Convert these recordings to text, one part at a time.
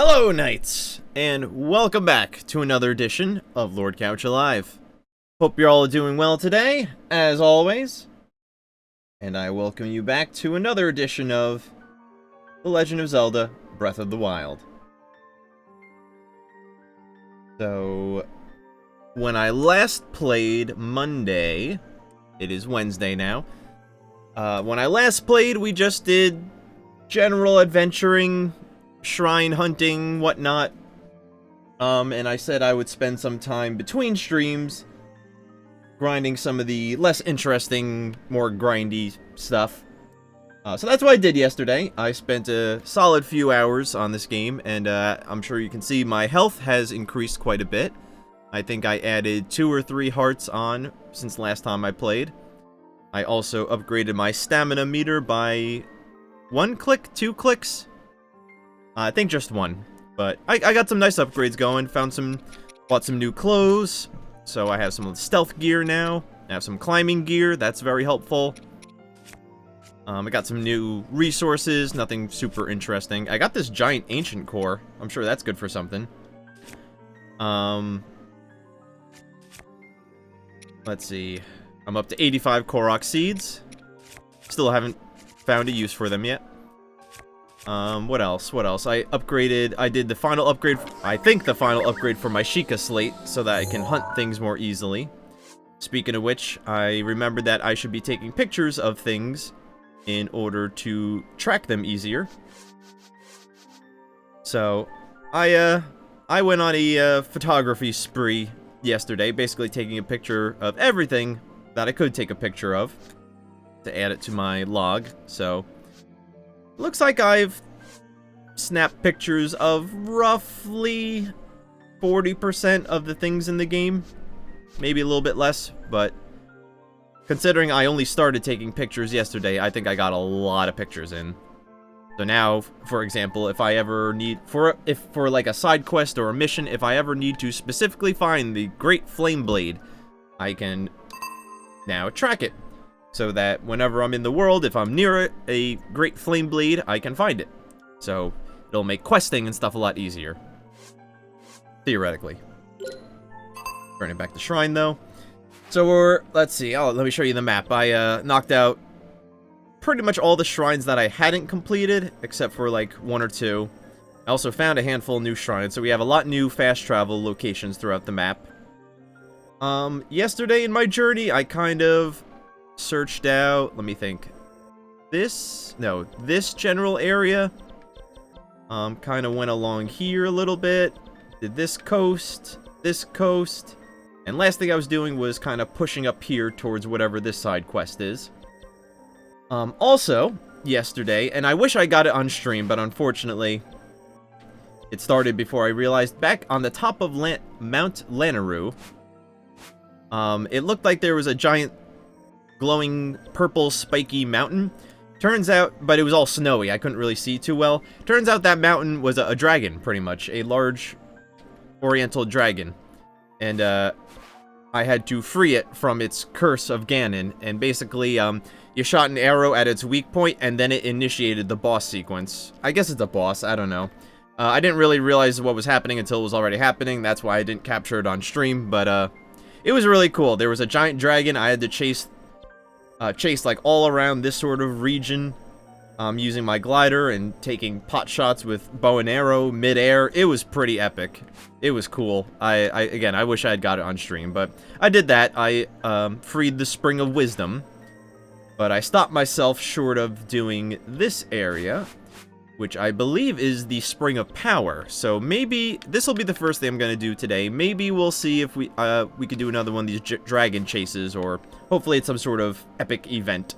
Hello, Knights, and welcome back to another edition of Lord Coucha Live. Hope you're all doing well today, as always. And I welcome you back to another edition of The Legend of Zelda: Breath of the Wild. So, when I last played Monday, it is Wednesday now. When I last played, we just did general adventuring, shrine hunting, whatnot. And I said I would spend some time between streams grinding some of the less interesting, more grindy stuff. So that's what I did yesterday. I spent a solid few hours on this game, and I'm sure you can see my health has increased quite a bit. I think I added 2 or 3 hearts on since last time I played. I also upgraded my stamina meter by 1 click, 2 clicks? I think just 1. But I got some nice upgrades going, bought some new clothes, so I have some stealth gear now. I have some climbing gear, that's very helpful. I got some new resources, nothing super interesting. I got this giant ancient core, I'm sure that's good for something. Let's see, I'm up to 85 Korok seeds. Still haven't found a use for them yet. What else? I did the final upgrade, I think the final upgrade for my Sheikah slate, so that I can hunt things more easily. Speaking of which, I remembered that I should be taking pictures of things in order to track them easier. So, I went on a photography spree yesterday, basically taking a picture of everything that I could take a picture of to add it to my log. So, looks like I've snapped pictures of roughly 40% of the things in the game. Maybe a little bit less, but considering I only started taking pictures yesterday, I think I got a lot of pictures in. So now, for example, if I ever need, for like a side quest or a mission, if I ever need to specifically find the Great Flame Blade, I can now track it. So that whenever I'm in the world, if I'm near a Great Flame Blade, I can find it. So, it'll make questing and stuff a lot easier. Theoretically. Turning back the shrine, though. So let's see, let me show you the map. I knocked out pretty much all the shrines that I hadn't completed, except for like 1 or 2. I also found a handful of new shrines, so we have a lot new fast travel locations throughout the map. Yesterday in my journey, I kind of searched out, let me think, this general area. Kind of went along here a little bit, did this coast, and last thing I was doing was kind of pushing up here towards whatever this side quest is. Also, yesterday, and I wish I got it on stream, but unfortunately, it started before I realized, back on the top of Mount Lanayru, it looked like there was a giant glowing purple spiky mountain. Turns out, but it was all snowy, I couldn't really see too well. Turns out that mountain was a dragon, pretty much. A large oriental dragon. And, I had to free it from its curse of Ganon. And basically, you shot an arrow at its weak point, and then it initiated the boss sequence. I guess it's a boss, I don't know. I didn't really realize what was happening until it was already happening. That's why I didn't capture it on stream, but, it was really cool. There was a giant dragon. I had to chase like all around this sort of region, using my glider and taking pot shots with bow and arrow mid-air. It was pretty epic. It was cool. Again, I wish I had got it on stream, but I did that. I freed the Spring of Wisdom, but I stopped myself short of doing this area, which I believe is the Spring of Power. So maybe this will be the first thing I'm going to do today. Maybe we'll see if we could do another one of these dragon chases, or hopefully it's some sort of epic event.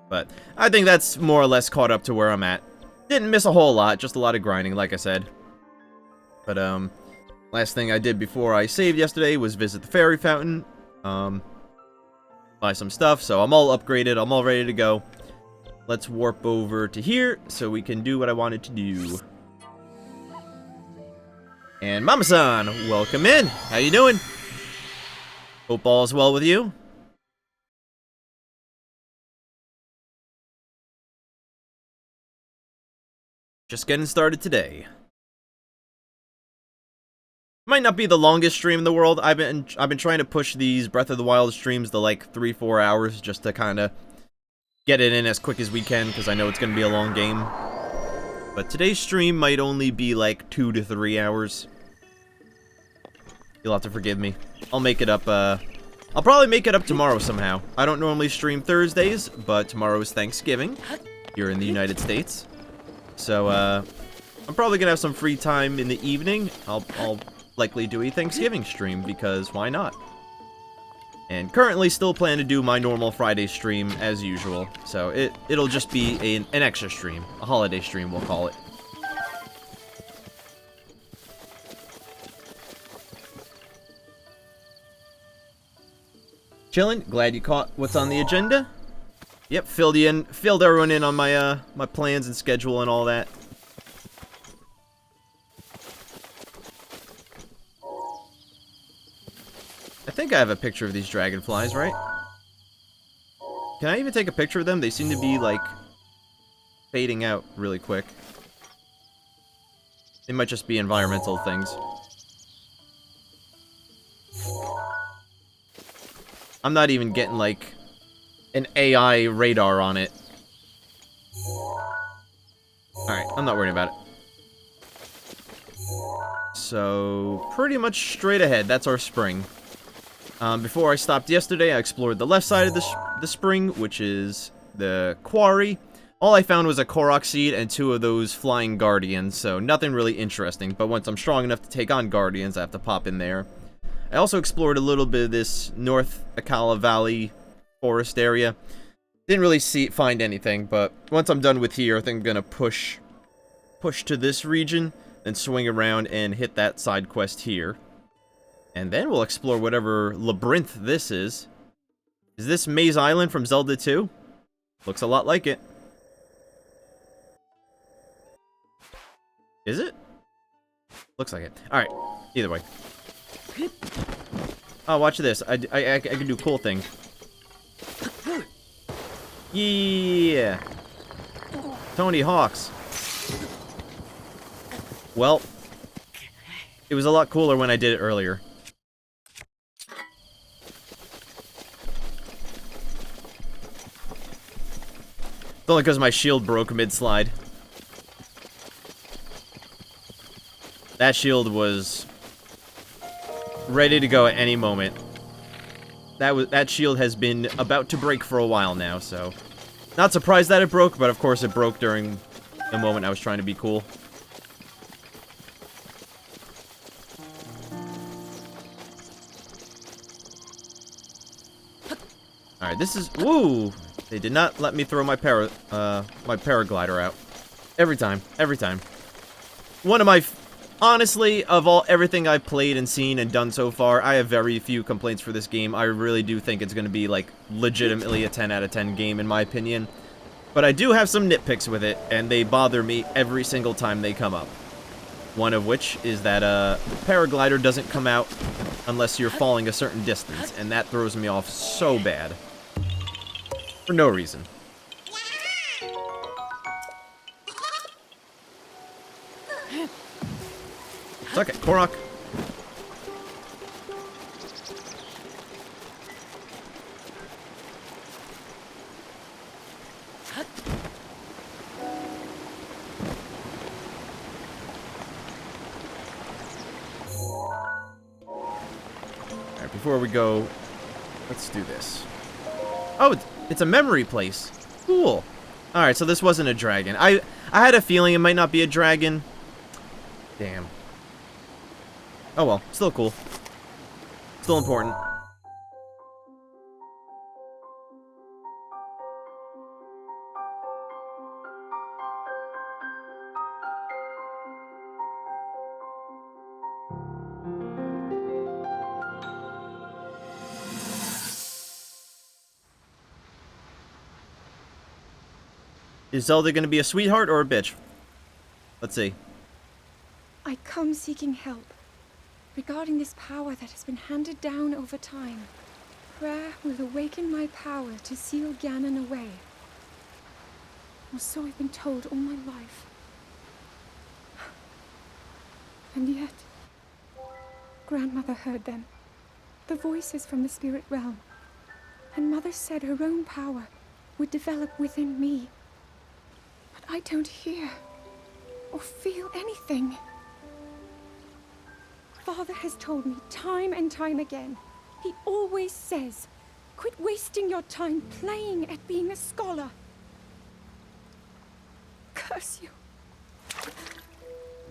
But I think that's more or less caught up to where I'm at. Didn't miss a whole lot, just a lot of grinding, like I said. But last thing I did before I saved yesterday was visit the fairy fountain, buy some stuff. So I'm all upgraded, I'm all ready to go. Let's warp over to here so we can do what I wanted to do. And Mama-san, welcome in. How you doing? Hope all is well with you. Just getting started today. Might not be the longest stream in the world. I've been trying to push these Breath of the Wild streams to like 3-4 hours just to kind of get it in as quick as we can, because I know it's going to be a long game. But today's stream might only be like 2 to 3 hours. You'll have to forgive me. I'll make it up, I'll probably make it up tomorrow somehow. I don't normally stream Thursdays, but tomorrow is Thanksgiving here in the United States. So, I'm probably gonna have some free time in the evening. I'll likely do a Thanksgiving stream, because why not? And currently still plan to do my normal Friday stream as usual. So it'll just be an extra stream. A holiday stream, we'll call it. Chillin', glad you caught what's on the agenda. Yep, filled everyone in on my my plans and schedule and all that. I think I have a picture of these dragonflies, right? Can I even take a picture of them? They seem to be, like, fading out really quick. They might just be environmental things. I'm not even getting, like, an AI radar on it. Alright, I'm not worried about it. So, pretty much straight ahead. That's our spring. Before I stopped yesterday, I explored the left side of the spring, which is the quarry. All I found was a Korok seed and 2 of those flying guardians, so nothing really interesting. But once I'm strong enough to take on guardians, I have to pop in there. I also explored a little bit of this North Akkala Valley forest area. Didn't really find anything, but once I'm done with here, I think I'm gonna push to this region, then swing around and hit that side quest here. And then we'll explore whatever labyrinth this is. Is this Maze Island from Zelda 2? Looks a lot like it. Is it? Looks like it. Alright, either way. Oh, watch this. I can do cool things. Yeah! Tony Hawks. Well, it was a lot cooler when I did it earlier. It's only because my shield broke mid-slide. That shield was ready to go at any moment. That shield has been about to break for a while now, so... Not surprised that it broke, but of course it broke during the moment I was trying to be cool. Alright, this is... Woo! They did not let me throw my paraglider out. Every time. One of my... Honestly, of everything I've played and seen and done so far, I have very few complaints for this game. I really do think it's going to be, like, legitimately a 10 out of 10 game, in my opinion. But I do have some nitpicks with it, and they bother me every single time they come up. One of which is that, paraglider doesn't come out unless you're falling a certain distance, and that throws me off so bad. For no reason. Suck it, Korok. Alright, before we go, let's do this. Oh, it's a memory place. Cool. Alright, so this wasn't a dragon. I had a feeling it might not be a dragon. Damn. Oh well, still cool. Still important. Is Zelda gonna be a sweetheart or a bitch? Let's see. I come seeking help regarding this power that has been handed down over time. Prayer will awaken my power to seal Ganon away. Or so I've been told all my life. And yet... Grandmother heard them. The voices from the spirit realm. And Mother said her own power would develop within me. But I don't hear or feel anything. Father has told me time and time again. He always says, quit wasting your time playing at being a scholar. Curse you.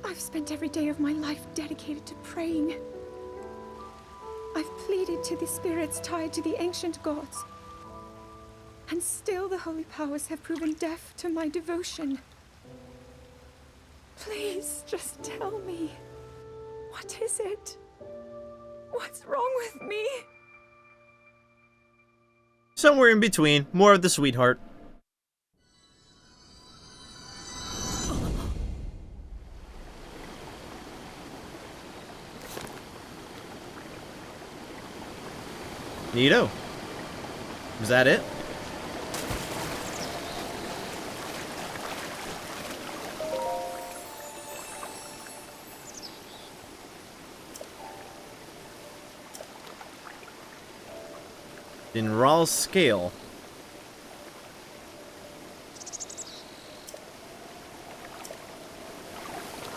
I've spent every day of my life dedicated to praying. I've pleaded to the spirits tied to the ancient gods. And still the holy powers have proven deaf to my devotion. Please, just tell me. What is it? What's wrong with me? Somewhere in between. More of the sweetheart. Neato. Is that it? In raw scale.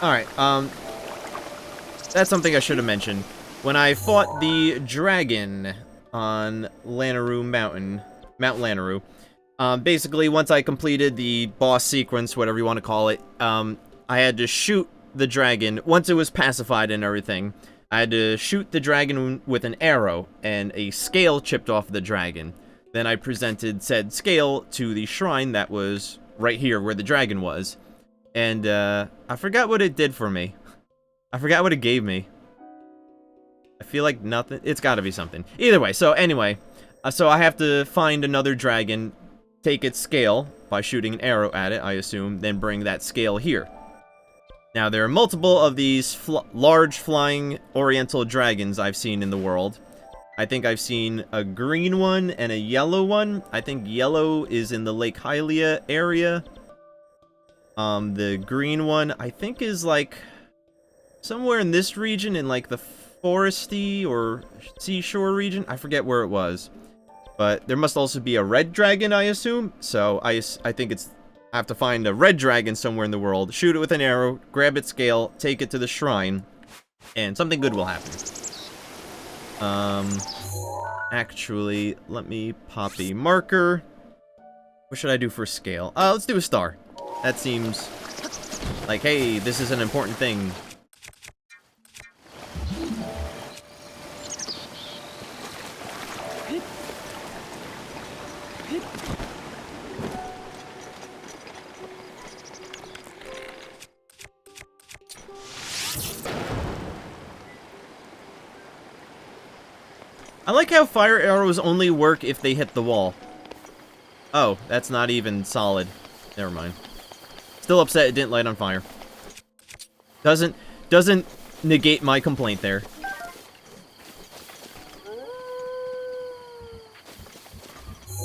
Alright, that's something I should have mentioned. When I fought the dragon on Lanayru Mountain, Mount Lanayru, basically once I completed the boss sequence, whatever you want to call it, I had to shoot the dragon, once it was pacified and everything, I had to shoot the dragon with an arrow, and a scale chipped off the dragon. Then I presented said scale to the shrine that was right here where the dragon was. And, I forgot what it did for me. I forgot what it gave me. I feel like nothing. It's gotta be something. Either way, so anyway. So I have to find another dragon, take its scale by shooting an arrow at it, I assume, then bring that scale here. Now, there are multiple of these large flying oriental dragons I've seen in the world. I think I've seen a green one and a yellow one. I think yellow is in the Lake Hylia area. The green one, I think, is, like, somewhere in this region, in, like, the foresty or seashore region. I forget where it was. But there must also be a red dragon, I assume. So, I think it's... I have to find a red dragon somewhere in the world, shoot it with an arrow, grab its scale, take it to the shrine, and something good will happen. Actually, let me pop a marker. What should I do for scale? Let's do a star. That seems like, hey, this is an important thing. I like how fire arrows only work if they hit the wall. Oh, that's not even solid. Never mind. Still upset it didn't light on fire. Doesn't negate my complaint there.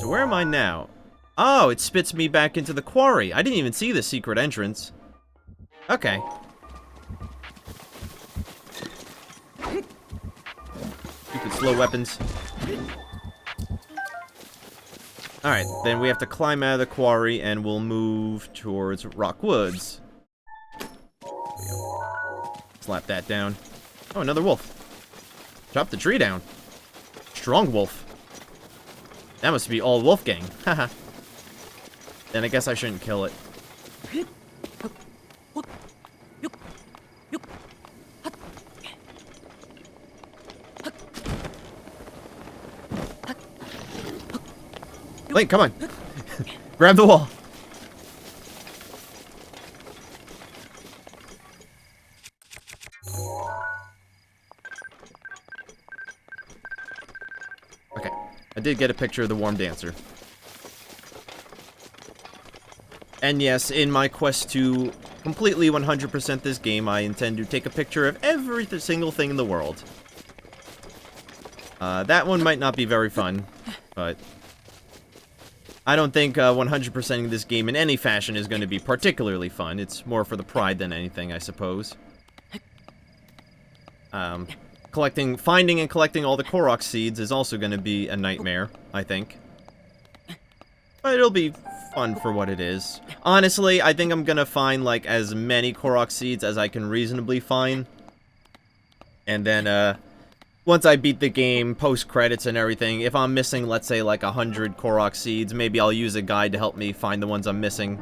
So where am I now? Oh, it spits me back into the quarry. I didn't even see the secret entrance. Okay. Stupid slow weapons. Alright, then we have to climb out of the quarry and we'll move towards Rock Woods. There we go. Slap that down. Oh, another wolf. Chop the tree down. Strong wolf. That must be all Wolfgang. Haha. Then I guess I shouldn't kill it. Link, come on. Grab the wall. Okay. I did get a picture of the warm dancer. And yes, in my quest to completely 100% this game, I intend to take a picture of every single thing in the world. That one might not be very fun, but... I don't think 100%ing this game in any fashion is going to be particularly fun. It's more for the pride than anything, I suppose. finding and collecting all the Korok seeds is also going to be a nightmare, I think. But it'll be fun for what it is. Honestly, I think I'm going to find, like, as many Korok seeds as I can reasonably find. And then, once I beat the game, post-credits and everything, if I'm missing, let's say, like, 100 Korok seeds, maybe I'll use a guide to help me find the ones I'm missing.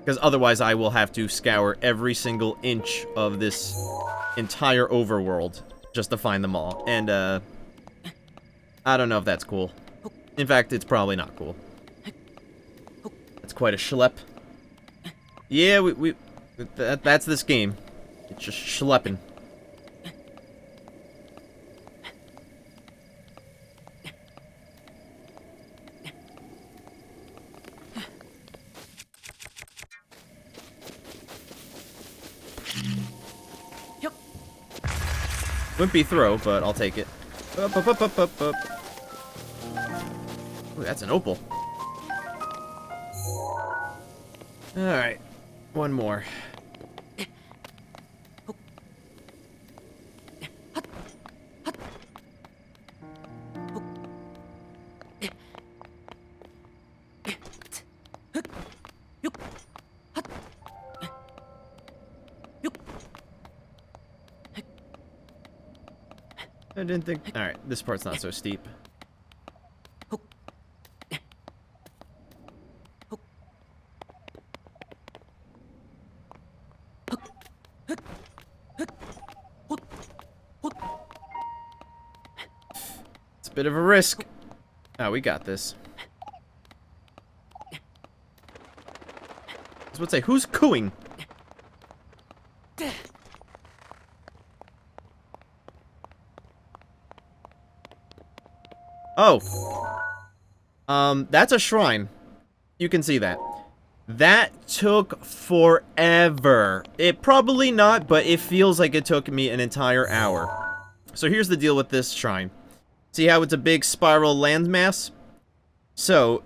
Because otherwise I will have to scour every single inch of this entire overworld just to find them all. And, I don't know if that's cool. In fact, it's probably not cool. It's quite a schlep. Yeah, that's this game. It's just schlepping. Wimpy throw, but I'll take it. Up, up, up, up, up, up. Ooh, that's an opal. Alright. One more. I didn't think... Alright, this part's not so steep. It's a bit of a risk. Oh, we got this. I was about to say, who's cooing? Oh. That's a shrine. You can see that. That took forever. It probably not, but it feels like it took me an entire hour. So here's the deal with this shrine. See how it's a big spiral landmass? So,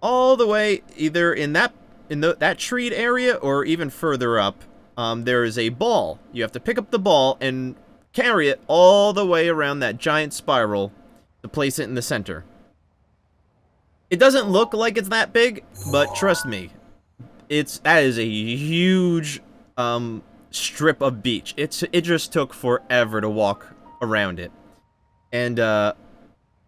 all the way, either in that treed area or even further up, there is a ball. You have to pick up the ball and carry it all the way around that giant spiral to place it in the center. It doesn't look like it's that big, but trust me, that is a huge strip of beach. It just took forever to walk around it. And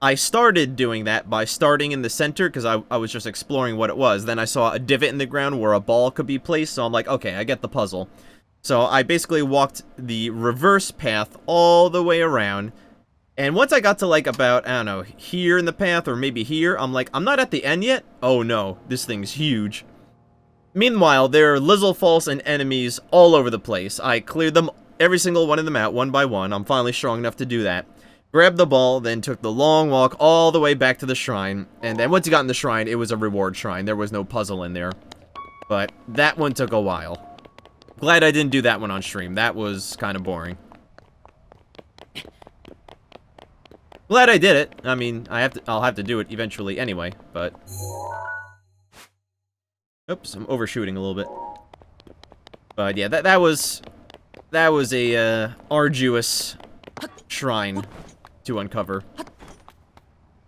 I started doing that by starting in the center because I was just exploring what it was. Then I saw a divot in the ground where a ball could be placed, so I'm like, okay, I get the puzzle. So I basically walked the reverse path all the way around. And once I got to, like, about, I don't know, here in the path, or maybe here, I'm like, I'm not at the end yet? Oh no, this thing's huge. Meanwhile, there are Lizzle and enemies all over the place. I cleared them, every single one of them out, one by one. I'm finally strong enough to do that. Grabbed the ball, then took the long walk all the way back to the shrine. And then once you got in the shrine, it was a reward shrine. There was no puzzle in there. But that one took a while. Glad I didn't do that one on stream. That was kind of boring. Glad I did it. I mean, I'll have to do it eventually anyway, but... Oops, I'm overshooting a little bit. But yeah, that was a arduous shrine to uncover.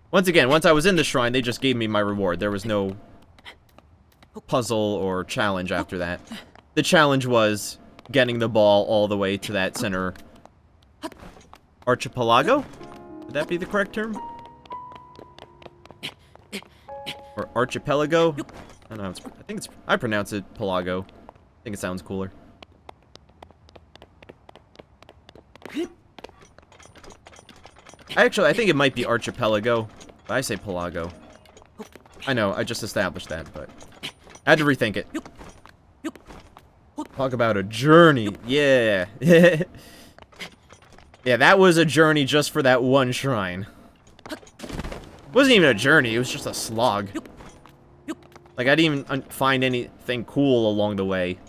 Once again, once I was in the shrine, they just gave me my reward. There was no puzzle or challenge after that. The challenge was getting the ball all the way to that center archipelago? Would that be the correct term? Or archipelago? I don't know. I pronounce it Pelago. I think it sounds cooler. I think it might be archipelago, but I say Pelago. I know, I just established that, but I had to rethink it. Talk about a journey. Yeah. Yeah, that was a journey just for that one shrine. It wasn't even a journey, it was just a slog. Like, I didn't even find anything cool along the way.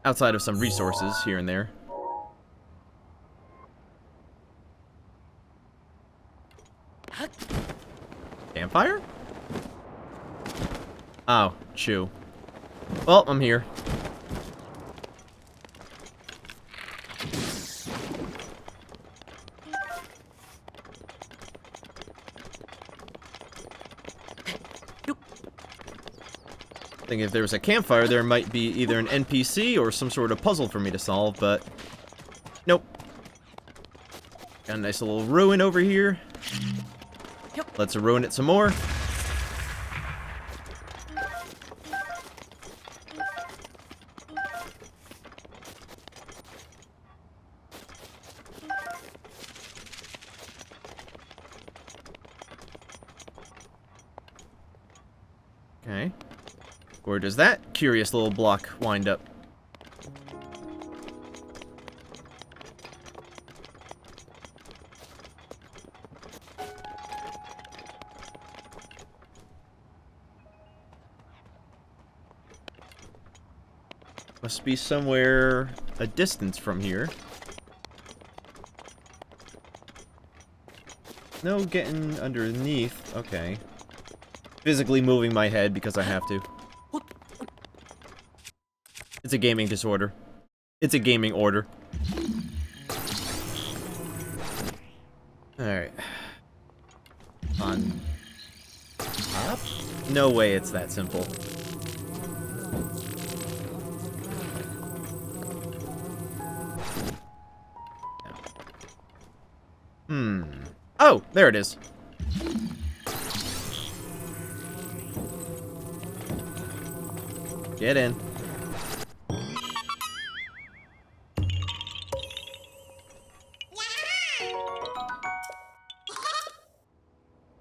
Outside of some resources here and there. Campfire? Oh, chew. Well, I'm here. I think if there was a campfire, there might be either an NPC or some sort of puzzle for me to solve, but nope. Got a nice little ruin over here. Let's ruin it some more. Okay. Where does that curious little block wind up? Must be somewhere a distance from here. No getting underneath. Okay. Physically moving my head because I have to. It's a gaming disorder. It's a gaming order. Alright. On top? No way it's that simple. Oh, there it is. Get in.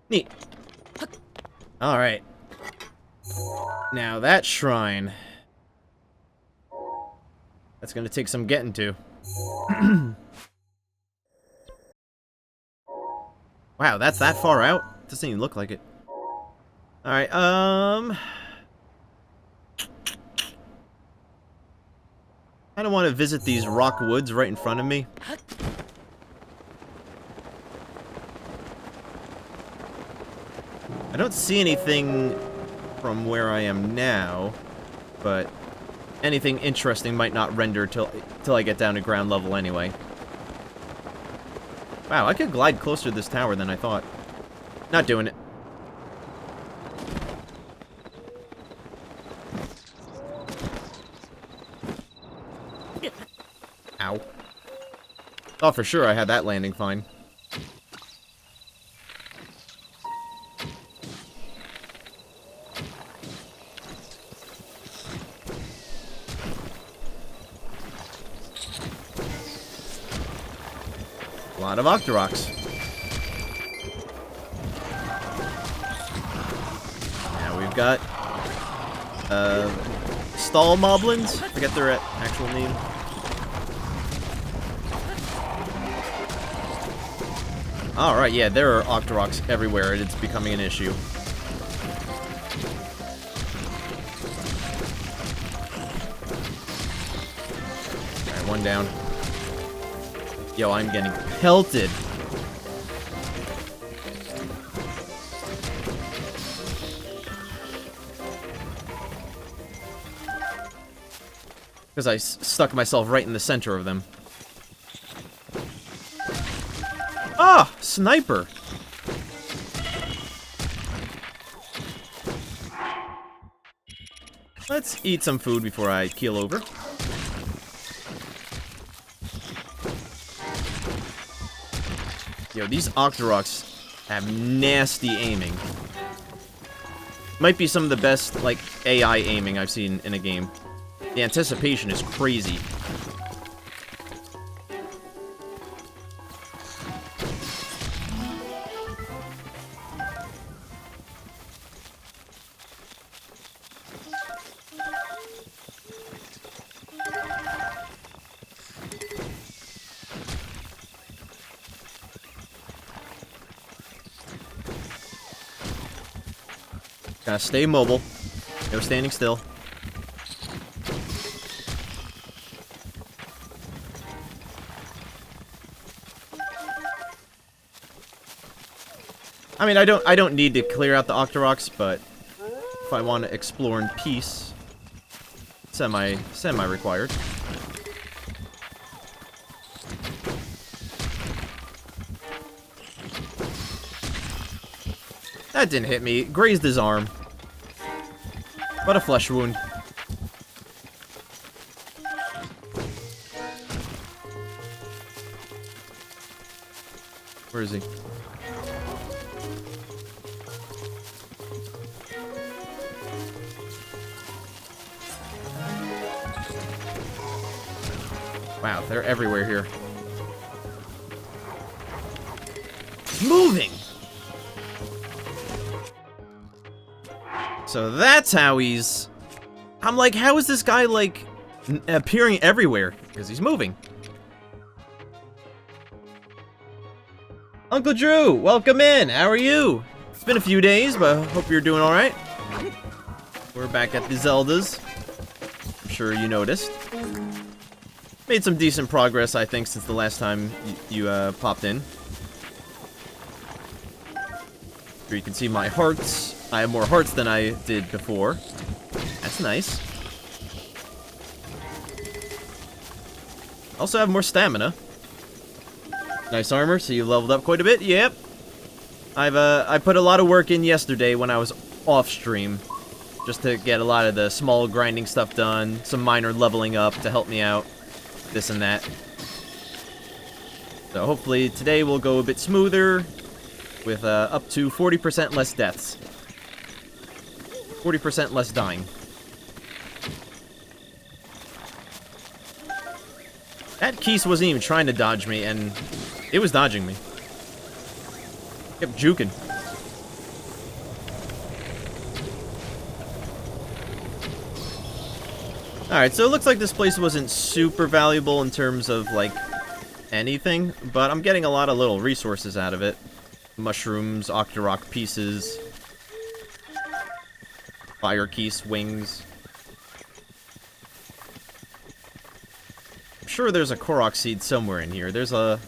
Neat. Alright. Now that shrine. That's gonna take some getting to. Wow, that's that far out? Doesn't even look like it. Alright, I don't want to visit these rock woods right in front of me. I don't see anything from where I am now, but anything interesting might not render till I get down to ground level anyway. Wow, I could glide closer to this tower than I thought. Not doing it. Ow. Thought for sure I had that landing fine. A lot of Octoroks. Now we've got stall moblins. Forget their actual name. Alright, yeah, there are Octoroks everywhere, and it's becoming an issue. Alright, one down. Yo, I'm getting pelted. Because I stuck myself right in the center of them. Ah! Sniper! Let's eat some food before I keel over. Yo, these Octoroks have nasty aiming. Might be some of the best, like, AI aiming I've seen in a game. The anticipation is crazy. Gotta stay mobile. No standing still. I mean, I don't need to clear out the Octoroks, but if I want to explore in peace, semi-required. That didn't hit me. It grazed his arm. But a flesh wound. Where is he? Wow, they're everywhere here. It's moving! So that's how he's... I'm like, how is this guy, like, appearing everywhere? Because he's moving. Uncle Drew, welcome in. How are you? It's been a few days, but I hope you're doing alright. We're back at the Zeldas. I'm sure you noticed. Made some decent progress, I think, since the last time you popped in. Here you can see my hearts. I have more hearts than I did before. That's nice. Also have more stamina. Nice armor, so you leveled up quite a bit. Yep. I put a lot of work in yesterday when I was off stream. Just to get a lot of the small grinding stuff done. Some minor leveling up to help me out. This and that. So hopefully today will go a bit smoother with up to 40% less deaths. 40% less dying. That Keese wasn't even trying to dodge me, and it was dodging me. Kept juking. Alright, so it looks like this place wasn't super valuable in terms of, like, anything, but I'm getting a lot of little resources out of it. Mushrooms, Octorok pieces, Fire Keese wings. I'm sure there's a Korok seed somewhere in here. There's a...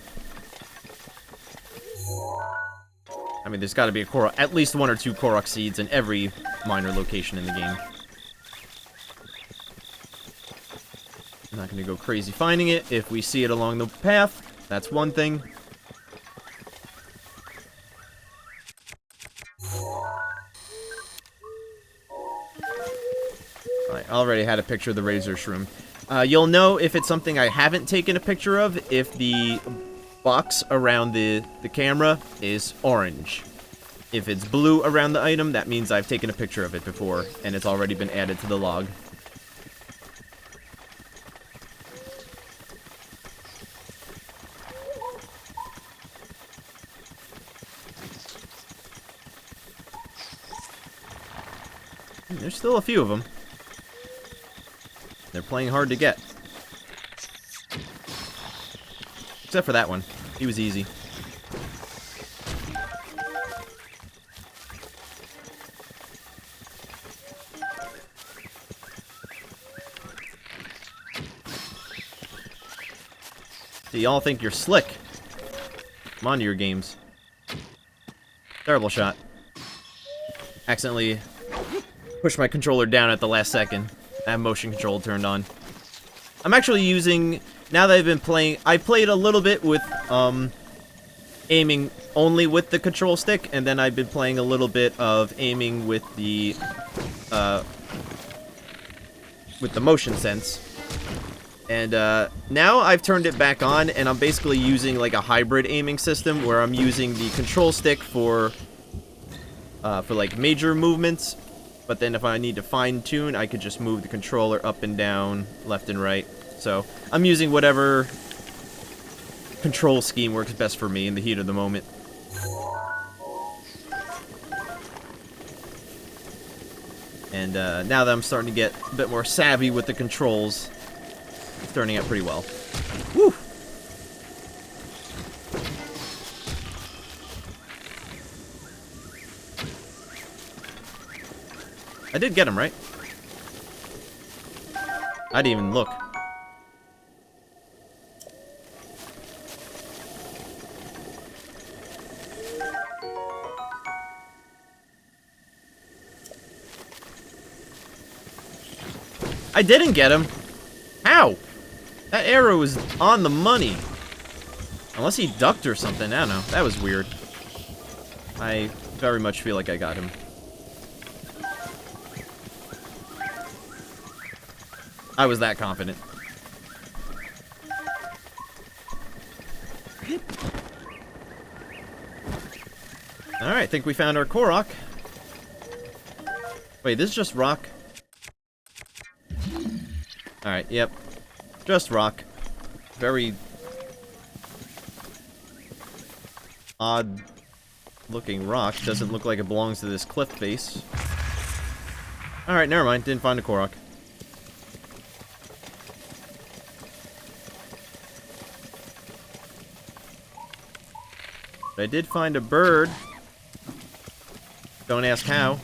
I mean, there's gotta be a Korok, at least 1 or 2 Korok seeds in every minor location in the game. I'm not going to go crazy finding it. If we see it along the path, that's one thing. I already had a picture of the Razor Shroom. You'll know if it's something I haven't taken a picture of if the box around the camera is orange. If it's blue around the item, that means I've taken a picture of it before, and it's already been added to the log. There's still a few of them. They're playing hard to get. Except for that one. He was easy. See, y'all think you're slick. Come on to your games. Terrible shot. Accidentally push my controller down at the last second. I have motion control turned on. I'm actually using, now that I've been playing, I played a little bit with, aiming only with the control stick, and then I've been playing a little bit of aiming with the motion sense. And, now I've turned it back on, and I'm basically using, like, a hybrid aiming system, where I'm using the control stick for like, major movements. But then if I need to fine-tune, I could just move the controller up and down, left and right. So, I'm using whatever control scheme works best for me in the heat of the moment. And now that I'm starting to get a bit more savvy with the controls, it's turning out pretty well. Woo! I did get him, right? I didn't even look. I didn't get him. How? That arrow was on the money. Unless he ducked or something. I don't know. That was weird. I very much feel like I got him. I was that confident. Alright, think we found our Korok. Wait, this is just rock? Alright, yep. Just rock. Very odd looking rock. Doesn't look like it belongs to this cliff face. Alright, never mind. Didn't find a Korok. But I did find a bird. Don't ask how.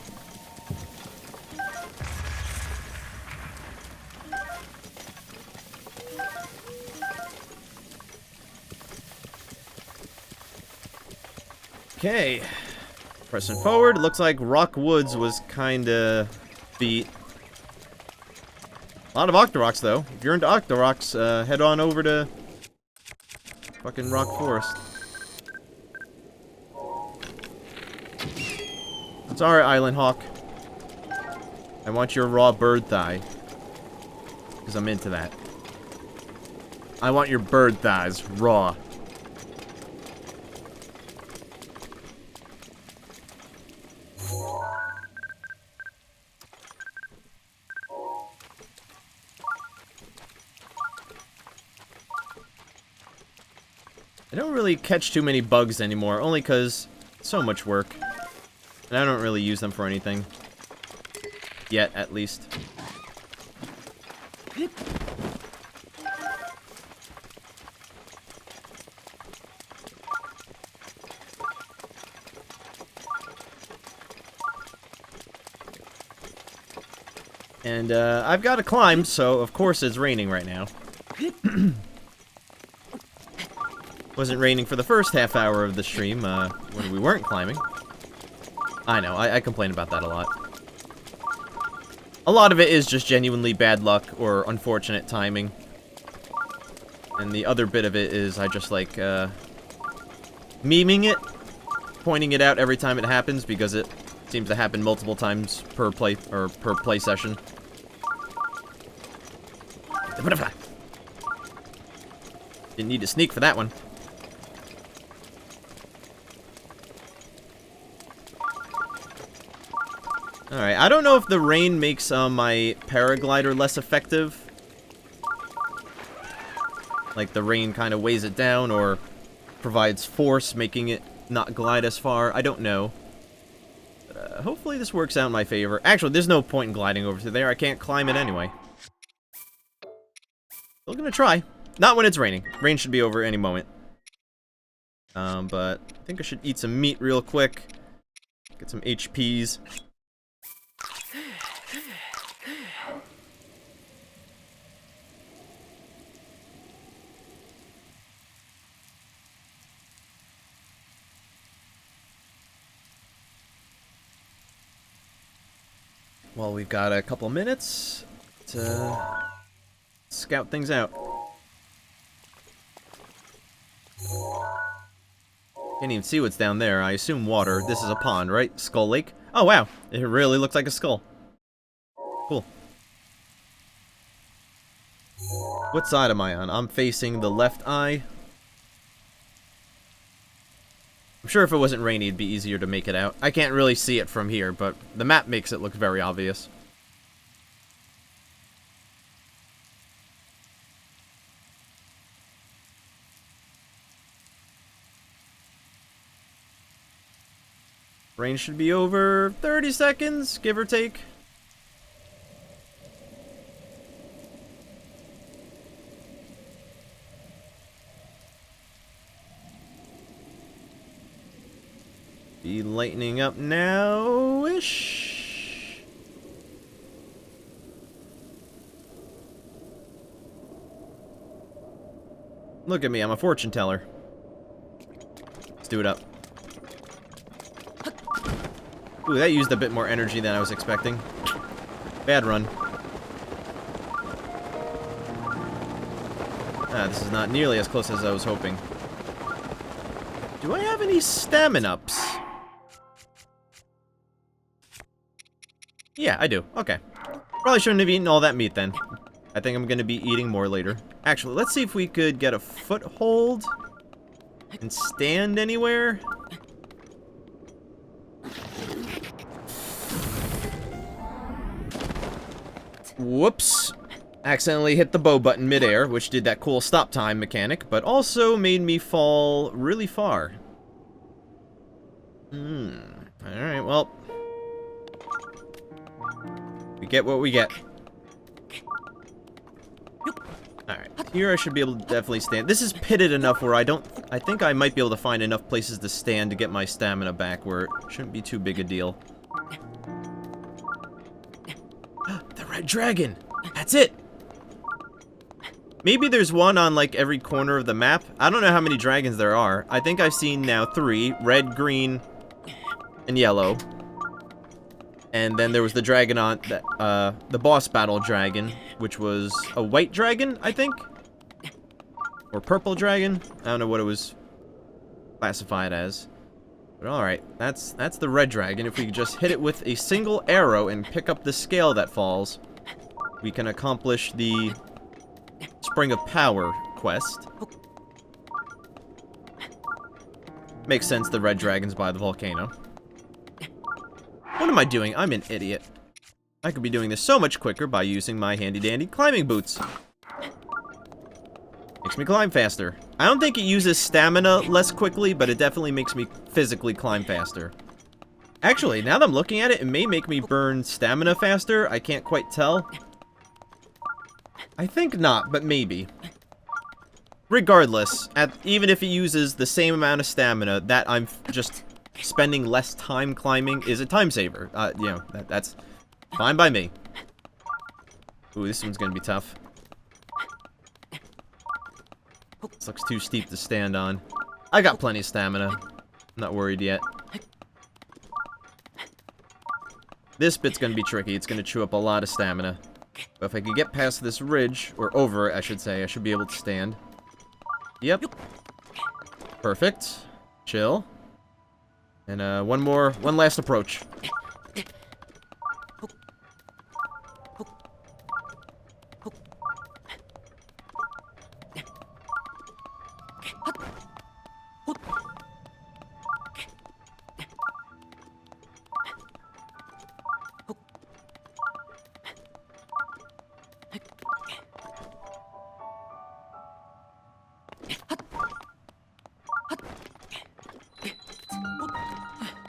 Okay. Pressing forward. Looks like Rock Woods was kinda beat. A lot of Octoroks, though. If you're into Octoroks, head on over to fucking Rock Forest. Sorry, Island Hawk. I want your raw bird thigh. Because I'm into that. I want your bird thighs raw. I don't really catch too many bugs anymore, only because it's so much work. And I don't really use them for anything. Yet, at least. And, I've got to climb, so of course it's raining right now. Wasn't raining for the first half hour of the stream, when we weren't climbing. I know, I complain about that a lot. A lot of it is just genuinely bad luck or unfortunate timing. And the other bit of it is I just like, memeing it, pointing it out every time it happens because it seems to happen multiple times per play, or per play session. Didn't need to sneak for that one. Alright, I don't know if the rain makes my paraglider less effective. Like the rain kind of weighs it down or provides force, making it not glide as far. I don't know. But, hopefully this works out in my favor. Actually, there's no point in gliding over to there. I can't climb it anyway. Still gonna try. Not when it's raining. Rain should be over any moment. But I think I should eat some meat real quick. Get some HPs. Well, we've got a couple minutes to scout things out. Can't even see what's down there. I assume water. This is a pond, right? Skull Lake? Oh, wow. It really looks like a skull. Cool. What side am I on? I'm facing the left eye. I'm sure if it wasn't rainy, it'd be easier to make it out. I can't really see it from here, but the map makes it look very obvious. Rain should be over 30 seconds, give or take. Be lightening up now-ish. Look at me, I'm a fortune teller. Let's do it up. Ooh, that used a bit more energy than I was expecting. Bad run. Ah, this is not nearly as close as I was hoping. Do I have any stamina-ups? Yeah, I do. Okay. Probably shouldn't have eaten all that meat then. I think I'm gonna be eating more later. Actually, let's see if we could get a foothold and stand anywhere. Whoops. Accidentally hit the bow button midair, which did that cool stop time mechanic, but also made me fall really far. Alright, well. We get what we get. Alright, here I should be able to definitely stand. This is pitted enough where I think I might be able to find enough places to stand to get my stamina back where it shouldn't be too big a deal. The red dragon! That's it! Maybe there's one on, like, every corner of the map. I don't know how many dragons there are. I think I've seen now 3. Red, green, and yellow. And then there was the dragon on... the boss battle dragon, which was a white dragon, I think? Or purple dragon? I don't know what it was classified as. But alright, that's the red dragon. If we could just hit it with a single arrow and pick up the scale that falls, we can accomplish the Spring of Power quest. Makes sense, the red dragon's by the volcano. What am I doing? I'm an idiot. I could be doing this so much quicker by using my handy-dandy climbing boots. Makes me climb faster. I don't think it uses stamina less quickly, but it definitely makes me physically climb faster. Actually, now that I'm looking at it, it may make me burn stamina faster. I can't quite tell. I think not, but maybe. Regardless, even if it uses the same amount of stamina, that I'm just spending less time climbing is a time saver. You know, that's fine by me. Ooh, this one's gonna be tough. This looks too steep to stand on. I got plenty of stamina. I'm not worried yet. This bit's gonna be tricky. It's gonna chew up a lot of stamina. But if I can get past this ridge, or over it, I should say, I should be able to stand. Yep. Perfect. Chill. And, one last approach.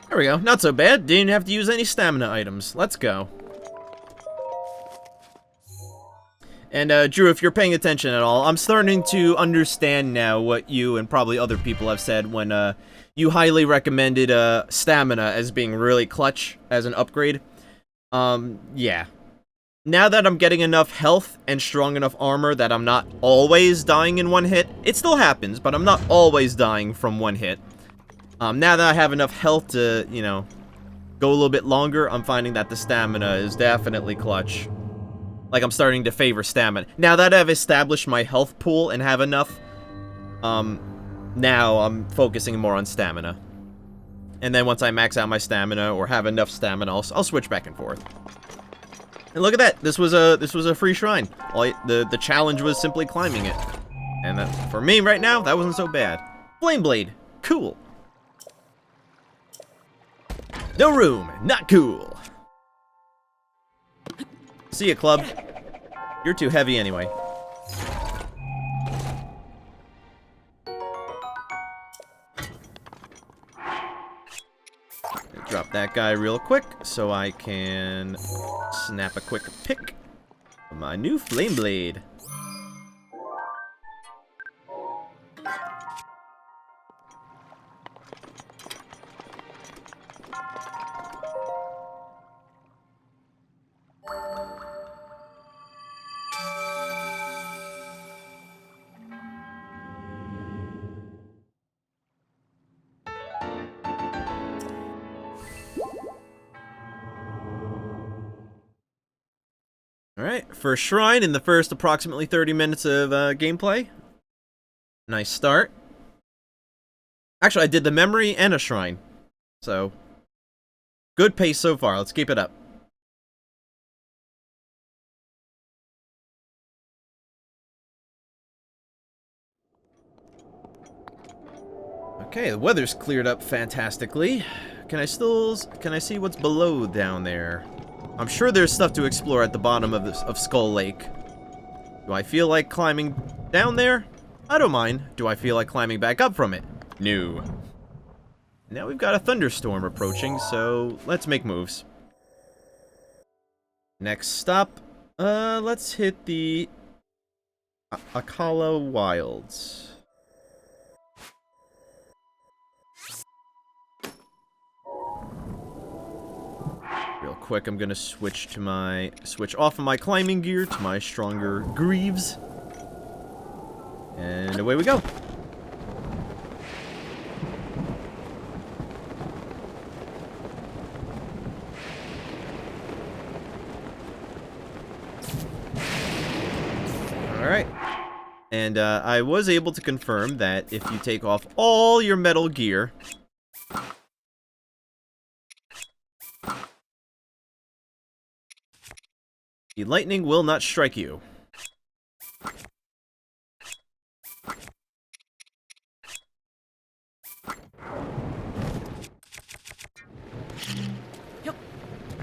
There we go. Not so bad. Didn't have to use any stamina items. Let's go. And, Drew, if you're paying attention at all, I'm starting to understand now what you and probably other people have said when, you highly recommended, stamina as being really clutch as an upgrade. Yeah. Now that I'm getting enough health and strong enough armor that I'm not always dying in one hit, it still happens, but I'm not always dying from one hit. Now that I have enough health to, you know, go a little bit longer, I'm finding that the stamina is definitely clutch. Like, I'm starting to favor stamina. Now that I've established my health pool and have enough, now I'm focusing more on stamina. And then once I max out my stamina, or have enough stamina, I'll switch back and forth. And look at that! This was a free shrine. The challenge was simply climbing it. And that, for me right now, that wasn't so bad. Flame Blade! Cool! No room! Not cool! See ya, club. You're too heavy anyway. Drop that guy real quick so I can snap a quick pick of my new Flame Blade. Alright, first shrine in the first approximately 30 minutes of gameplay. Nice start. Actually, I did the memory and a shrine. So, good pace so far. Let's keep it up. Okay, the weather's cleared up fantastically. Can I see what's below down there? I'm sure there's stuff to explore at the bottom of Skull Lake. Do I feel like climbing down there? I don't mind. Do I feel like climbing back up from it? No. Now we've got a thunderstorm approaching, so let's make moves. Next stop, let's hit the Akkala Wilds. Real quick, I'm gonna switch off of my climbing gear to my stronger greaves. And away we go. Alright. And I was able to confirm that if you take off all your metal gear, the lightning will not strike you.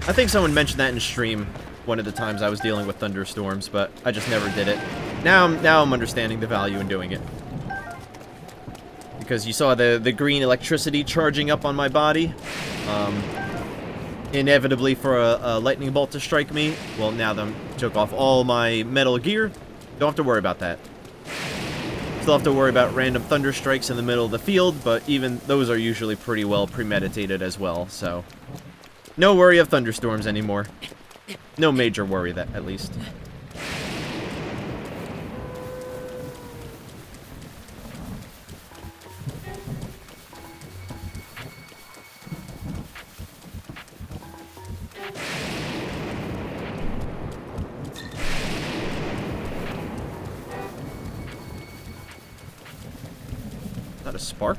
I think someone mentioned that in stream one of the times I was dealing with thunderstorms, but I just never did it. Now I'm understanding the value in doing it. Because you saw the green electricity charging up on my body. Inevitably for a lightning bolt to strike me. Well, now that I took off all my metal gear, don't have to worry about that. Still have to worry about random thunder strikes in the middle of the field, but even those are usually pretty well premeditated as well, so... No worry of thunderstorms anymore. No major worry, that at least. Is that a spark?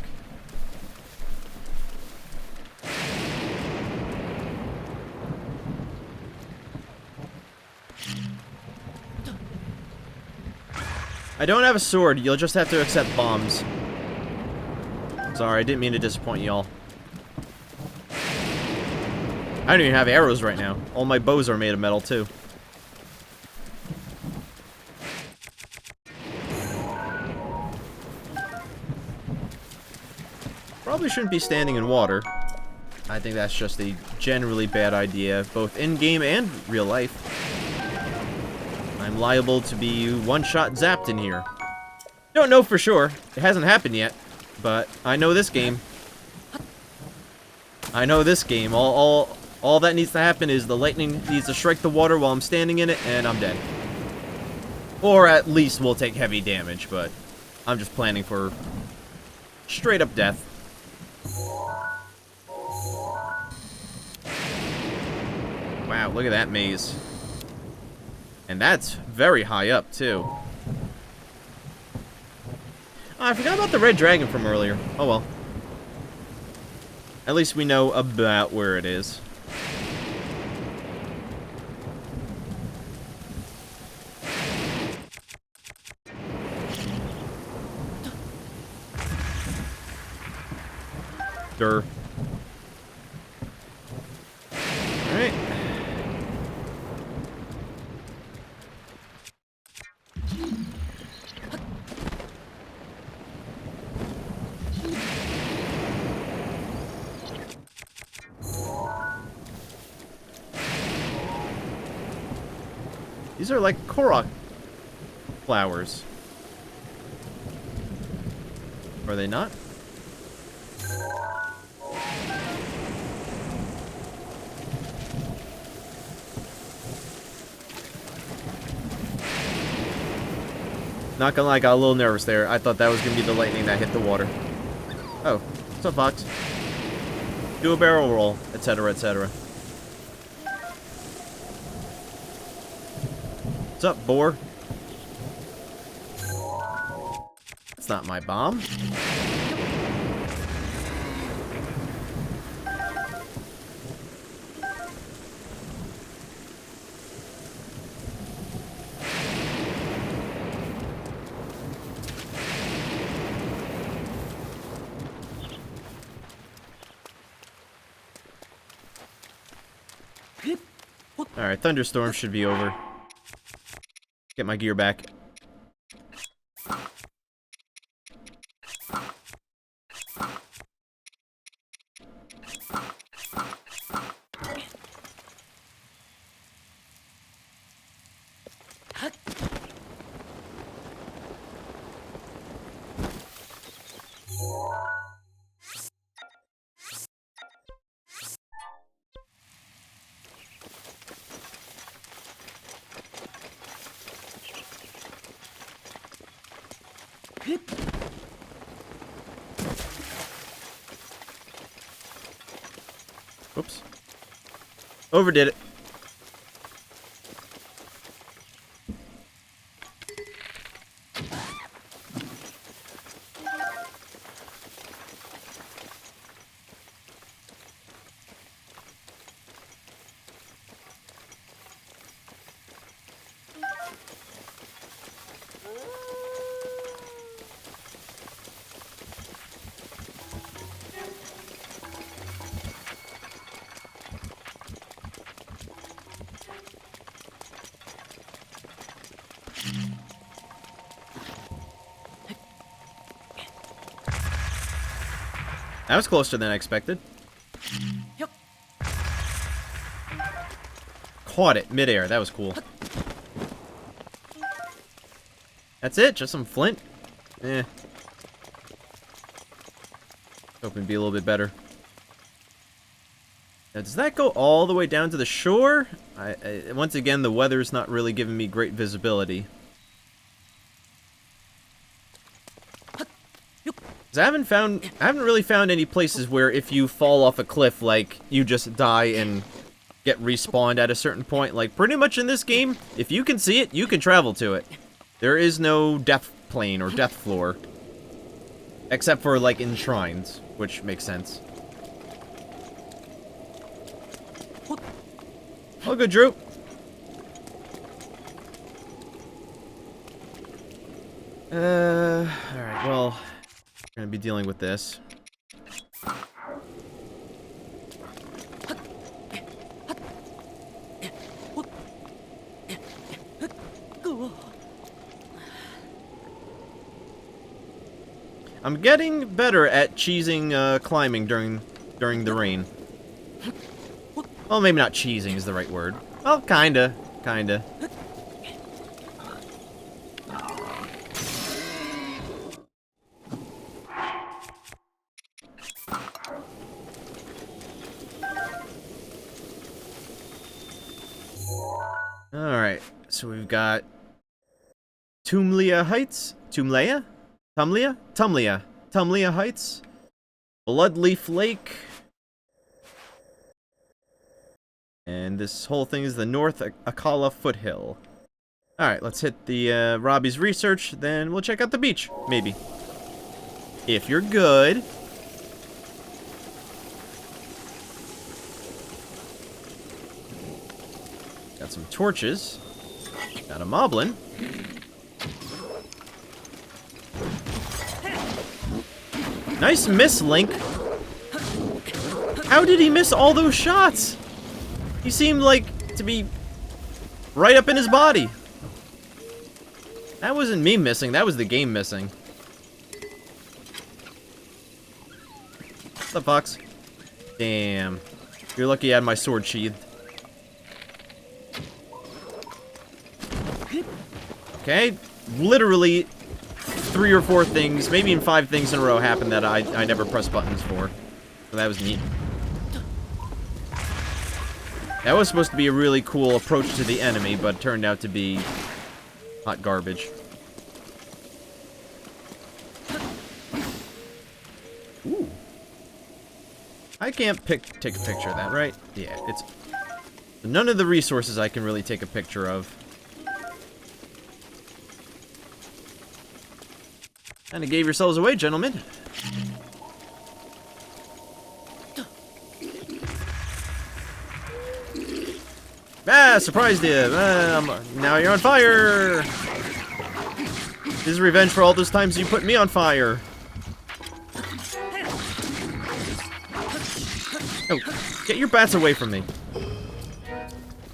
I don't have a sword. You'll just have to accept bombs. Sorry, I didn't mean to disappoint y'all. I don't even have arrows right now. All my bows are made of metal, too. Probably shouldn't be standing in water. I think that's just a generally bad idea, both in-game and real life. I'm liable to be one-shot zapped in here. Don't know for sure. It hasn't happened yet. But I know this game. I know this game. All that needs to happen is the lightning needs to strike the water while I'm standing in it, and I'm dead. Or at least we'll take heavy damage, but I'm just planning for straight-up death. Wow, look at that maze. And that's very high up, too. Oh, I forgot about the red dragon from earlier. Oh, well. At least we know about where it is. Durr. Alright. These are like Korok flowers. Are they not? Not gonna lie, I got a little nervous there. I thought that was gonna be the lightning that hit the water. Oh, what's up, Fox? Do a barrel roll, etc., etc. What's up, boar? That's not my bomb. Alright, thunderstorm should be over. Get my gear back. Oops. Overdid it. That was closer than I expected. Caught it midair. That was cool. That's it? Just some flint? Eh. Hoping to be a little bit better. Now, does that go all the way down to the shore? Once again, the weather's not really giving me great visibility. I haven't really found any places where if you fall off a cliff, like, you just die and get respawned at a certain point. Like, pretty much in this game, if you can see it, you can travel to it. There is no death plane or death floor. Except for, like, in shrines, which makes sense. Oh, good, Drew. Alright, well... We're gonna be dealing with this. I'm getting better at cheesing climbing during the rain. Well, maybe not cheesing is the right word. Well, kinda. Alright, so we've got Tumlia Heights? Tumlia Heights? Bloodleaf Lake. And this whole thing is the North Akkala Foothill. Alright, let's hit the Robbie's research, then we'll check out the beach, maybe. If you're good. Got some torches. Got a moblin. Nice miss, Link. How did he miss all those shots? He seemed like to be right up in his body. That wasn't me missing, that was the game missing. What's up, Fox? Damn. You're lucky I had my sword sheathed. Okay, literally 3 or 4 things, maybe even 5 things in a row happened that I never pressed buttons for. So that was neat. That was supposed to be a really cool approach to the enemy, but turned out to be hot garbage. Ooh. I can't take a picture of that, right? Yeah, it's... None of the resources I can really take a picture of. Kinda gave yourselves away, gentlemen. Ah, surprised you. Now you're on fire. This is revenge for all those times you put me on fire. Oh, get your bats away from me.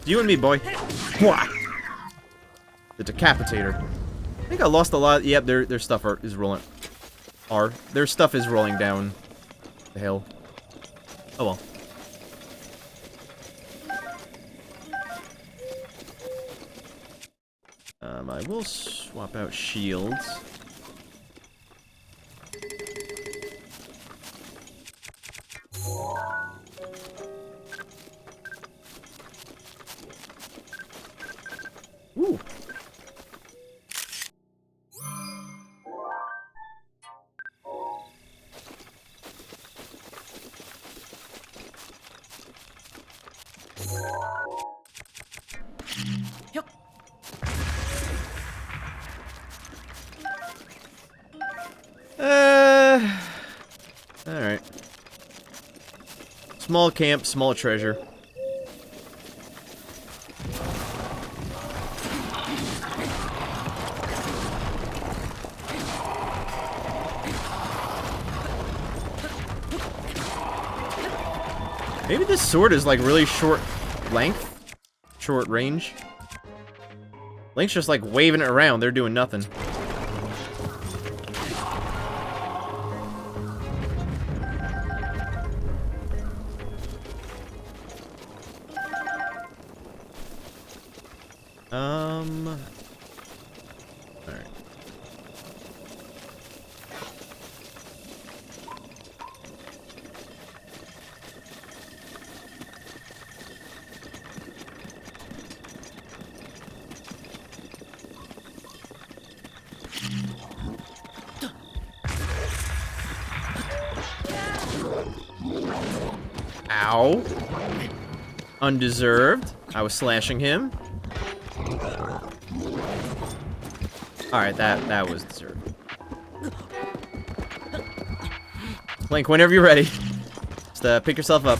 you and me, boy. Mwah! The decapitator. I think I lost a lot. Yep, their stuff is rolling. Their stuff is rolling down the hill. Oh well. I will swap out shields. Ooh. Alright. Small camp, small treasure. Maybe this sword is like really short length? Short range? Link's just like waving it around, they're doing nothing. Alright. Ow. Undeserved. I was slashing him. Alright, that was deserved. Link, whenever you're ready. Just pick yourself up.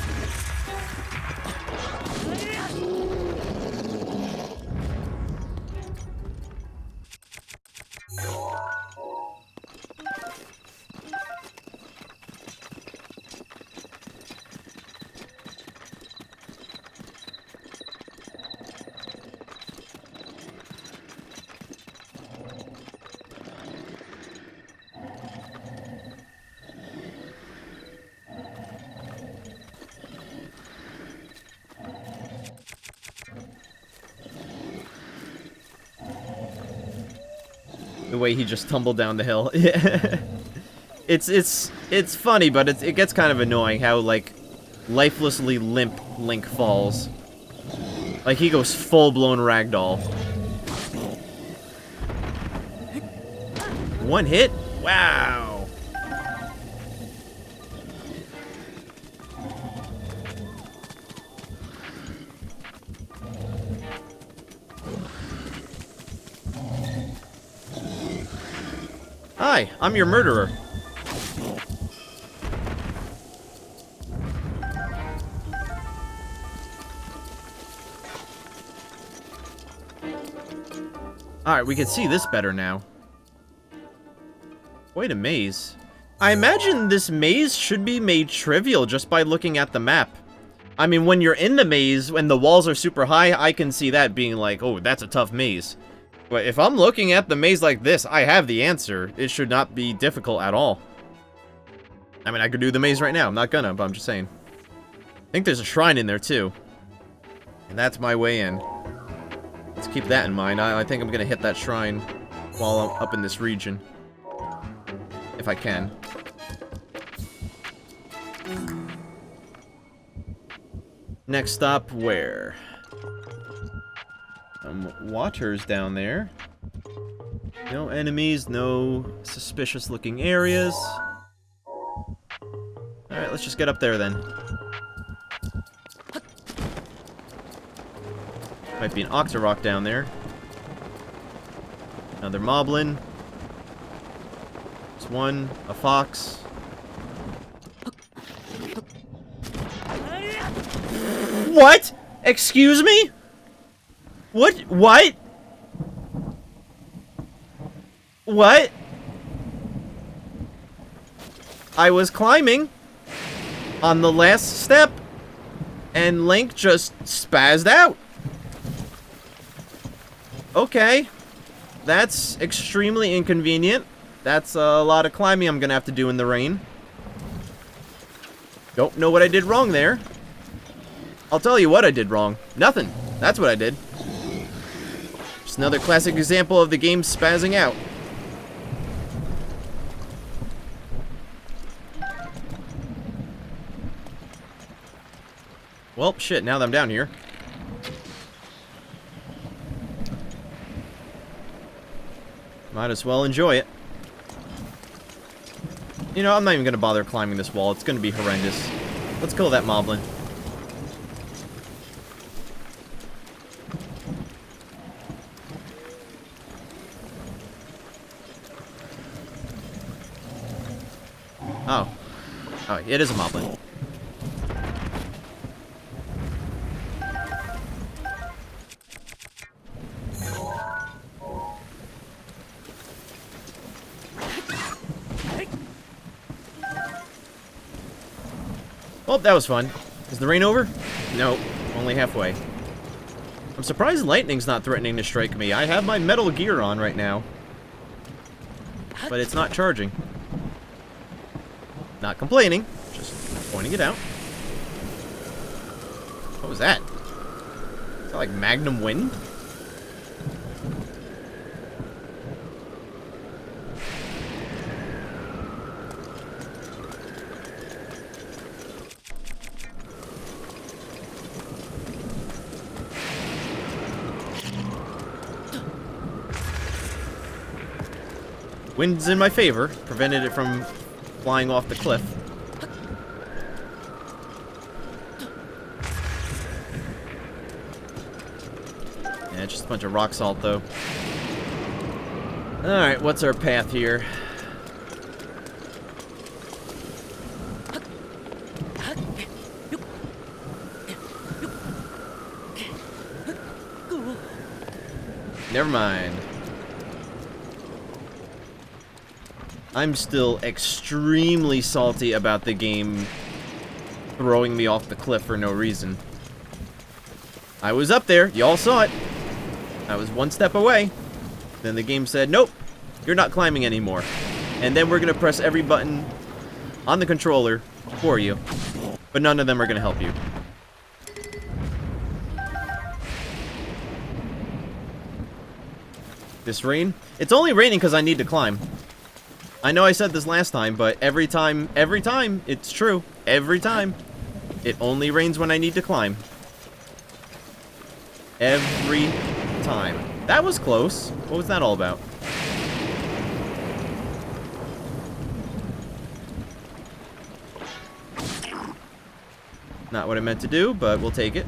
The way he just tumbled down the hill. It's funny, but it gets kind of annoying how, like, lifelessly limp Link falls. Like, he goes full-blown ragdoll. One hit? Wow. Hi, I'm your murderer. Alright, we can see this better now. Quite a maze. I imagine this maze should be made trivial just by looking at the map. I mean, when you're in the maze, when the walls are super high, I can see that being like, oh, that's a tough maze. But if I'm looking at the maze like this, I have the answer. It should not be difficult at all. I mean, I could do the maze right now. I'm not gonna, but I'm just saying. I think there's a shrine in there, too. And that's my way in. Let's keep that in mind. I think I'm gonna hit that shrine while I'm up in this region. If I can. Next stop, where? Waters down there. No enemies, no suspicious looking areas. Alright, let's just get up there then. Might be an Octorok down there. Another Moblin. There's one, a fox. What? Excuse me? What? What? What? I was climbing on the last step, and Link just spazzed out. Okay. That's extremely inconvenient. That's a lot of climbing I'm gonna have to do in the rain. Don't know what I did wrong there. I'll tell you what I did wrong. Nothing. That's what I did. Just another classic example of the game spazzing out. Well, shit, now that I'm down here. Might as well enjoy it. You know, I'm not even gonna bother climbing this wall. It's gonna be horrendous. Let's kill that moblin. Oh. Oh, it is a moblin. Well, that was fun. Is the rain over? No, only halfway. I'm surprised lightning's not threatening to strike me. I have my metal gear on right now. But it's not charging. Not complaining, just pointing it out. What was that? Is that like Magnum wind? Wind's in my favor, prevented it from flying off the cliff. Yeah, just a bunch of rock salt, though. Alright, what's our path here? Never mind. I'm still extremely salty about the game throwing me off the cliff for no reason. I was up there. Y'all saw it. I was one step away. Then the game said, nope, you're not climbing anymore. And then we're going to press every button on the controller for you. But none of them are going to help you. This rain? It's only raining because I need to climb. I know I said this last time, but every time, it's true. Every time. It only rains when I need to climb. Every time. That was close. What was that all about? Not what I meant to do, but we'll take it.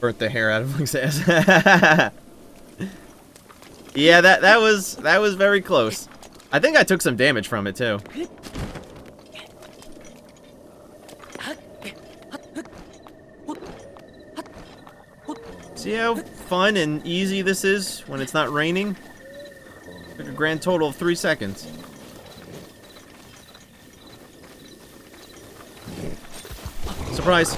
Burnt the hair out of Link's ass. Yeah, that was very close. I think I took some damage from it too. See how fun and easy this is when it's not raining? Took a grand total of 3 seconds. Surprise.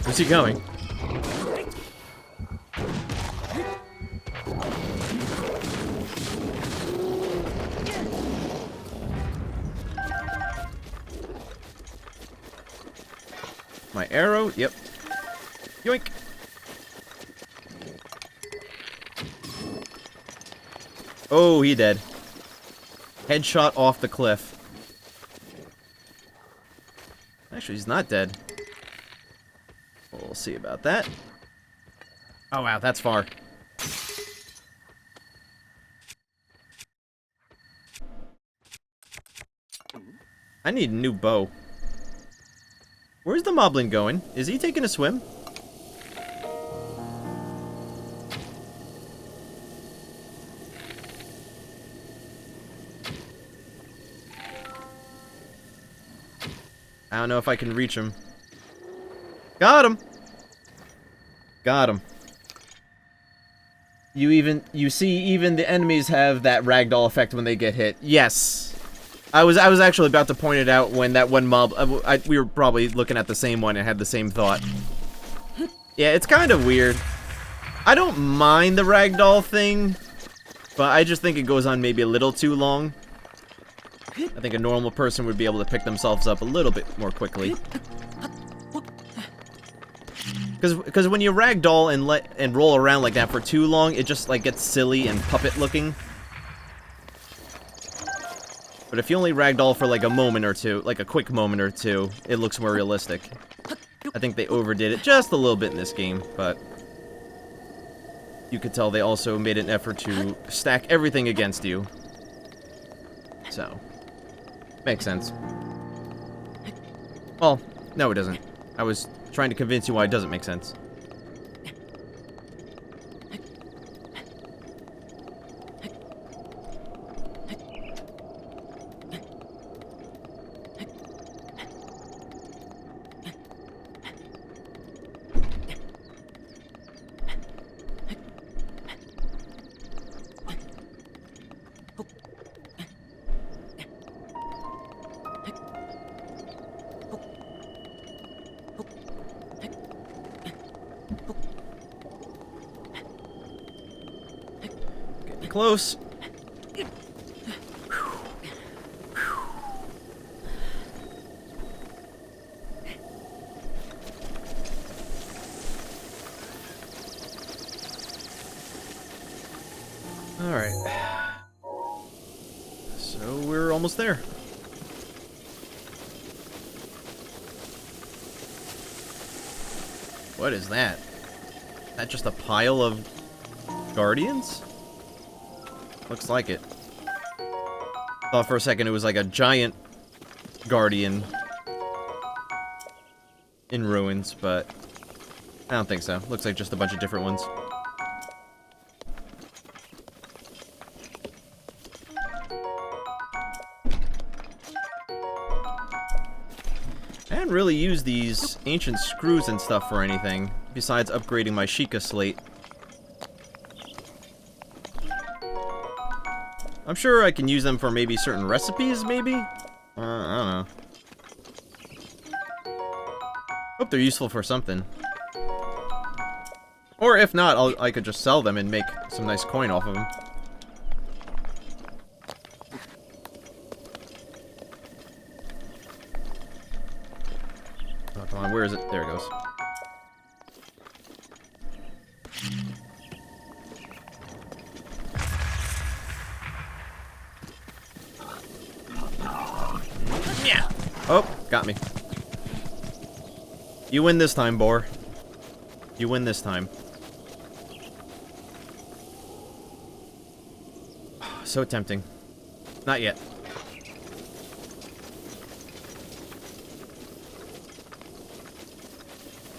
Where's he going? My arrow? Yep. Yoink! Oh, he dead. Headshot off the cliff. Actually, he's not dead. We'll see about that. Oh, wow, that's far. I need a new bow. Where's the moblin going? Is he taking a swim? I don't know if I can reach him. Got him! Got him. You see, even the enemies have that ragdoll effect when they get hit. Yes. I was actually about to point it out when that one mob, we were probably looking at the same one and had the same thought. Yeah, it's kind of weird. I don't mind the ragdoll thing, but I just think it goes on maybe a little too long. I think a normal person would be able to pick themselves up a little bit more quickly. Because when you ragdoll and roll around like that for too long, it just like gets silly and puppet looking. But if you only ragdoll for like a moment or two, like a quick moment or two, it looks more realistic. I think they overdid it just a little bit in this game, but you could tell they also made an effort to stack everything against you. So, makes sense. Well, no it doesn't. I was trying to convince you why it doesn't make sense. Close. Alright. So we're almost there. What is that? Is that just a pile of guardians? Looks like it. Thought for a second it was like a giant guardian in ruins, but I don't think so. Looks like just a bunch of different ones. I haven't really used these ancient screws and stuff for anything, besides upgrading my Sheikah slate. I'm sure I can use them for maybe certain recipes, maybe? I don't know. Hope they're useful for something. Or if not, I could just sell them and make some nice coin off of them. Oh, come on, where is it? There it goes. Oh, got me. You win this time, Boar. You win this time. So tempting. Not yet.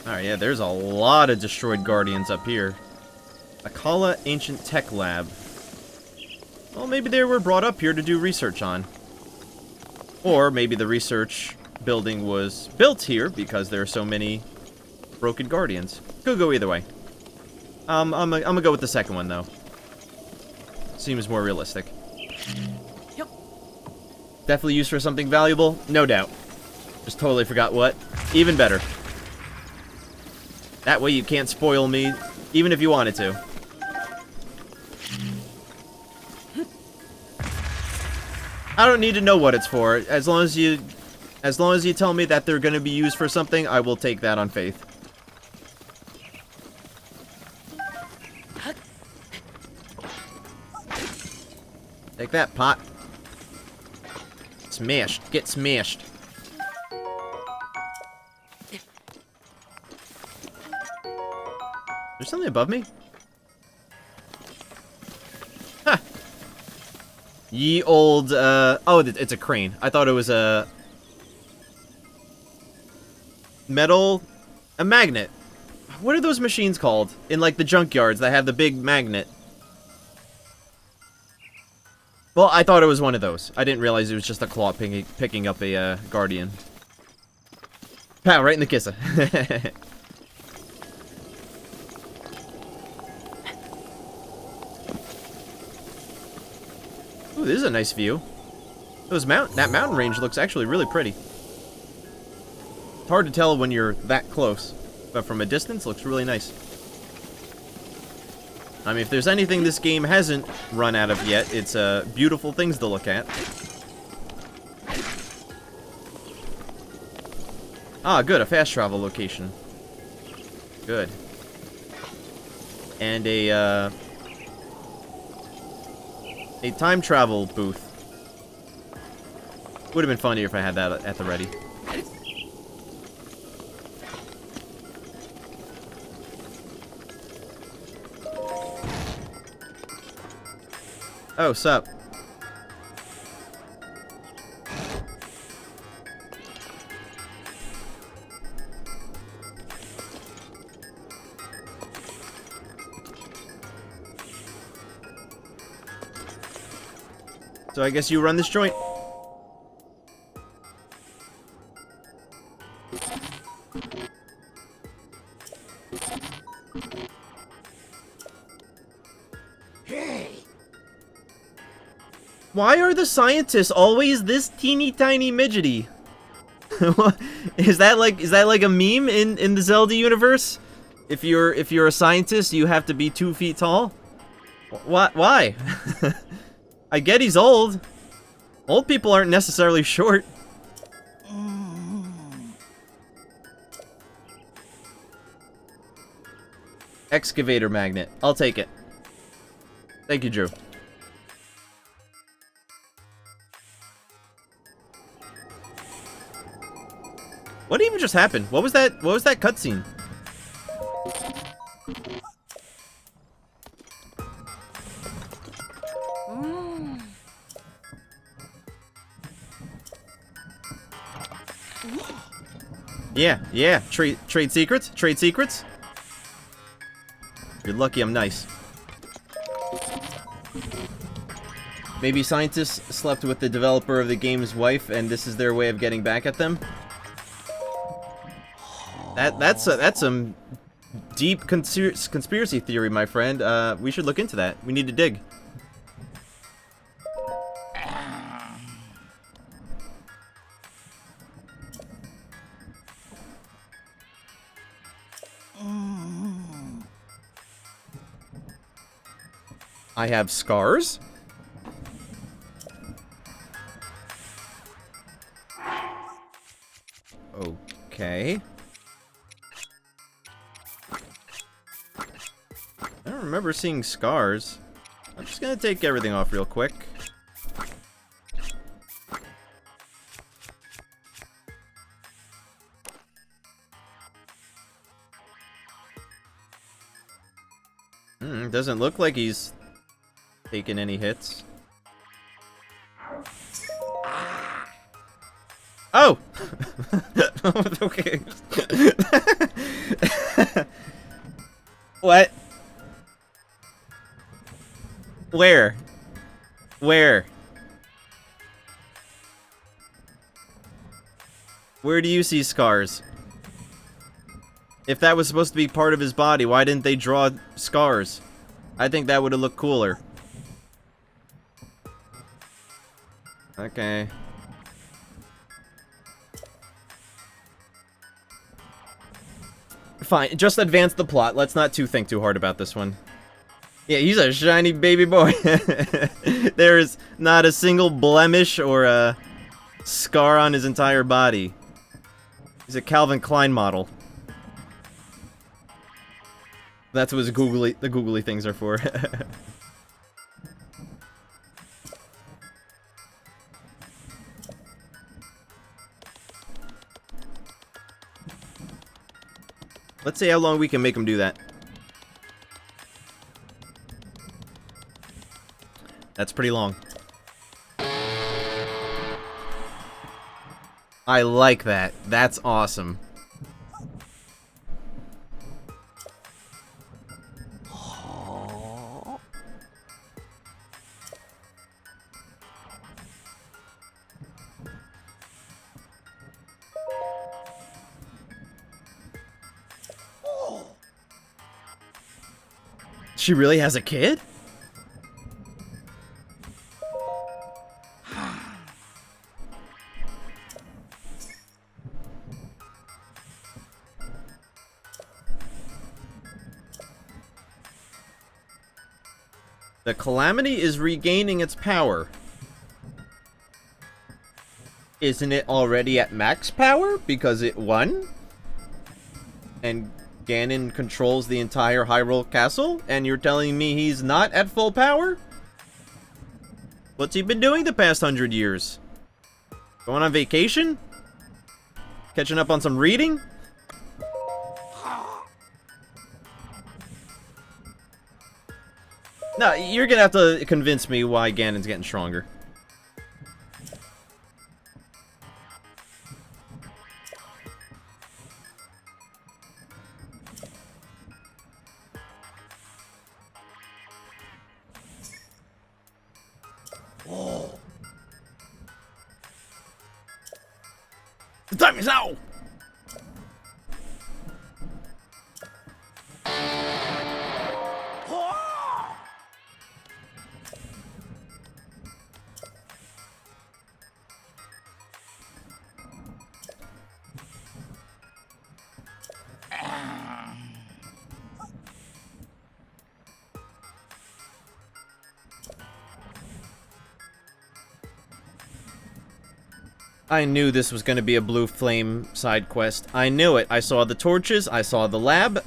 Alright, yeah, there's a lot of destroyed guardians up here. Akkala Ancient Tech Lab. Well, maybe they were brought up here to do research on. Or maybe the research building was built here because there are so many broken guardians. Could go either way. I'm gonna go with the second one, though. Seems more realistic. Yep. Definitely used for something valuable? No doubt. Just totally forgot what. Even better. That way you can't spoil me, even if you wanted to. I don't need to know what it's for. As long as you tell me that they're going to be used for something, I will take that on faith. Take that, pot. smashed. Get smashed. There's something above me? Huh. Ye old, oh, it's a crane. I thought it was a... metal... a magnet. What are those machines called? In, like, the junkyards that have the big magnet. Well, I thought it was one of those. I didn't realize it was just a claw picking up a, guardian. Pow, right in the kisser. Ooh, this is a nice view. That mountain range looks actually really pretty. It's hard to tell when you're that close, but from a distance, looks really nice. I mean, if there's anything this game hasn't run out of yet, it's beautiful things to look at. Ah, good, a fast travel location. Good. And a time travel booth. Would have been funnier if I had that at the ready. Oh, sup? So I guess you run this joint. Why are the scientists always this teeny tiny midgety? Is that like a meme in the Zelda universe? If you're a scientist, you have to be 2 feet tall? What? Why? I get he's old. Old people aren't necessarily short. Excavator magnet. I'll take it. Thank you, Drew. What even just happened? What was that cutscene? Yeah. Trade secrets? Trade secrets? You're lucky I'm nice. Maybe scientists slept with the developer of the game's wife, and this is their way of getting back at them? That's some deep conspiracy theory, my friend. We should look into that. We need to dig. I have scars? Okay. I don't remember seeing scars. I'm just gonna take everything off real quick. Doesn't look like he's taking any hits. Oh! Okay. What? Where? Where? Where do you see scars? If that was supposed to be part of his body, why didn't they draw scars? I think that would have looked cooler. Okay. Fine, just advance the plot. Let's not think too hard about this one. Yeah, he's a shiny baby boy. There is not a single blemish or a scar on his entire body. He's a Calvin Klein model. That's what the googly things are for. Let's see how long we can make him do that. That's pretty long. I like that. That's awesome. She really has a kid? The Calamity is regaining its power. Isn't it already at max power because it won? And Ganon controls the entire Hyrule Castle, and you're telling me he's not at full power? What's he been doing the past 100 years? Going on vacation? Catching up on some reading? No, you're gonna have to convince me why Ganon's getting stronger. The time is now! I knew this was going to be a blue flame side quest. I knew it. I saw the torches. I saw the lab.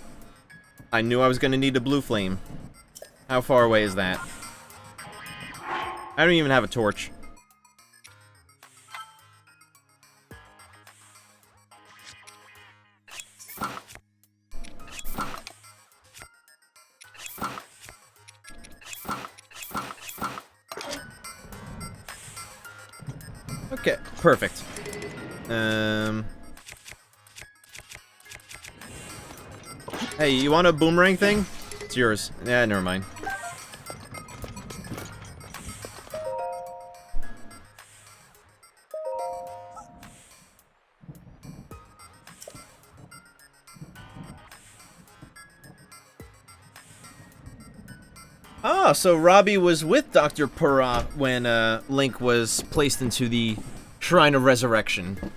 I knew I was going to need a blue flame. How far away is that? I don't even have a torch. Okay, perfect. Hey, you want a boomerang thing? It's yours. Yeah, never mind. Ah, so Robbie was with Dr. Purah when Link was placed into the Shrine of Resurrection.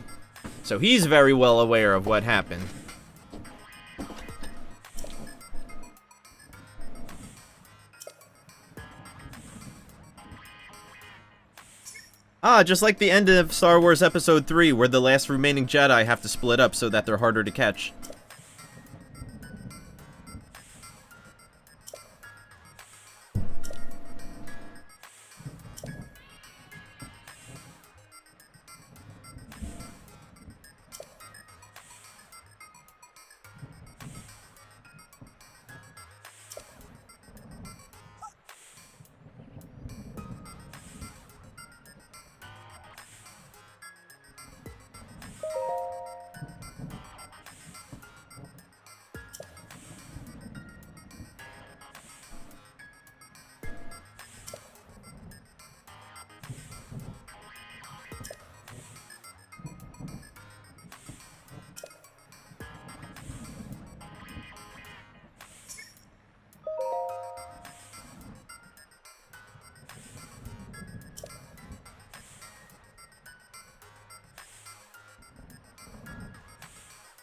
So he's very well aware of what happened. Ah, just like the end of Star Wars Episode 3, where the last remaining Jedi have to split up so that they're harder to catch.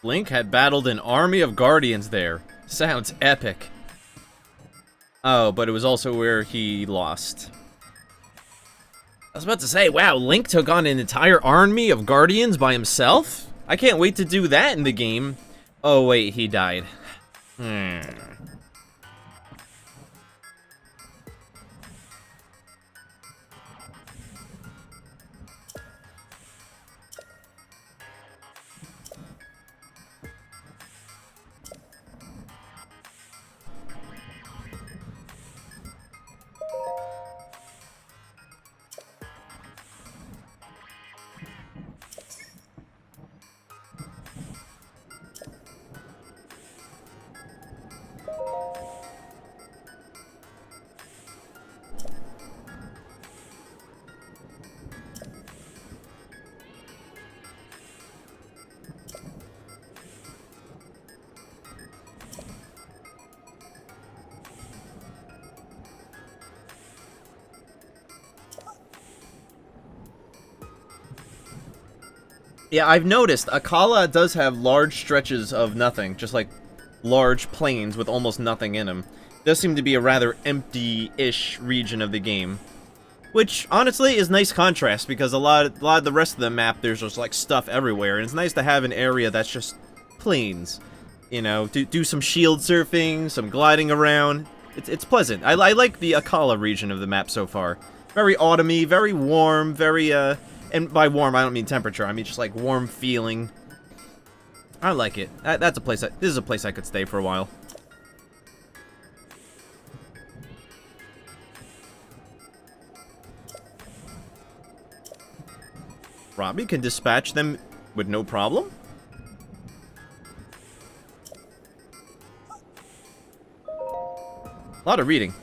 Link had battled an army of guardians there. Sounds epic. Oh, but it was also where he lost. I was about to say, wow, Link took on an entire army of guardians by himself? I can't wait to do that in the game. Oh, wait, he died. Yeah, I've noticed Akkala does have large stretches of nothing, just like large plains with almost nothing in them. Does seem to be a rather empty-ish region of the game, which honestly is nice contrast because a lot of the rest of the map there's just like stuff everywhere, and it's nice to have an area that's just plains. You know, do some shield surfing, some gliding around. It's pleasant. I like the Akkala region of the map so far. Very autumny, very warm, very and by warm I don't mean temperature. I mean just like warm feeling. I like it. That's a place. This is a place I could stay for a while. Robbie can dispatch them with no problem. A lot of reading.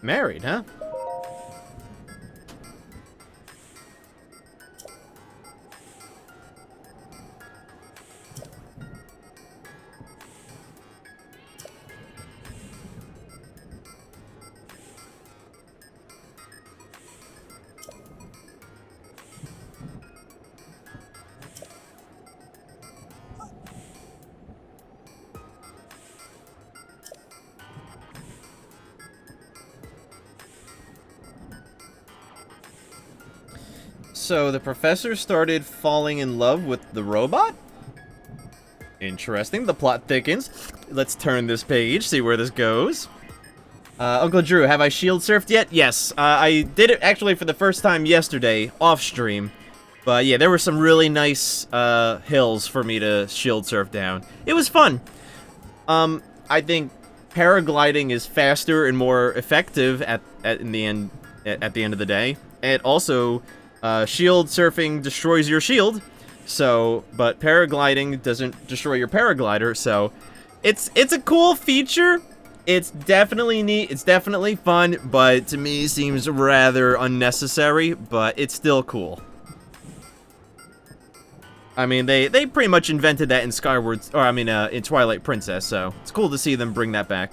Married, huh? So the professor started falling in love with the robot? Interesting. The plot thickens. Let's turn this page, see where this goes. Uncle Drew, have I shield surfed yet? Yes. I did it actually for the first time yesterday, off stream. But yeah, there were some really nice hills for me to shield surf down. It was fun. I think paragliding is faster and more effective at the end of the day. And also, shield surfing destroys your shield, but paragliding doesn't destroy your paraglider, so it's a cool feature. It's definitely neat, it's definitely fun, but to me seems rather unnecessary, but it's still cool. I mean, they pretty much invented that in in Twilight Princess, so it's cool to see them bring that back.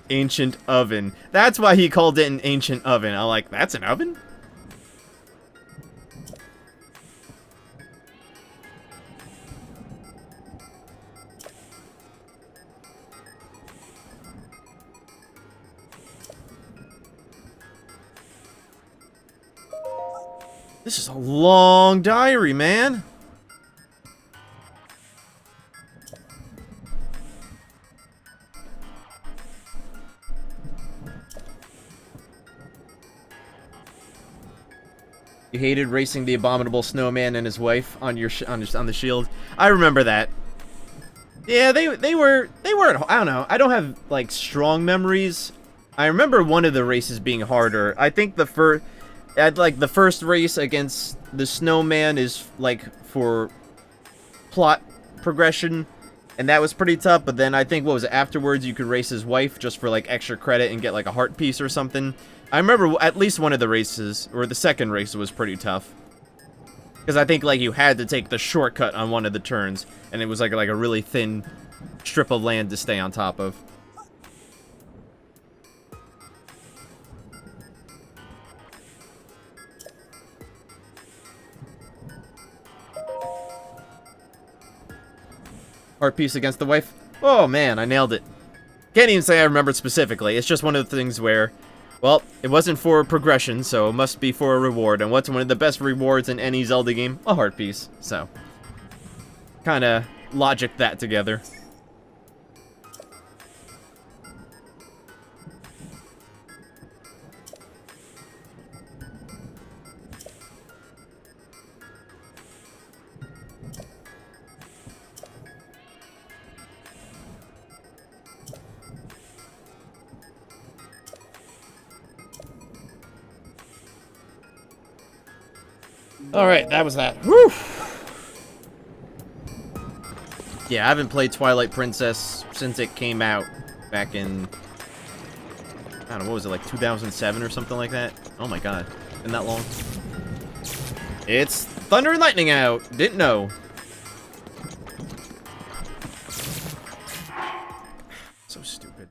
Ancient oven. That's why he called it an ancient oven. I'm like, that's an oven? This is a long diary, man. You hated racing the abominable snowman and his wife on the shield. I remember that. Yeah, they were I don't know. I don't have like strong memories. I remember one of the races being harder. I think the first race against the snowman is like for plot progression, and that was pretty tough, but then I think, what was it, afterwards you could race his wife just for, like, extra credit and get, like, a heart piece or something. I remember at least one of the races, or the second race, was pretty tough. Because I think, like, you had to take the shortcut on one of the turns, and it was, like a really thin strip of land to stay on top of. Heart piece against the wife. Oh, man, I nailed it. Can't even say I remember specifically. It's just one of the things where, well, it wasn't for progression, so it must be for a reward. And what's one of the best rewards in any Zelda game? A heart piece. So, kind of logic that together. Alright, that was that. Woo! Yeah, I haven't played Twilight Princess since it came out back in, I don't know, what was it, like 2007 or something like that? Oh my god, been that long? It's Thunder and Lightning out! Didn't know. So stupid.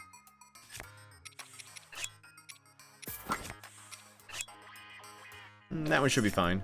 That one should be fine.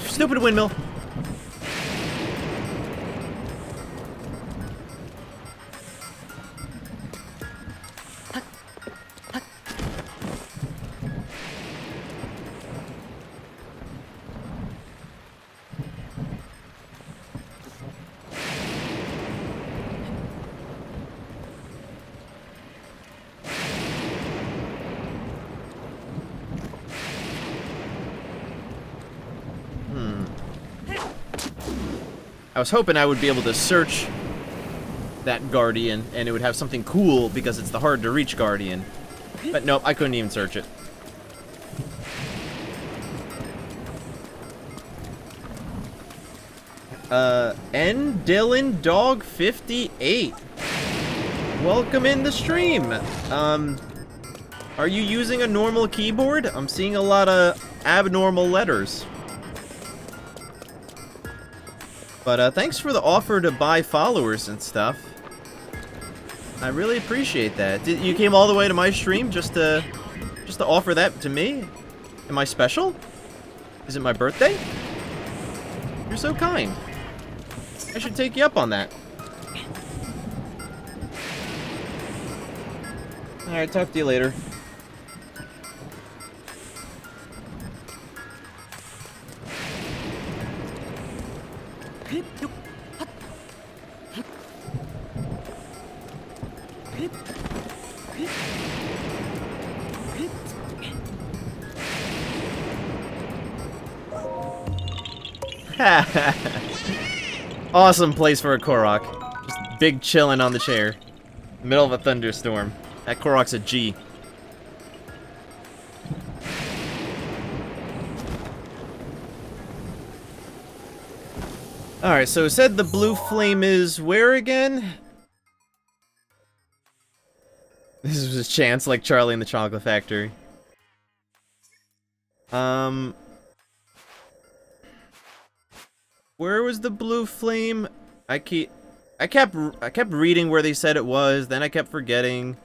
Stupid windmill. I was hoping I would be able to search that Guardian, and it would have something cool because it's the hard-to-reach Guardian. But nope, I couldn't even search it. N. Dylan Dog 58. Welcome in the stream. Are you using a normal keyboard? I'm seeing a lot of abnormal letters. But thanks for the offer to buy followers and stuff. I really appreciate that. You came all the way to my stream just to offer that to me? Am I special? Is it my birthday? You're so kind. I should take you up on that. Alright, talk to you later. Awesome place for a Korok. Just big chillin' on the chair. Middle of a thunderstorm. That Korok's a G. Alright, so it said the blue flame is where again? This was his chance, like Charlie in the Chocolate Factory. Where was the blue flame? I kept reading where they said it was, then I kept forgetting.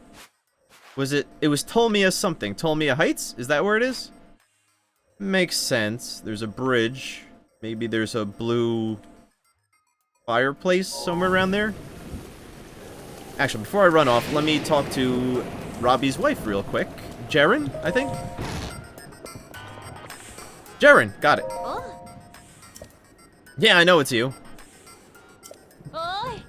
Was it was Tolmia something. Tolmia Heights? Is that where it is? Makes sense. There's a bridge. Maybe there's a blue fireplace somewhere around there. Actually, before I run off, let me talk to Robbie's wife real quick. Jerrin, I think? Jerrin, got it. Oh. Yeah, I know it's you. Oi.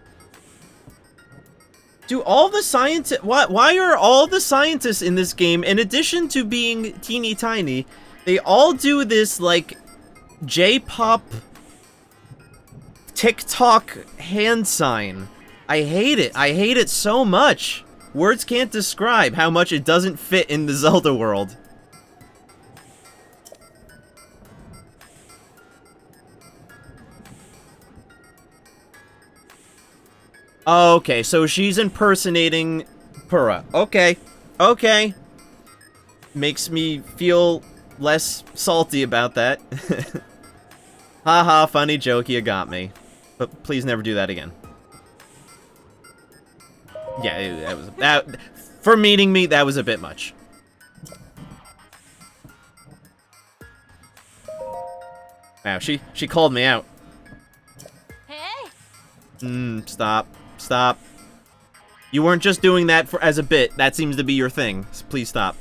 Do all the scientists... Why are all the scientists in this game, in addition to being teeny tiny, they all do this, like, J-pop TikTok hand sign? I hate it. I hate it so much. Words can't describe how much it doesn't fit in the Zelda world. Okay, so she's impersonating Purah. Okay. Okay. Makes me feel less salty about that. Haha, funny joke, you got me. But please never do that again. Yeah, for meeting me, that was a bit much. Wow, she called me out. Hey. Stop. Stop. You weren't just doing that as a bit. That seems to be your thing. Please stop.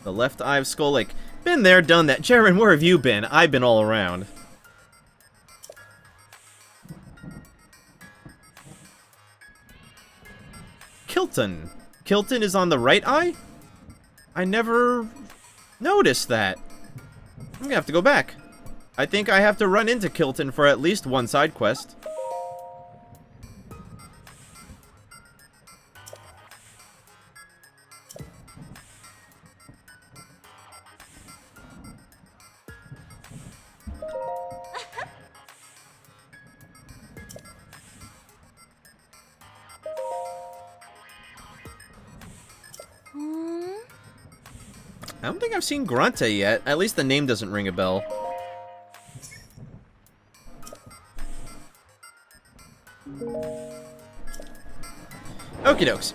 The left eye of Skull Lake. Been there, done that. Jerrin, where have you been? I've been all around. Kilton. Kilton is on the right eye? I never noticed that. I'm gonna have to go back. I think I have to run into Kilton for at least one side quest. I don't think I've seen Grunta yet. At least the name doesn't ring a bell. Okie dokes.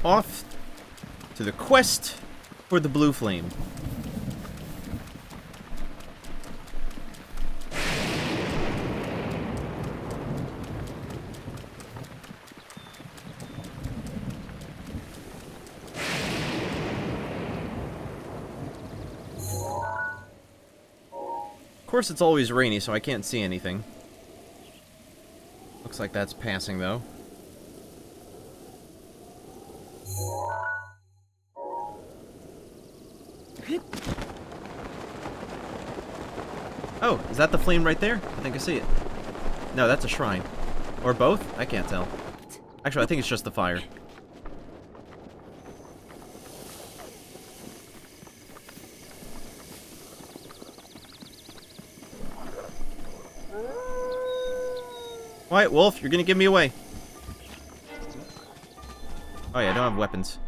Off to the quest for the blue flame. Of course, it's always rainy, so I can't see anything. Looks like that's passing, though. Oh, is that the flame right there? I think I see it. No, that's a shrine. Or both? I can't tell. Actually, I think it's just the fire. White Wolf, you're gonna give me away. Oh yeah, I don't have weapons.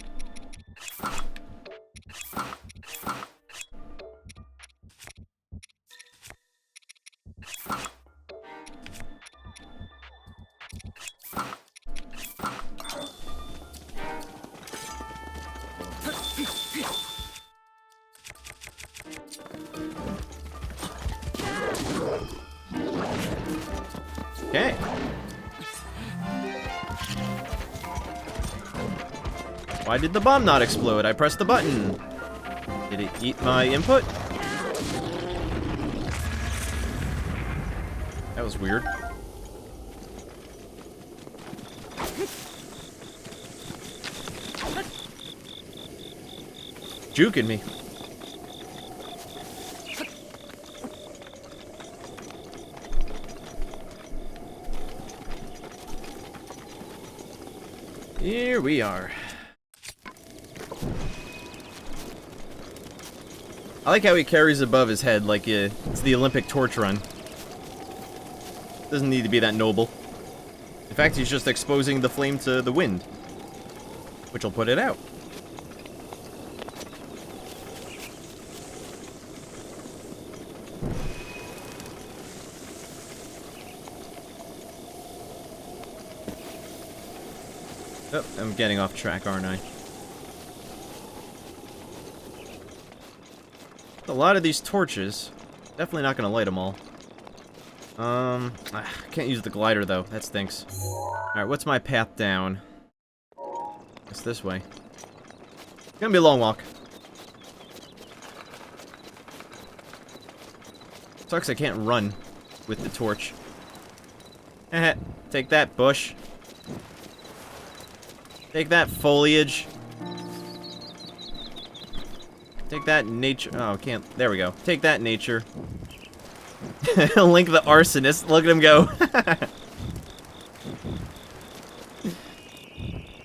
Okay. Why did the bomb not explode? I pressed the button. Did it eat my input? That was weird. Juking me. Here we are. I like how he carries above his head like it's the Olympic torch run. Doesn't need to be that noble. In fact, he's just exposing the flame to the wind, which will put it out. Oh, I'm getting off track, aren't I? A lot of these torches. Definitely not gonna light them all. Can't use the glider though. That stinks. Alright, what's my path down? It's this way. It's gonna be a long walk. Sucks I can't run with the torch. Take that, bush. Take that, foliage. Take that, nature. Oh, can't. There we go. Take that, nature. Link the arsonist. Look at him go.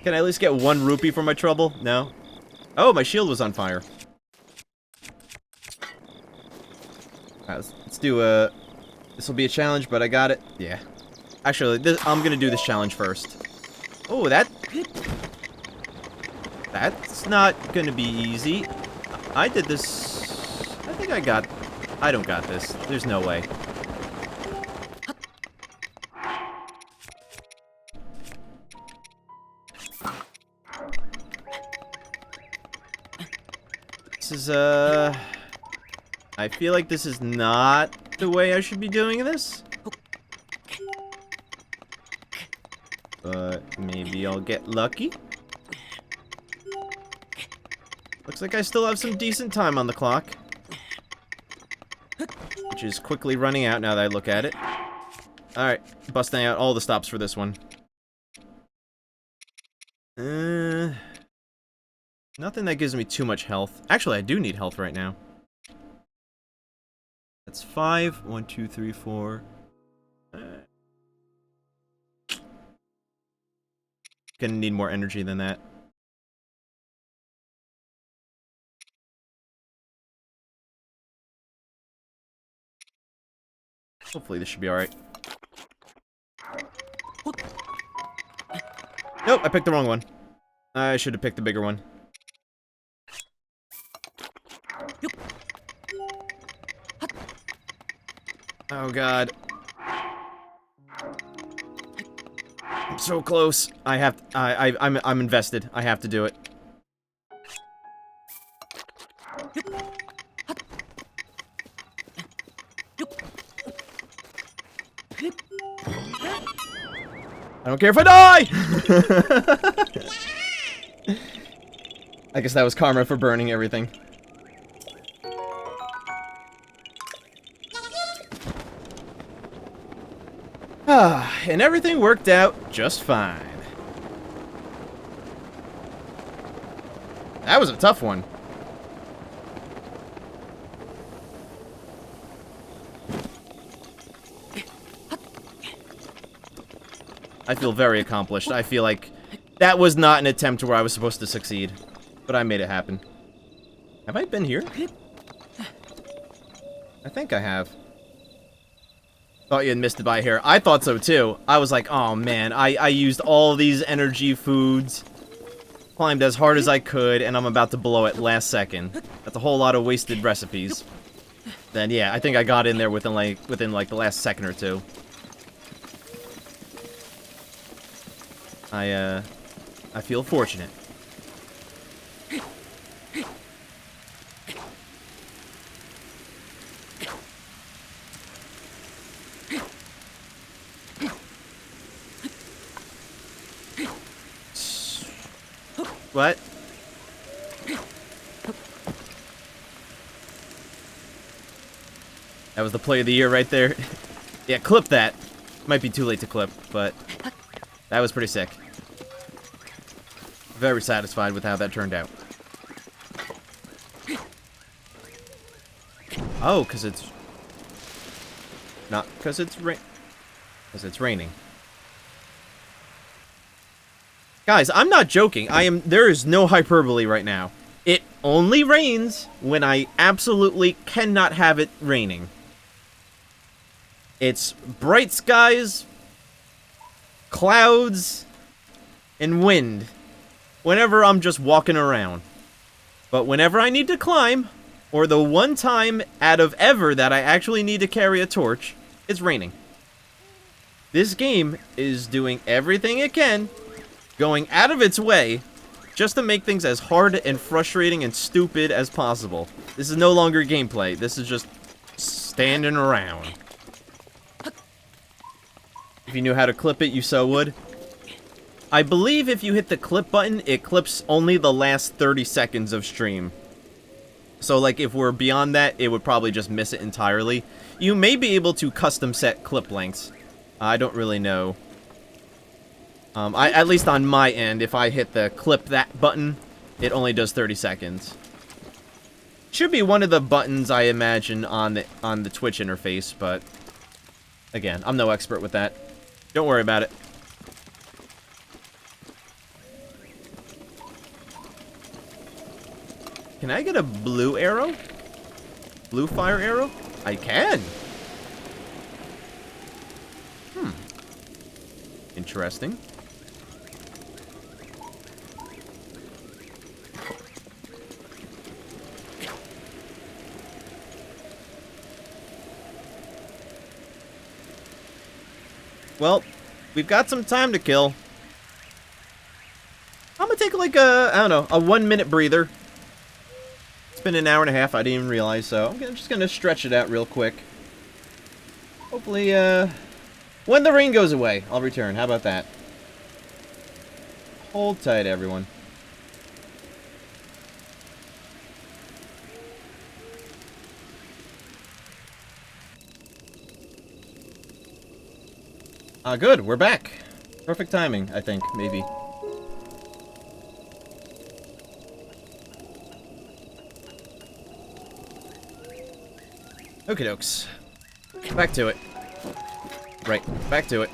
Can I at least get 1 rupee for my trouble? No? Oh, my shield was on fire. Alright, let's do this will be a challenge, but I got it. Yeah. Actually, I'm gonna do this challenge first. Oh, that's not gonna be easy. I did this. I think I don't got this. There's no way. This is, I feel like this is not the way I should be doing this. But maybe I'll get lucky. Looks like I still have some decent time on the clock. Which is quickly running out now that I look at it. Alright, busting out all the stops for this one. Nothing that gives me too much health. Actually, I do need health right now. That's 5. 1, 2, 3, 4. Gonna need more energy than that. Hopefully this should be alright. Nope, I picked the wrong one. I should have picked the bigger one. Oh god. I'm so close. I'm invested. I have to do it. I don't care if I die! I guess that was karma for burning everything. And everything worked out just fine. That was a tough one. I feel very accomplished. I feel like that was not an attempt where I was supposed to succeed. But I made it happen. Have I been here? I think I have. Thought you had missed it by here. I thought so too. I was like, oh man, I used all these energy foods. Climbed as hard as I could, and I'm about to blow it last second. That's a whole lot of wasted recipes. Then yeah, I think I got in there within like the last second or two. I feel fortunate. What? That was the play of the year right there. Yeah, clip that. Might be too late to clip, but that was pretty sick. Very satisfied with how that turned out. Oh, because it's... Not because it's because it's raining. Guys, I'm not joking. There is no hyperbole right now. It only rains when I absolutely cannot have it raining. It's bright skies, clouds, and wind whenever I'm just walking around. But whenever I need to climb, or the one time out of ever that I actually need to carry a torch, it's raining. This game is doing everything it can, going out of its way, just to make things as hard and frustrating and stupid as possible. This is no longer gameplay. This is just standing around. If you knew how to clip it, you so would. I believe if you hit the clip button, it clips only the last 30 seconds of stream. So, like, if we're beyond that, it would probably just miss it entirely. You may be able to custom set clip lengths. I don't really know. At least on my end, if I hit the clip that button, it only does 30 seconds. Should be one of the buttons, I imagine, on the Twitch interface, but again, I'm no expert with that. Don't worry about it. Can I get a blue arrow? Blue fire arrow? I can! Interesting. Well, we've got some time to kill. I'm gonna take like a, I don't know, a 1-minute breather. It's been an hour and a half, I didn't even realize, so I'm just gonna stretch it out real quick. Hopefully, when the rain goes away, I'll return. How about that? Hold tight, everyone. Good, we're back. Perfect timing, I think, maybe. Okie dokes. Back to it. Right, back to it.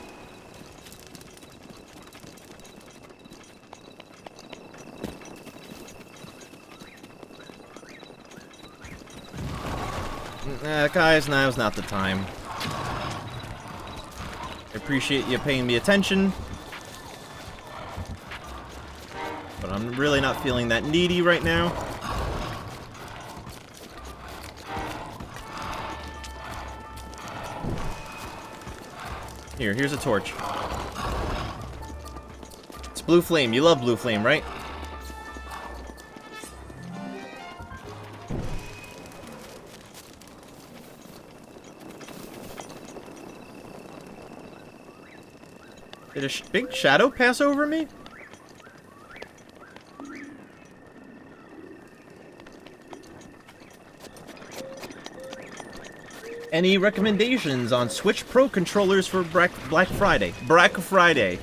Guys, now's not the time. I appreciate you paying me attention, but I'm really not feeling that needy right now. Here's a torch. It's blue flame. You love blue flame, right? Did a big shadow pass over me? Any recommendations on Switch Pro controllers for Black Friday? Black Friday.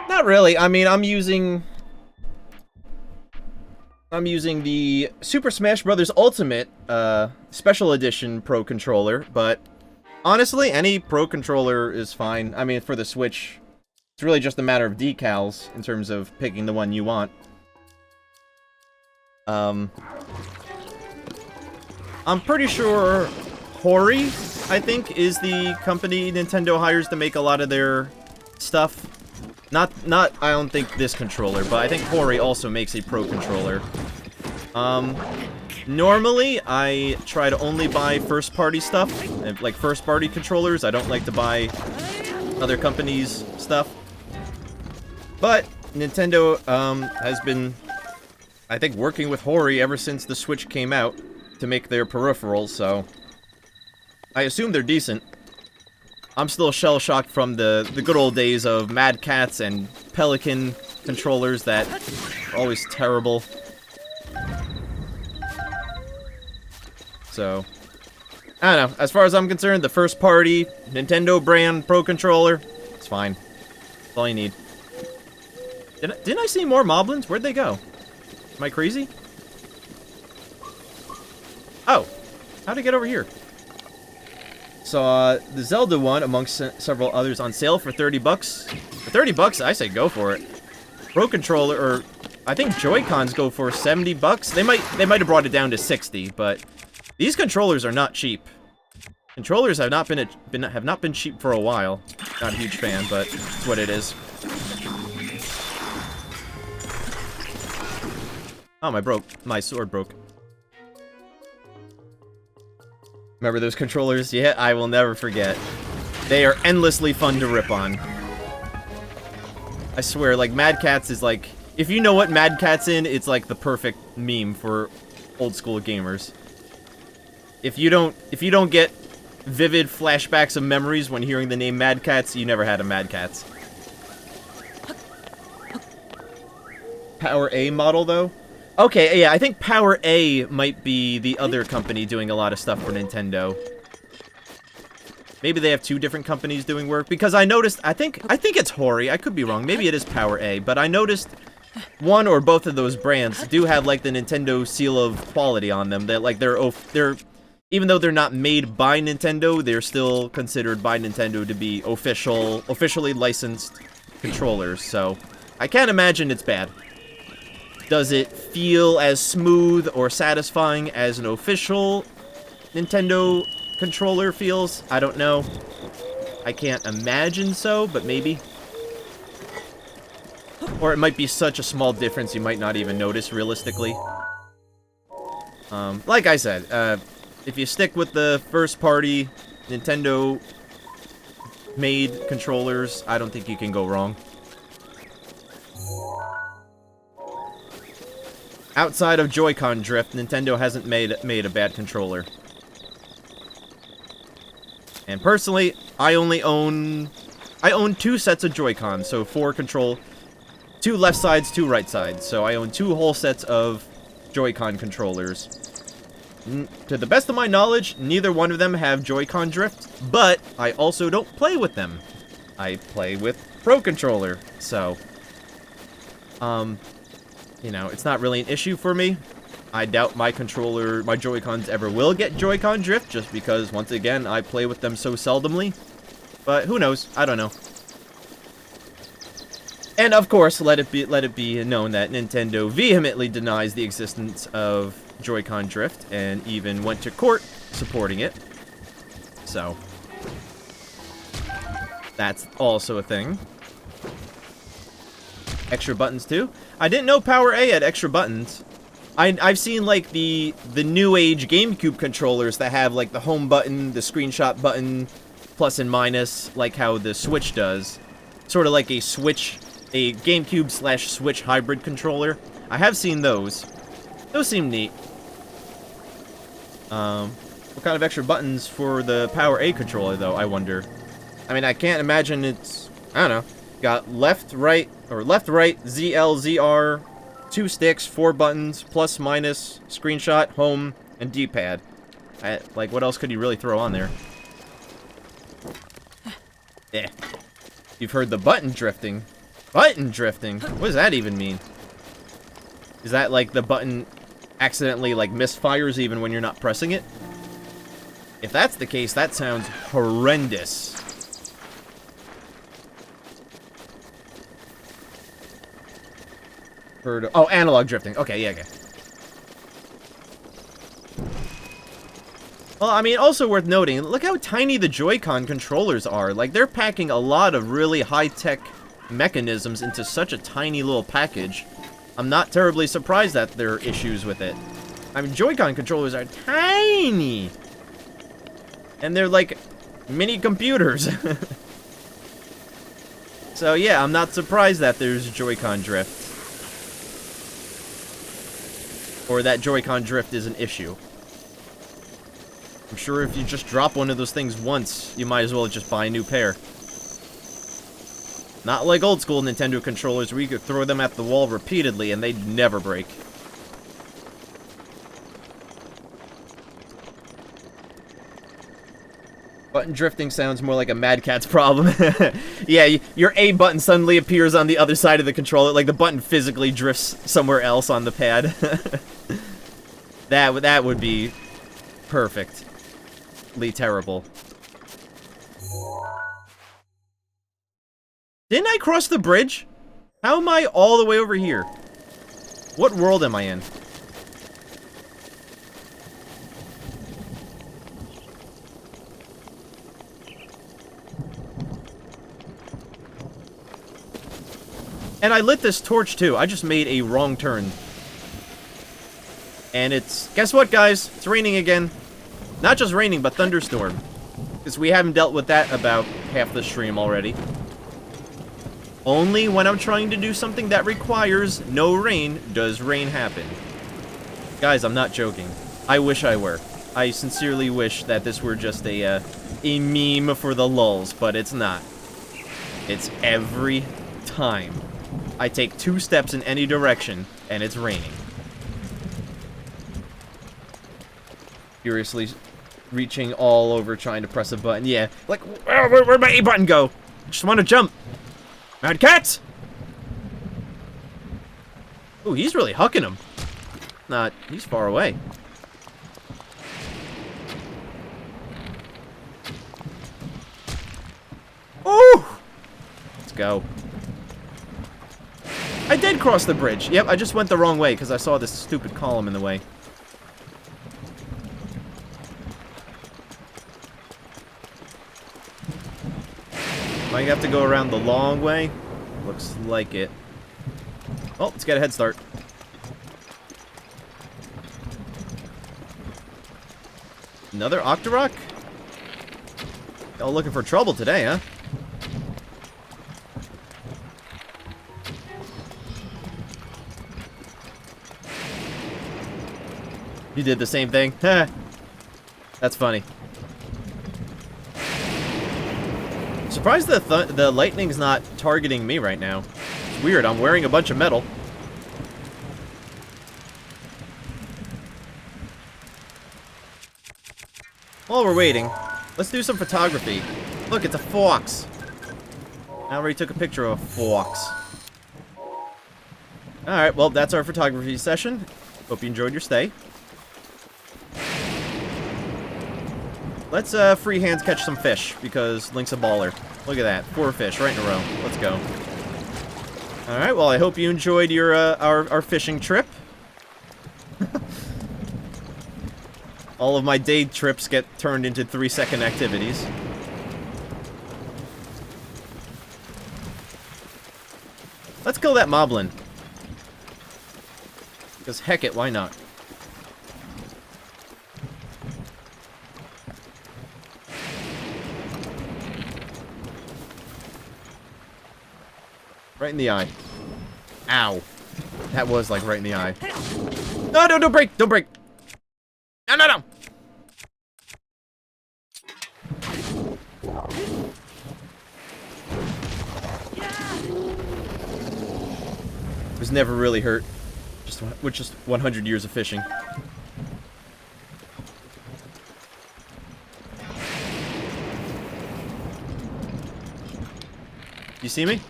Not really. I mean, I'm using the Super Smash Bros. Ultimate Special Edition Pro controller, but honestly, any Pro controller is fine. I mean, for the Switch, it's really just a matter of decals in terms of picking the one you want. I'm pretty sure Hori, I think, is the company Nintendo hires to make a lot of their stuff. Not, I don't think this controller, but I think Hori also makes a Pro controller. Normally, I try to only buy first-party stuff, like first-party controllers. I don't like to buy other companies' stuff. But Nintendo has been, I think, working with Hori ever since the Switch came out to make their peripherals, so I assume they're decent. I'm still shell-shocked from the good old days of Mad Catz and Pelican controllers that are always terrible. So, I don't know. As far as I'm concerned, the first-party Nintendo brand Pro controller, it's fine. That's all you need. Didn't I see more moblins? Where'd they go? Am I crazy? Oh, how'd I get over here? Saw the Zelda one amongst several others on sale for 30 bucks. For 30 bucks, I say go for it. Pro controller, or I think Joy-Cons go for 70 bucks. They might have brought it down to 60, but these controllers are not cheap. Controllers have not been cheap for a while. Not a huge fan, but it's what it is. Oh, my sword broke. Remember those controllers? Yeah, I will never forget. They are endlessly fun to rip on. I swear, like, Mad Catz is like... If you know what Mad Catz in, it's like the perfect meme for old school gamers. If you don't get vivid flashbacks of memories when hearing the name Mad Catz, you never had a Mad Catz. Power A model, though? Okay, yeah, I think Power A might be the other company doing a lot of stuff for Nintendo. Maybe they have two different companies doing work, because I noticed, I think it's Hori, I could be wrong, maybe it is Power A, but I noticed one or both of those brands do have, like, the Nintendo seal of quality on them. That, like, they're, even though they're not made by Nintendo, they're still considered by Nintendo to be officially licensed controllers, so I can't imagine it's bad. Does it feel as smooth or satisfying as an official Nintendo controller feels? I don't know. I can't imagine so, but maybe. Or it might be such a small difference you might not even notice realistically. Like I said, if you stick with the first-party Nintendo made controllers, I don't think you can go wrong. Outside of Joy-Con drift, Nintendo hasn't made a bad controller. And personally, I own 2 sets of Joy-Cons, so 4 control, 2 left sides, 2 right sides. So I own 2 whole sets of Joy-Con controllers. To the best of my knowledge, neither one of them have Joy-Con drift, but I also don't play with them. I play with Pro Controller, so you know, it's not really an issue for me. I doubt my Joy-Cons ever will get Joy-Con drift, just because, once again, I play with them so seldomly. But who knows? I don't know. And of course, let it be known that Nintendo vehemently denies the existence of Joy-Con drift, and even went to court supporting it. So that's also a thing. Extra buttons too. I didn't know Power A had extra buttons. I've seen, like, the new age GameCube controllers that have, like, the home button, the screenshot button, plus and minus, like how the Switch does. Sort of like a GameCube/Switch hybrid controller. I have seen those. Those seem neat. What kind of extra buttons for the Power A controller, though, I wonder? I mean, I can't imagine it's... I don't know. Got left, right, ZL, ZR, 2 sticks, 4 buttons, plus, minus, screenshot, home, and D-pad. Like, what else could you really throw on there? Eh. You've heard the button drifting. Button drifting? What does that even mean? Is that, like, the button accidentally, like, misfires even when you're not pressing it? If that's the case, that sounds horrendous. Oh, analog drifting. Okay, yeah, okay. Well, I mean, also worth noting, look how tiny the Joy-Con controllers are. Like, they're packing a lot of really high-tech mechanisms into such a tiny little package. I'm not terribly surprised that there are issues with it. I mean, Joy-Con controllers are tiny! And they're like mini computers. So yeah, I'm not surprised that there's Joy-Con drift. Or that Joy-Con drift is an issue. I'm sure if you just drop one of those things once, you might as well just buy a new pair. Not like old school Nintendo controllers where you could throw them at the wall repeatedly and they'd never break. Button drifting sounds more like a Mad Catz problem. Yeah, your A button suddenly appears on the other side of the controller, like the button physically drifts somewhere else on the pad. That would be perfectly terrible. Didn't I cross the bridge? How am I all the way over here? What world am I in? And I lit this torch too. I just made a wrong turn. And it's... Guess what, guys? It's raining again. Not just raining, but thunderstorm. Because we haven't dealt with that about half the stream already. Only when I'm trying to do something that requires no rain does rain happen. Guys, I'm not joking. I wish I were. I sincerely wish that this were just a meme for the lulz, but it's not. It's every time. I take 2 steps in any direction, and it's raining. Furiously reaching all over trying to press a button. Yeah, like, where'd my A button go? I just want to jump. Mad cats! Ooh, he's really hucking him. Not, he's far away. Ooh! Let's go. I did cross the bridge. Yep, I just went the wrong way because I saw this stupid column in the way. Might have to go around the long way. Looks like it. Oh, let's get a head start. Another Octorok? Y'all looking for trouble today, huh? You did the same thing? That's funny. Surprised the lightning's not targeting me right now. It's weird, I'm wearing a bunch of metal. While we're waiting, let's do some photography. Look, it's a fox. I already took a picture of a fox. Alright, well, that's our photography session. Hope you enjoyed your stay. Let's free hands catch some fish, because Link's a baller. Look at that, 4 fish right in a row. Let's go. Alright, well, I hope you enjoyed your our fishing trip. All of my day trips get turned into 3-second activities. Let's kill that moblin. Because heck it, why not? Right in the eye. Ow. That was like right in the eye. No, no, don't break! Don't break! No, no, no! Was never really hurt. Just with just 100 years of fishing. You see me?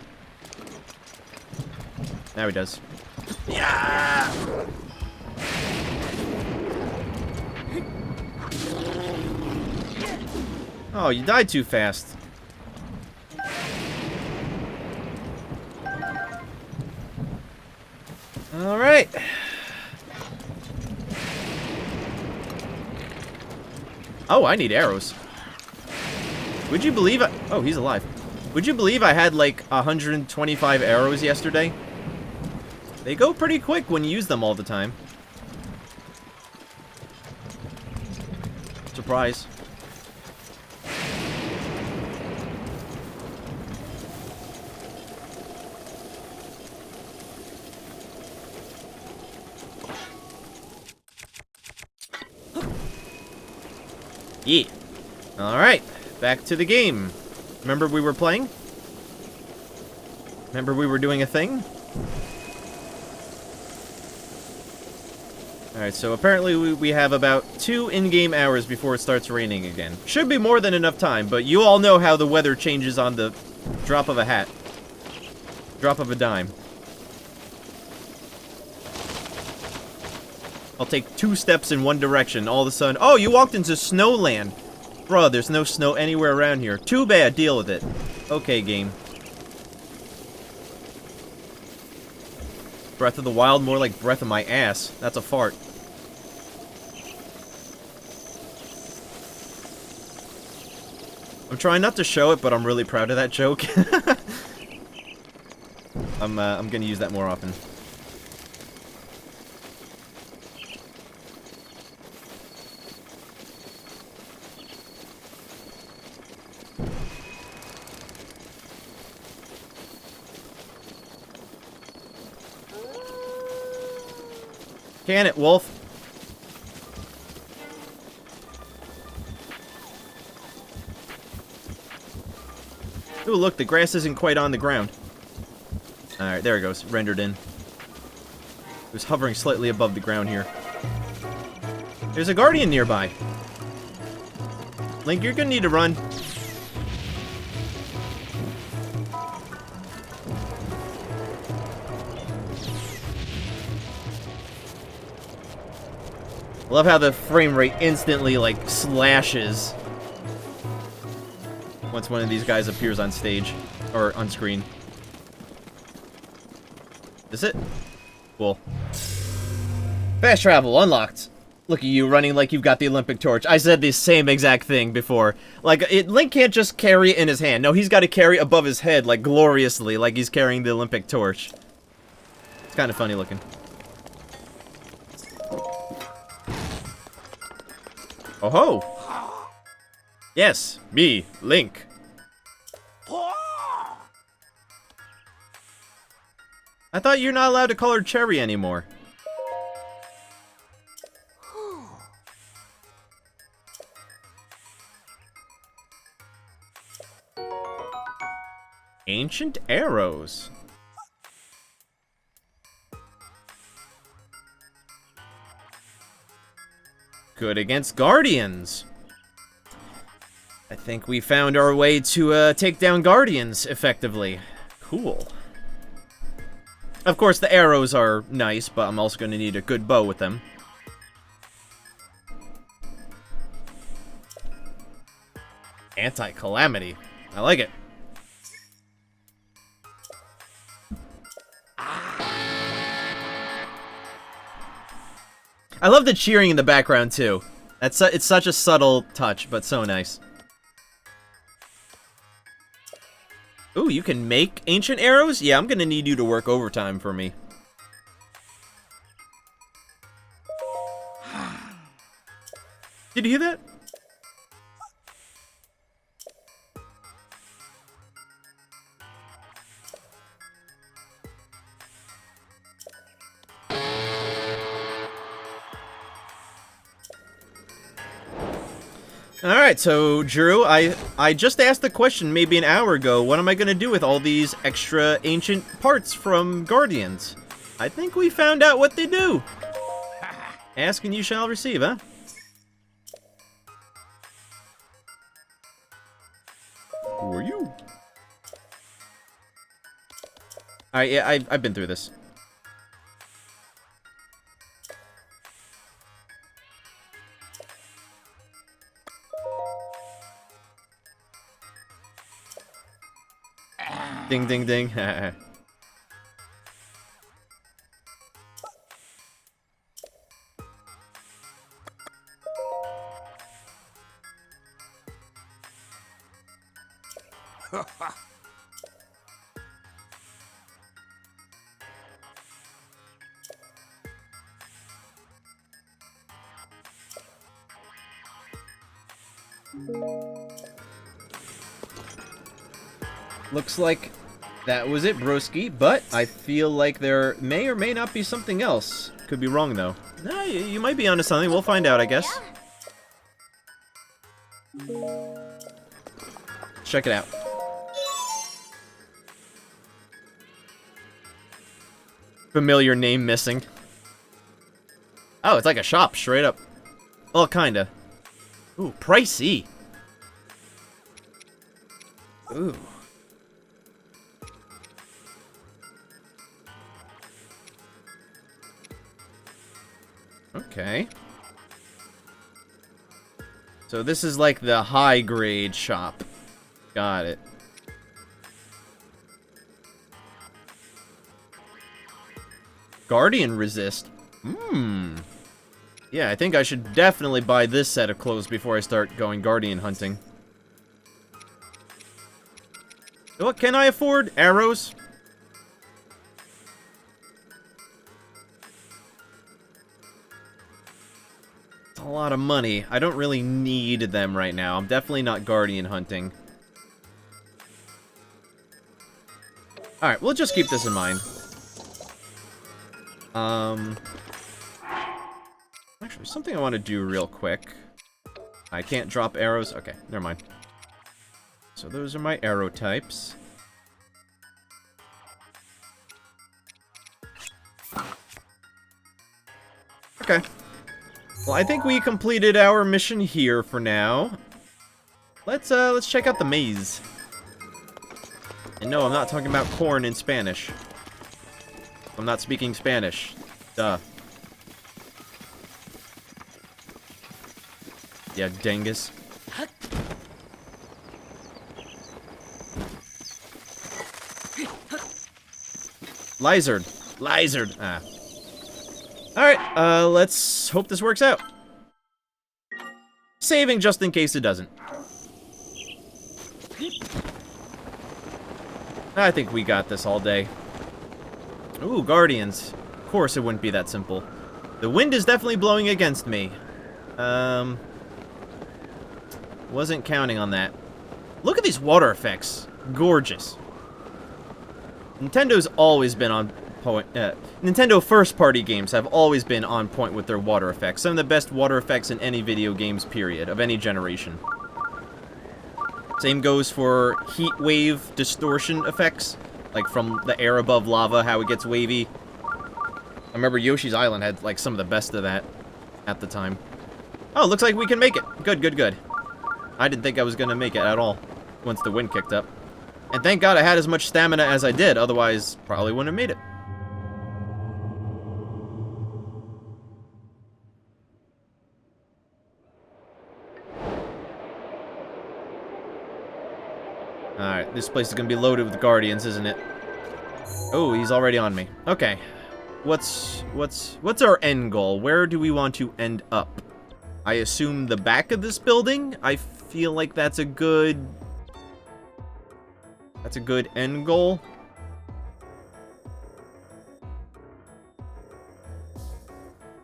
Now he does. Yeah! Oh, you died too fast. Alright. Oh, I need arrows. Would you believe I... Oh, he's alive. Would you believe I had like 125 arrows yesterday? They go pretty quick when you use them all the time. Surprise. Yeah. Alright, back to the game. Remember we were playing? Remember we were doing a thing? Alright, so apparently we have about 2 in-game hours before it starts raining again. Should be more than enough time, but you all know how the weather changes on the drop of a hat. Drop of a dime. I'll take 2 steps in one direction, all of a sudden... Oh, you walked into snowland! Bruh, there's no snow anywhere around here. Too bad, deal with it. Okay, game. Breath of the Wild, more like breath of my ass. That's a fart. I'm trying not to show it, but I'm really proud of that joke. I'm gonna use that more often. Can it, wolf? Ooh, look, the grass isn't quite on the ground. Alright, there it goes. Rendered in. It was hovering slightly above the ground here. There's a guardian nearby. Link, you're gonna need to run. I love how the frame rate instantly, like, slashes once one of these guys appears on stage, or on screen. Is it? Cool. Fast travel unlocked. Look at you running like you've got the Olympic torch. I said the same exact thing before. Like, Link can't just carry it in his hand. No, he's got to carry it above his head, like, gloriously, like he's carrying the Olympic torch. It's kind of funny looking. Oh ho! Yes, me, Link. I thought you're not allowed to call her Cherry anymore. Ancient arrows. Good against guardians. I think we found our way to take down guardians effectively. Cool. Of course, the arrows are nice, but I'm also going to need a good bow with them. Anti-calamity. I like it. I love the cheering in the background, too. It's such a subtle touch, but so nice. Ooh, you can make ancient arrows? Yeah, I'm gonna need you to work overtime for me. Did you hear that? Alright, so, Drew, I just asked the question maybe an hour ago, what am I gonna do with all these extra ancient parts from Guardians? I think we found out what they do. Ask and you shall receive, huh? Who are you? Alright, yeah, I've been through this. Ding, ding, ding. Looks like that was it, broski, but I feel like there may or may not be something else. Could be wrong, though. Nah, you might be onto something. We'll find out, I guess. Check it out. Familiar name missing. Oh, it's like a shop, straight up. Well, kinda. Ooh, pricey. Ooh. Okay. So this is like the high-grade shop. Got it. Guardian resist. Yeah, I think I should definitely buy this set of clothes before I start going guardian hunting. What can I afford? Arrows? It's a lot of money. I don't really need them right now. I'm definitely not guardian hunting. Alright, we'll just keep this in mind. There's something I want to do real quick. I can't drop arrows. Okay, never mind. So those are my arrow types. Okay. Well, I think we completed our mission here for now. Let's check out the maze. And no, I'm not talking about corn in Spanish. I'm not speaking Spanish. Duh. Yeah, dingus. Lizard. Lizard. Ah. Alright, let's hope this works out. Saving just in case it doesn't. I think we got this all day. Ooh, guardians. Of course it wouldn't be that simple. The wind is definitely blowing against me. Wasn't counting on that. Look at these water effects. Gorgeous. Nintendo's always been on point. Nintendo first-party games have always been on point with their water effects. Some of the best water effects in any video games, period, of any generation. Same goes for heat wave distortion effects, like from the air above lava, how it gets wavy. I remember Yoshi's Island had like some of the best of that at the time. Oh, looks like we can make it. Good, good, good. I didn't think I was gonna make it at all once the wind kicked up. And thank God I had as much stamina as I did, otherwise probably wouldn't have made it. Alright, this place is gonna be loaded with guardians, isn't it? Oh, he's already on me. Okay. What's our end goal? Where do we want to end up? I assume the back of this building? I feel like that's a good end goal.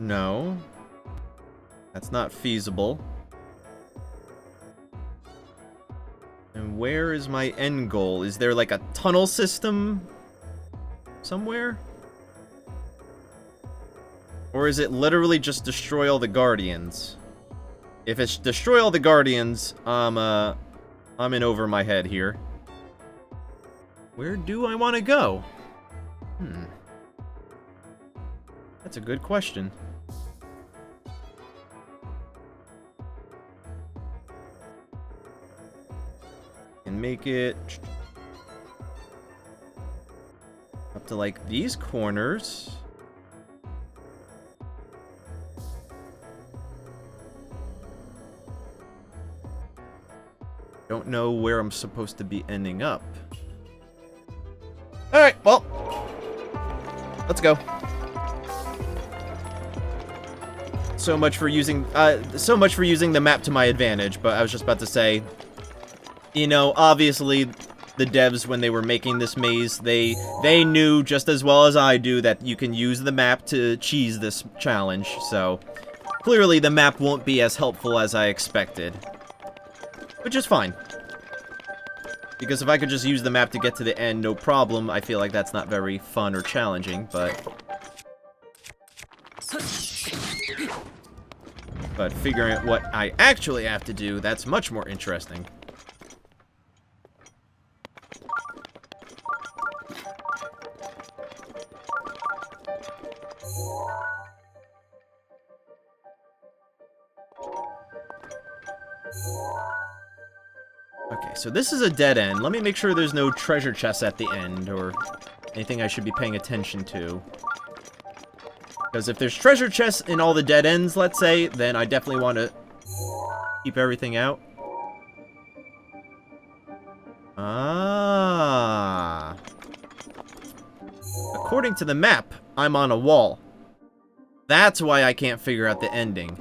No. That's not feasible. And where is my end goal? Is there like a tunnel system somewhere? Or is it literally just destroy all the guardians? If it's destroy all the guardians, I'm in over my head here. Where do I want to go? That's a good question. And make it up to like these corners. Don't know where I'm supposed to be ending up. Alright, well, let's go. So much for using the map to my advantage, but I was just about to say, you know, obviously the devs, when they were making this maze, they knew just as well as I do that you can use the map to cheese this challenge, so clearly the map won't be as helpful as I expected. Which is fine. Because if I could just use the map to get to the end, no problem, I feel like that's not very fun or challenging, but figuring out what I actually have to do, that's much more interesting. Okay, so this is a dead end. Let me make sure there's no treasure chests at the end, or anything I should be paying attention to. Because if there's treasure chests in all the dead ends, let's say, then I definitely want to keep everything out. Ah. According to the map, I'm on a wall. That's why I can't figure out the ending.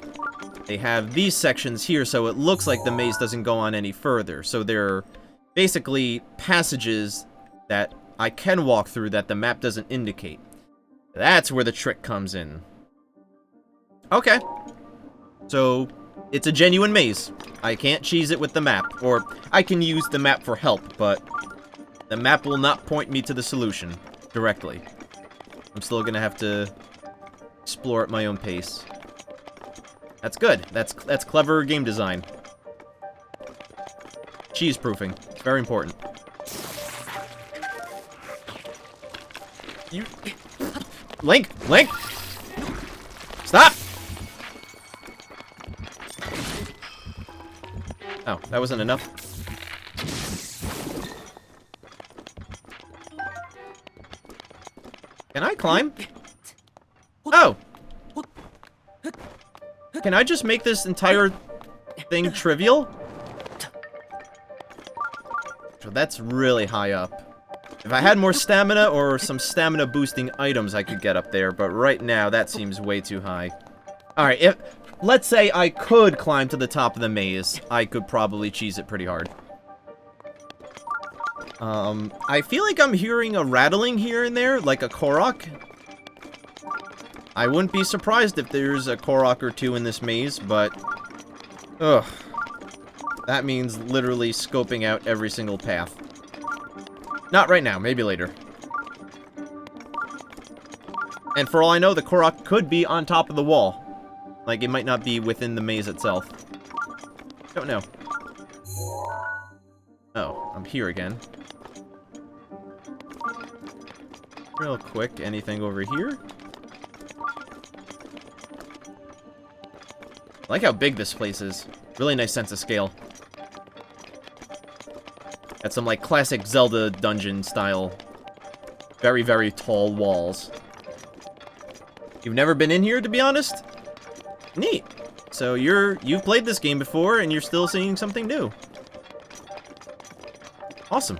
They have these sections here, so it looks like the maze doesn't go on any further. So they're basically passages that I can walk through that the map doesn't indicate. That's where the trick comes in. Okay. So, it's a genuine maze. I can't cheese it with the map. Or, I can use the map for help, but the map will not point me to the solution directly. I'm still gonna have to explore at my own pace. That's good. That's clever game design. Cheese proofing. It's very important. You... Link! Link! Stop! Oh, that wasn't enough. Can I climb? Oh! Can I just make this entire thing trivial? So that's really high up. If I had more stamina or some stamina boosting items I could get up there, but right now that seems way too high. Alright, let's say I could climb to the top of the maze, I could probably cheese it pretty hard. I feel like I'm hearing a rattling here and there, like a Korok. I wouldn't be surprised if there's a Korok or two in this maze, but... Ugh. That means literally scoping out every single path. Not right now, maybe later. And for all I know, the Korok could be on top of the wall. Like, it might not be within the maze itself. Don't know. Oh, I'm here again. Real quick, anything over here? I like how big this place is. Really nice sense of scale. Got some, like, classic Zelda dungeon style. Very, very tall walls. You've never been in here, to be honest? Neat. So you've played this game before, and you're still seeing something new. Awesome.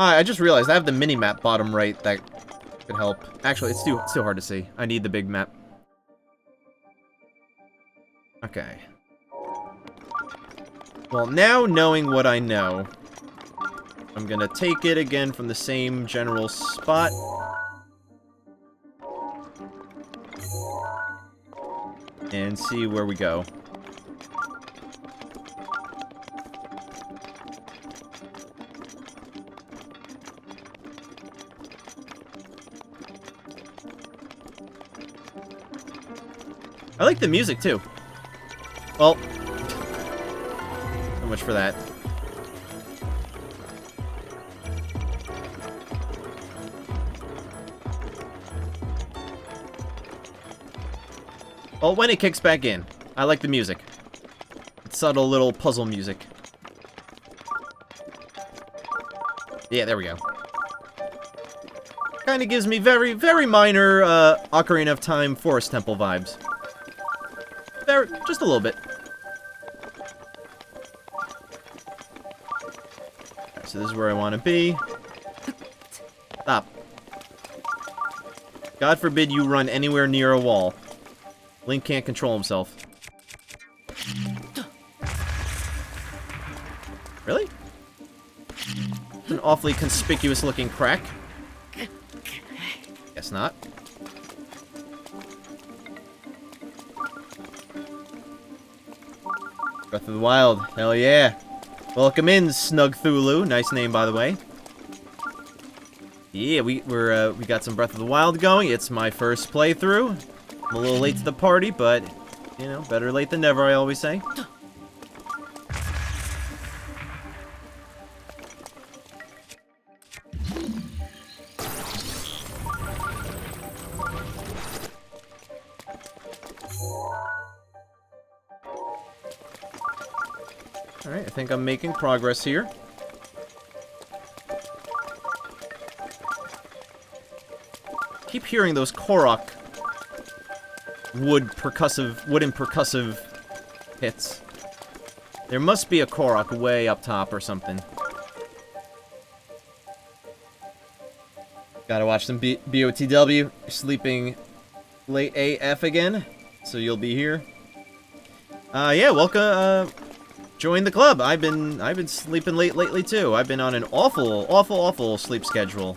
I just realized I have the mini-map bottom right that could help. Actually, it's too hard to see. I need the big map. Okay. Well, now knowing what I know, I'm gonna take it again from the same general spot. And see where we go. I like the music, too. Well, so much for that. Well, when it kicks back in, I like the music. It's subtle little puzzle music. Yeah, there we go. Kind of gives me very, very minor Ocarina of Time Forest Temple vibes. Just a little bit. Right, so this is where I want to be. Stop. God forbid you run anywhere near a wall. Link can't control himself. Really? An awfully conspicuous looking crack. Guess not. Breath of the Wild. Hell yeah. Welcome in, Snug Thulu. Nice name, by the way. Yeah, we got some Breath of the Wild going. It's my first playthrough. I'm a little late to the party, but, you know, better late than never, I always say. Alright, I think I'm making progress here. Keep hearing those Korok wooden percussive hits. There must be a Korok way up top or something. Gotta watch some BOTW. You're sleeping late AF again, so you'll be here. Yeah, welcome, join the club. I've been sleeping late lately too. I've been on an awful sleep schedule.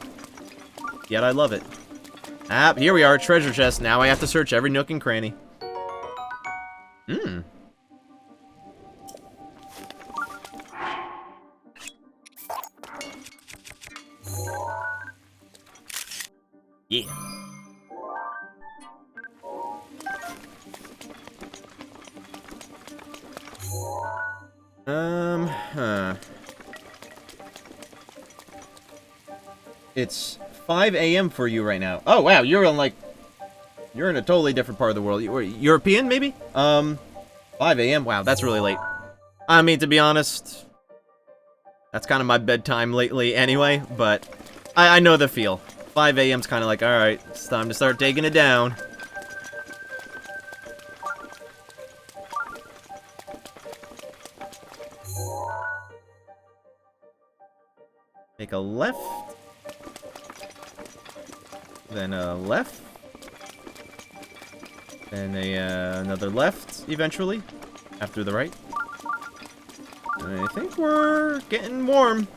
Yet I love it. Ah, here we are, treasure chest. Now I have to search every nook and cranny. Yeah. Huh. It's 5 a.m. for you right now. Oh, wow, you're in, like... You're in a totally different part of the world. You're European, maybe? 5 a.m.? Wow, that's really late. I mean, to be honest... That's kind of my bedtime lately anyway, but... I know the feel. 5 a.m.'s kind of like, alright, it's time to start taking it down. Take a left. Then a left. Then another left, eventually. After the right. I think we're getting warm.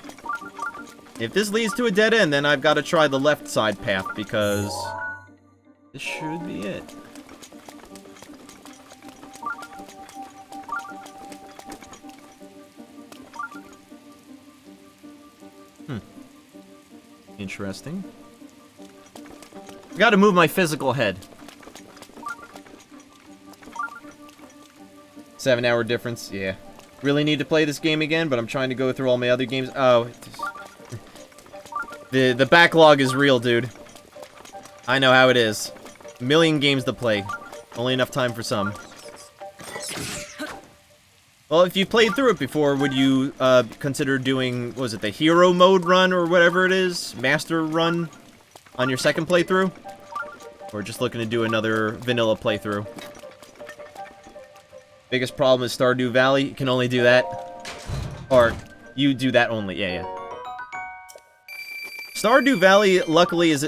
If this leads to a dead end, then I've got to try the left side path, because this should be it. Interesting. I gotta move my physical head. 7-hour difference, yeah. Really need to play this game again, but I'm trying to go through all my other games. Oh, the backlog is real, dude. I know how it is. A million games to play. Only enough time for some. Well, if you played through it before, would you consider doing, what was it, the hero mode run or whatever it is? Master run on your second playthrough? Or just looking to do another vanilla playthrough? Biggest problem is Stardew Valley. You can only do that. Or, you do that only. Yeah, yeah. Stardew Valley, luckily, is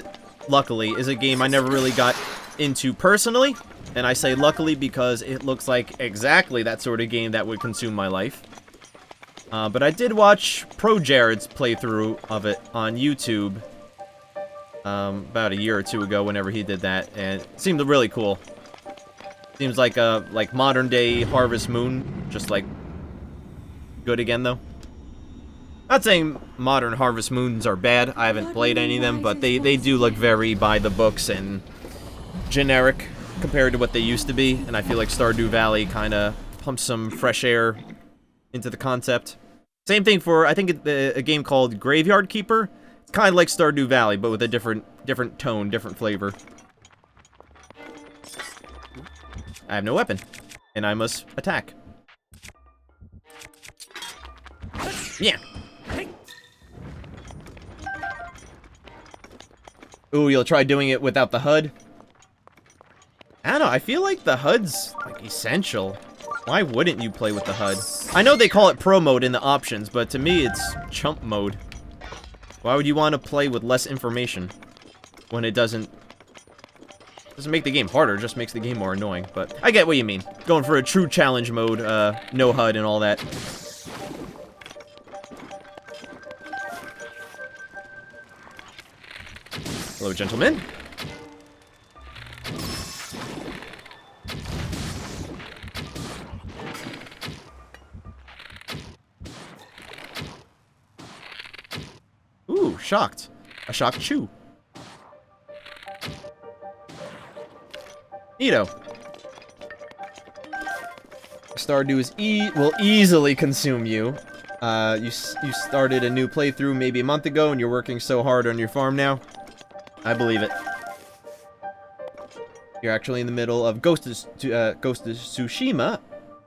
a game I never really got into personally. And I say luckily because it looks like exactly that sort of game that would consume my life. But I did watch Pro Jared's playthrough of it on YouTube about a year or two ago whenever he did that, and it seemed really cool. Seems like a modern day Harvest Moon, just like good again though. Not saying modern Harvest Moons are bad, I haven't played any of them, but they do look very by the books and generic compared to what they used to be, and I feel like Stardew Valley kind of pumps some fresh air into the concept. Same thing for, I think, a game called Graveyard Keeper. It's kind of like Stardew Valley, but with a different tone, different flavor. I have no weapon, and I must attack. Yeah. Ooh, you'll try doing it without the HUD? I don't know, I feel like the HUD's, like, essential. Why wouldn't you play with the HUD? I know they call it Pro Mode in the options, but to me it's Chump Mode. Why would you want to play with less information when it doesn't make the game harder, it just makes the game more annoying, but I get what you mean. Going for a true challenge mode, no HUD and all that. Hello, gentlemen. Ooh, shocked. A shocked chew. Neato. Stardew will easily consume you. You started a new playthrough maybe a month ago, and you're working so hard on your farm now. I believe it. You're actually in the middle of Ghost of Tsushima,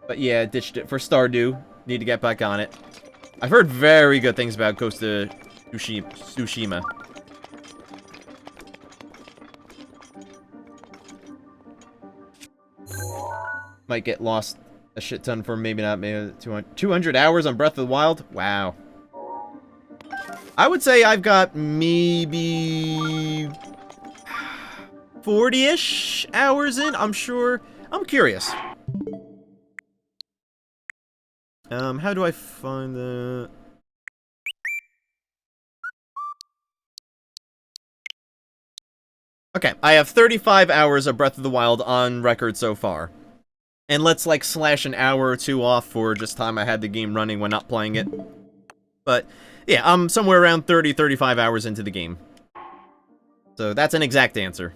but yeah, ditched it for Stardew. Need to get back on it. I've heard very good things about Ghost of Tsushima. Might get lost a shit ton for maybe 200 hours on Breath of the Wild. Wow. I would say I've got maybe 40-ish hours in. I'm sure. I'm curious. How do I find the... Okay, I have 35 hours of Breath of the Wild on record so far. And let's, like, slash an hour or two off for just time I had the game running when not playing it. But, yeah, I'm somewhere around 30-35 hours into the game. So that's an exact answer.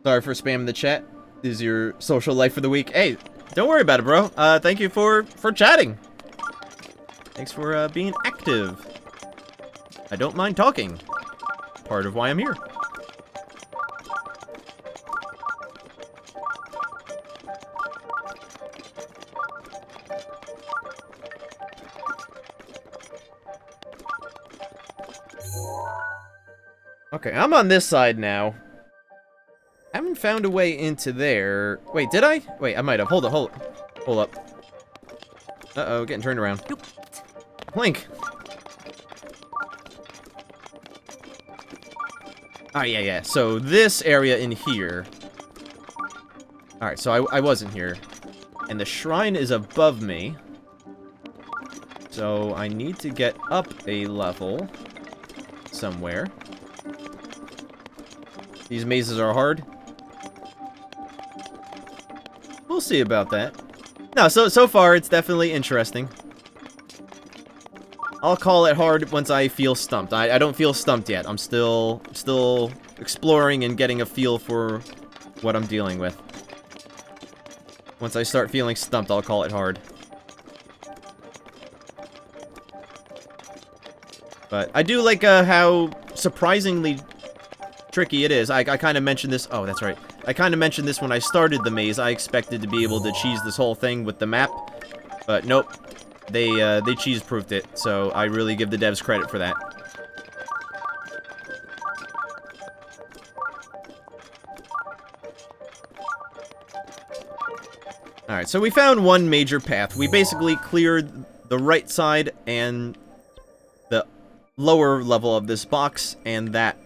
Sorry for spamming the chat. This is your social life for the week. Hey, don't worry about it, bro. Thank you for chatting. Thanks for being active. I don't mind talking. Part of why I'm here. Okay, I'm on this side now. Haven't found a way into there. Wait, did I? Wait, I might have. Hold up. Uh-oh, getting turned around. Link. Oh, yeah. So this area in here. Alright, so I wasn't here. And the shrine is above me. So I need to get up a level somewhere. These mazes are hard. We'll see about that. No, so far it's definitely interesting. I'll call it hard once I feel stumped. I don't feel stumped yet. I'm still exploring and getting a feel for what I'm dealing with. Once I start feeling stumped, I'll call it hard. But I do like how surprisingly tricky it is. I kind of mentioned this. Oh, that's right. I kind of mentioned this when I started the maze. I expected to be able to cheese this whole thing with the map, but nope. They cheese-proofed it, so I really give the devs credit for that. Alright, so we found one major path. We basically cleared the right side and the lower level of this box and that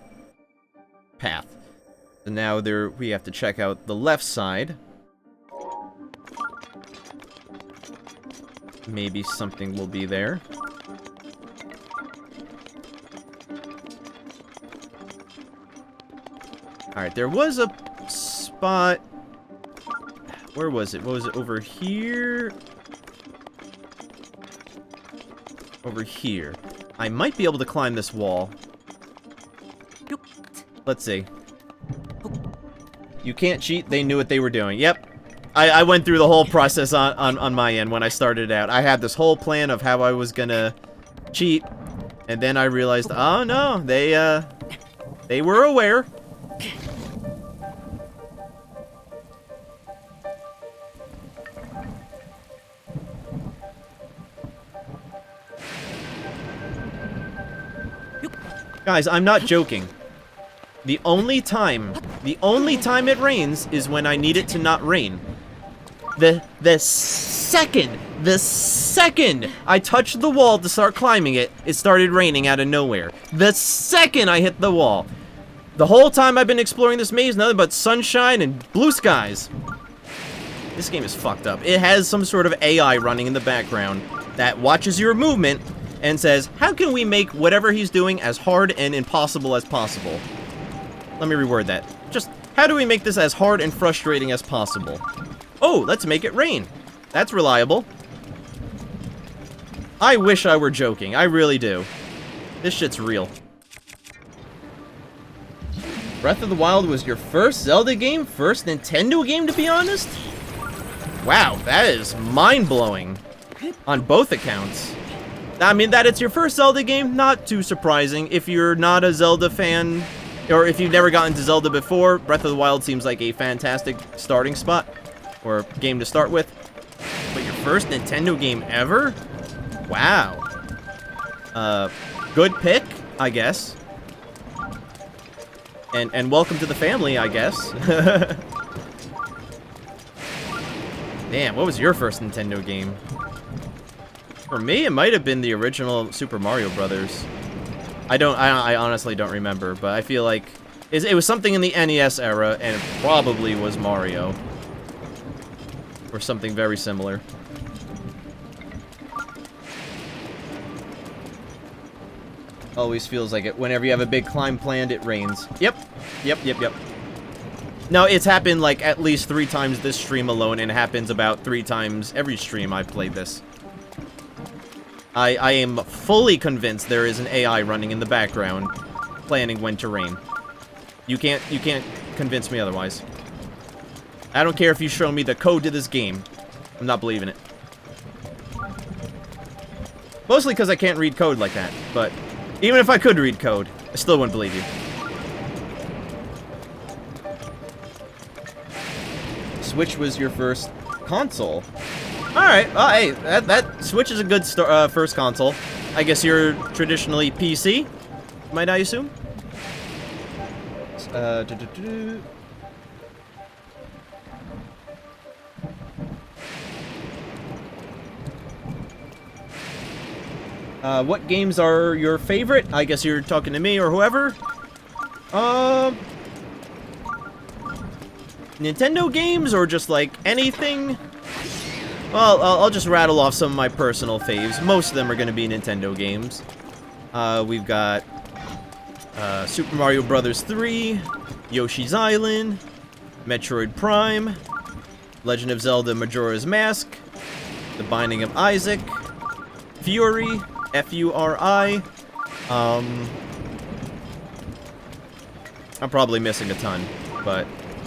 path. So now we have to check out the left side. Maybe something will be there. Alright, there was a spot... Where was it? What was it? Over here? Over here. I might be able to climb this wall. Let's see. You can't cheat. They knew what they were doing. Yep. I went through the whole process on my end when I started out. I had this whole plan of how I was gonna cheat, and then I realized, oh no, they were aware. Guys, I'm not joking. The only time it rains is when I need it to not rain. The second I touched the wall to start climbing it, it started raining out of nowhere. The second I hit the wall. The whole time I've been exploring this maze, nothing but sunshine and blue skies. This game is fucked up. It has some sort of AI running in the background that watches your movement and says, how can we make whatever he's doing as hard and impossible as possible? Let me reword that. Just, how do we make this as hard and frustrating as possible? Oh, let's make it rain. That's reliable. I wish I were joking. I really do. This shit's real. Breath of the Wild was your first Zelda game? First Nintendo game, to be honest? Wow, that is mind-blowing. On both accounts. I mean, that it's your first Zelda game, not too surprising. If you're not a Zelda fan, or if you've never gotten to Zelda before, Breath of the Wild seems like a fantastic starting spot. Or game to start with. But your first Nintendo game ever? Wow. Good pick, I guess. And welcome to the family, I guess. Damn, what was your first Nintendo game? For me, it might have been the original Super Mario Brothers. I honestly don't remember, but I feel like it was something in the NES era, and it probably was Mario. Or something very similar. Always feels like it. Whenever you have a big climb planned, it rains. Yep. No, it's happened like at least 3 times this stream alone, and it happens about 3 times every stream I've played this. I am fully convinced there is an AI running in the background, planning when to rain. You can't convince me otherwise. I don't care if you show me the code to this game. I'm not believing it. Mostly because I can't read code like that, but even if I could read code, I still wouldn't believe you. Switch was your first console. Alright, well, hey, that Switch is a good first console. I guess you're traditionally PC, might I assume? What games are your favorite? I guess you're talking to me or whoever. Nintendo games or just like anything? Well, I'll just rattle off some of my personal faves. Most of them are going to be Nintendo games. We've got Super Mario Bros. 3, Yoshi's Island, Metroid Prime, Legend of Zelda Majora's Mask, The Binding of Isaac, Fury, F-U-R-I. I'm probably missing a ton, but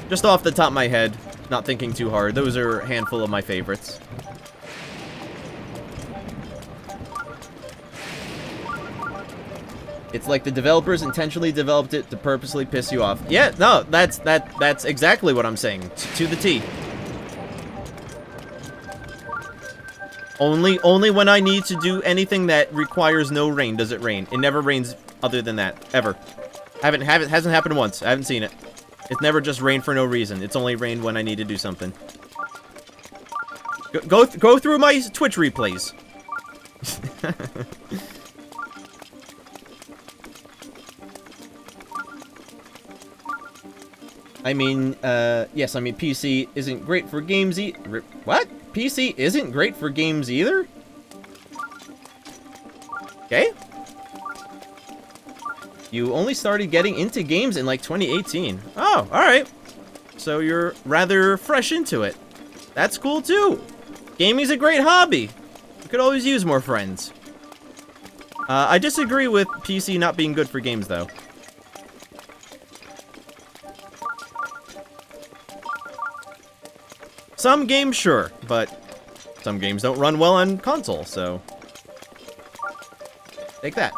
just off the top of my head, not thinking too hard, those are a handful of my favorites. It's like the developers intentionally developed it to purposely piss you off. Yeah, no, that's exactly what I'm saying. To the T. Only when I need to do anything that requires no rain does it rain. It never rains other than that, ever. Hasn't happened once. I haven't seen it. It's never just rained for no reason. It's only rained when I need to do something. Go through my Twitch replays. I mean, yes, I mean, PC isn't great for games what? PC isn't great for games either? Okay. You only started getting into games in, like, 2018. Oh, alright. So you're rather fresh into it. That's cool, too. Gaming's a great hobby. You could always use more friends. I disagree with PC not being good for games, though. Some games, sure, but some games don't run well on console, so take that.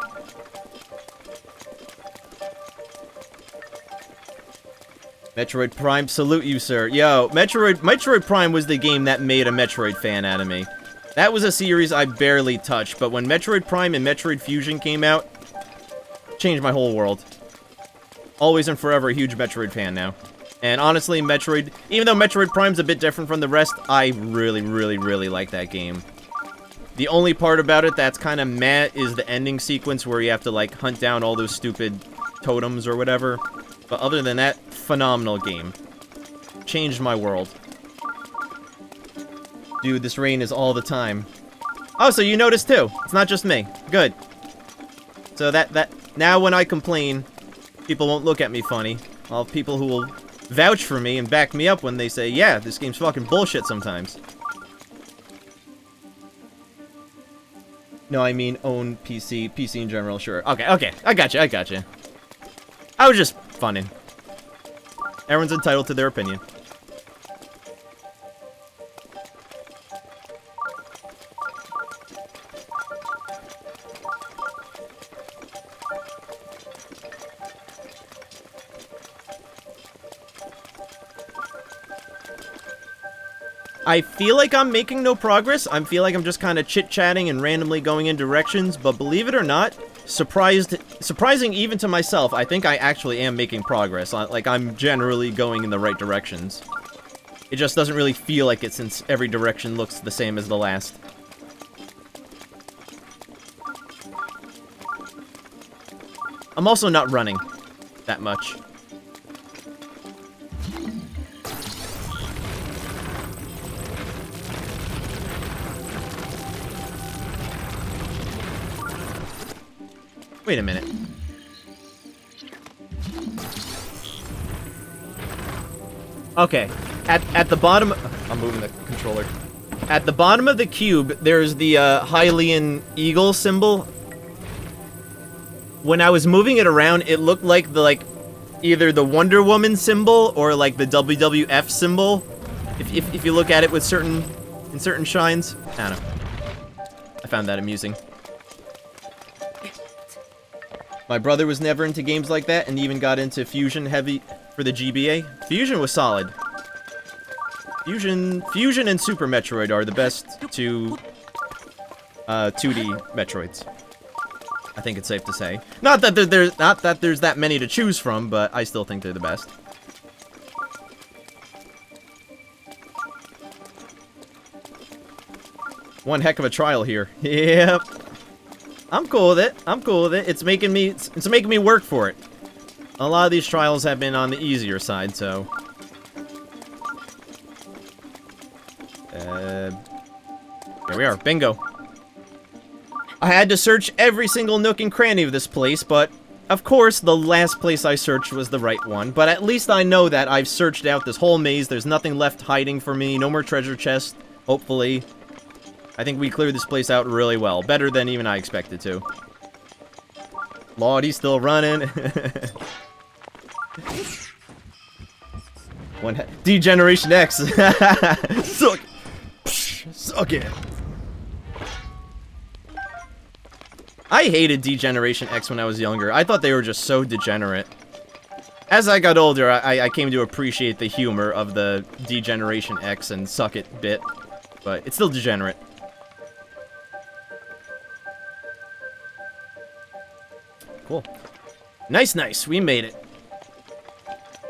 Metroid Prime, salute you, sir. Yo, Metroid Prime was the game that made a Metroid fan out of me. That was a series I barely touched, but when Metroid Prime and Metroid Fusion came out, changed my whole world. Always and forever a huge Metroid fan now. And honestly, Metroid, even though Metroid Prime's a bit different from the rest, I really, really, really like that game. The only part about it that's kind of meh is the ending sequence where you have to, like, hunt down all those stupid totems or whatever. But other than that, phenomenal game. Changed my world. Dude, this rain is all the time. Oh, so you noticed too. It's not just me. Good. So now when I complain, people won't look at me funny. I'll have people who will vouch for me and back me up when they say, yeah, this game's fucking bullshit sometimes. No, I mean own PC. PC in general, sure. Okay, I gotcha. I was just funning. Everyone's entitled to their opinion. I feel like I'm making no progress. I feel like I'm just kind of chit-chatting and randomly going in directions, but believe it or not, surprising even to myself, I think I actually am making progress. Like, I'm generally going in the right directions. It just doesn't really feel like it since every direction looks the same as the last. I'm also not running that much. Wait a minute. Okay. At the bottom... I'm moving the controller. At the bottom of the cube, there's the Hylian eagle symbol. When I was moving it around, it looked like the either the Wonder Woman symbol or like the WWF symbol. If you look at it with certain shrines, I don't know. I found that amusing. My brother was never into games like that and even got into Fusion heavy for the GBA. Fusion was solid. Fusion and Super Metroid are the best two 2D Metroids. I think it's safe to say. Not that there's that many to choose from, but I still think they're the best. One heck of a trial here. Yep. I'm cool with it. I'm cool with it. It's making me work for it. A lot of these trials have been on the easier side, so. There we are. Bingo. I had to search every single nook and cranny of this place, but of course the last place I searched was the right one. But at least I know that I've searched out this whole maze. There's nothing left hiding for me. No more treasure chests, hopefully. I think we cleared this place out really well. Better than even I expected to. Lord, he's still running. Degeneration X. Suck. Suck it. I hated Degeneration X when I was younger. I thought they were just so degenerate. As I got older, I came to appreciate the humor of the Degeneration X and Suck It bit. But it's still degenerate. Cool. Nice, nice. We made it.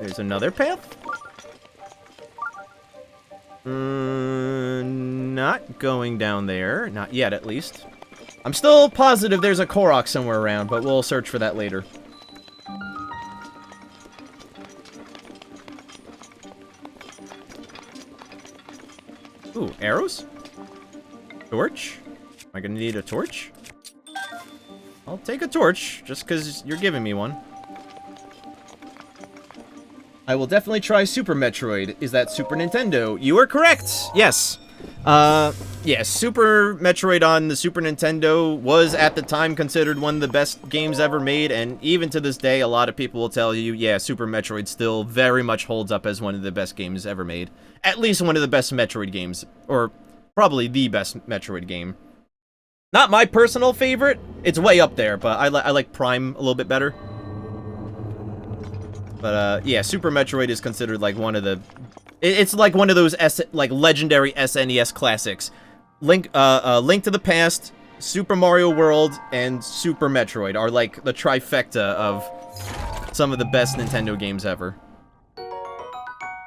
There's another path. Not going down there. Not yet, at least. I'm still positive there's a Korok somewhere around, but we'll search for that later. Ooh, arrows? Torch? Am I gonna need a torch? I'll take a torch, just because you're giving me one. I will definitely try Super Metroid. Is that Super Nintendo? You are correct! Yes. Yes, Super Metroid on the Super Nintendo was at the time considered one of the best games ever made, and even to this day, a lot of people will tell you, yeah, Super Metroid still very much holds up as one of the best games ever made. At least one of the best Metroid games, or probably the best Metroid game. Not my personal favorite, it's way up there, but I like Prime a little bit better. But, yeah, Super Metroid is considered, like, one of the... It's like one of those, legendary SNES classics. Link to the Past, Super Mario World, and Super Metroid are, like, the trifecta of some of the best Nintendo games ever.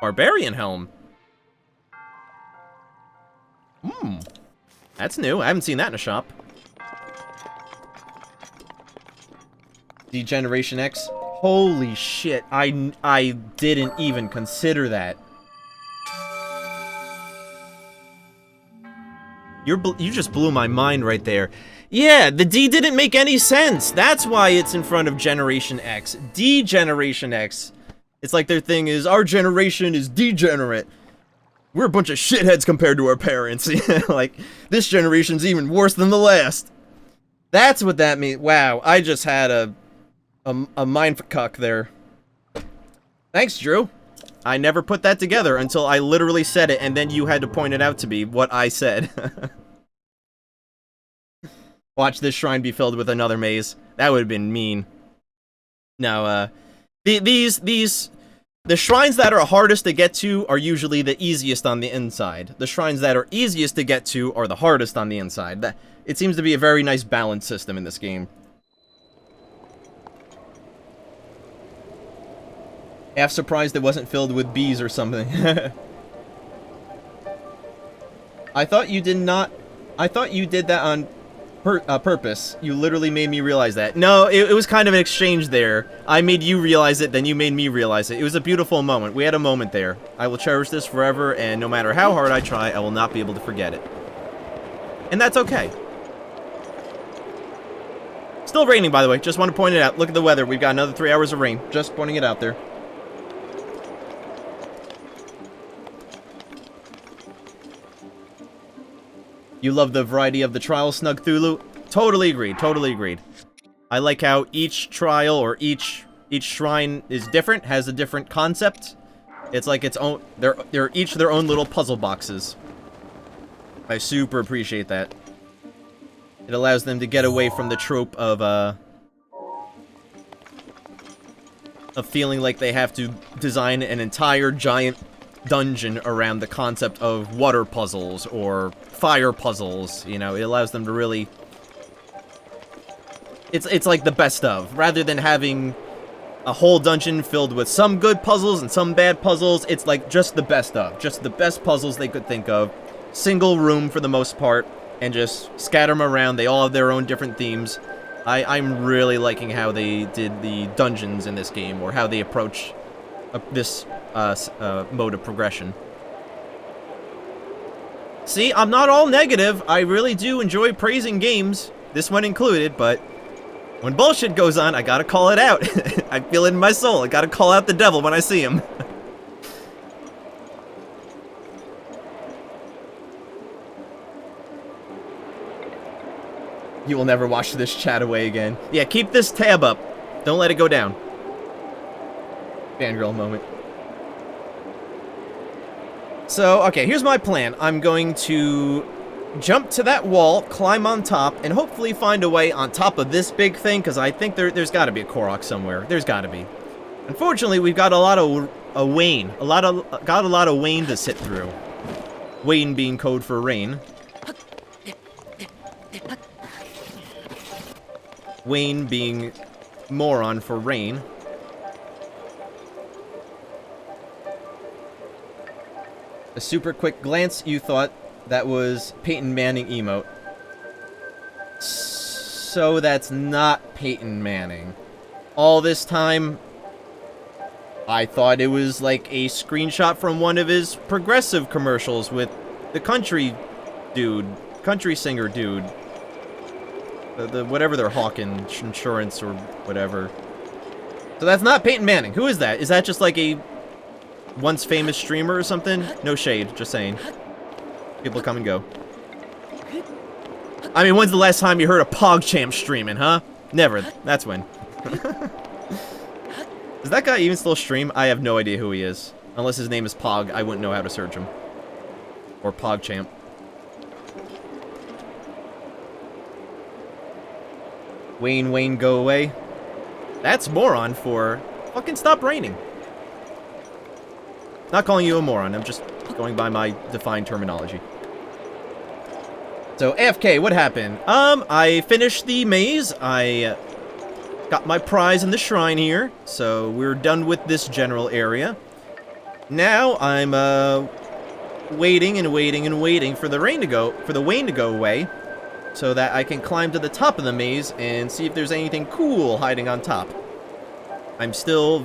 Barbarian Helm. That's new. I haven't seen that in a shop. Degeneration X. Holy shit. I didn't even consider that. You just blew my mind right there. Yeah, the D didn't make any sense. That's why it's in front of Generation X. Degeneration X. It's like their thing is, our generation is degenerate. We're a bunch of shitheads compared to our parents. Like, this generation's even worse than the last. That's what that means. Wow, I just had a mindfuck there. Thanks, Drew. I never put that together until I literally said it, and then you had to point it out to me, what I said. Watch this shrine be filled with another maze. That would have been mean. No, the shrines that are hardest to get to are usually the easiest on the inside. The shrines that are easiest to get to are the hardest on the inside. It seems to be a very nice balance system in this game. Half surprised it wasn't filled with bees or something. I thought you did that on purpose. You literally made me realize that. No, it was kind of an exchange there. I made you realize it, then you made me realize it. It was a beautiful moment. We had a moment there. I will cherish this forever, and no matter how hard I try, I will not be able to forget it. And that's okay. Still raining, by the way. Just want to point it out. Look at the weather. We've got another 3 hours of rain. Just pointing it out there. You love the variety of the trial, Snug Thulu? Totally agreed, totally agreed. I like how each trial or each shrine is different, has a different concept. It's like its own, they're each their own little puzzle boxes. I super appreciate that. It allows them to get away from the trope of feeling like they have to design an entire giant dungeon around the concept of water puzzles or fire puzzles. You know, it allows them to really... It's like the best of. Rather than having a whole dungeon filled with some good puzzles and some bad puzzles, it's like just the best of. Just the best puzzles they could think of. Single room for the most part, and just scatter them around. They all have their own different themes. I'm really liking how they did the dungeons in this game, or how they approach this mode of progression. See, I'm not all negative. I really do enjoy praising games, this one included, but when bullshit goes on, I gotta call it out. I feel it in my soul. I gotta call out the devil when I see him. You will never wash this chat away again. Yeah, keep this tab up. Don't let it go down. Fangirl moment. So, okay, here's my plan. I'm going to jump to that wall, climb on top, and hopefully find a way on top of this big thing, because I think there's got to be a Korok somewhere. There's got to be. Unfortunately, we've got a lot of Wayne. Got a lot of Wayne to sit through. Wayne being code for rain. Wayne being moron for rain. A super quick glance, you thought that was Peyton Manning emote. So that's not Peyton Manning. All this time, I thought it was like a screenshot from one of his progressive commercials with the country dude, country singer dude. The whatever they're hawking, insurance or whatever. So that's not Peyton Manning. Who is that? Is that just like a once famous streamer or something? No shade, just saying. People come and go. I mean, when's the last time you heard a PogChamp streaming, huh? Never. That's when. Does that guy even still stream? I have no idea who he is. Unless his name is Pog, I wouldn't know how to search him. Or PogChamp. Wayne, go away. That's moron for... Fucking stop raining. Not calling you a moron, I'm just going by my defined terminology. So, AFK, what happened? I finished the maze. I got my prize in the shrine here. So, we're done with this general area. Now, I'm, waiting and waiting and waiting for the Wayne to go away. So that I can climb to the top of the maze and see if there's anything cool hiding on top. I'm still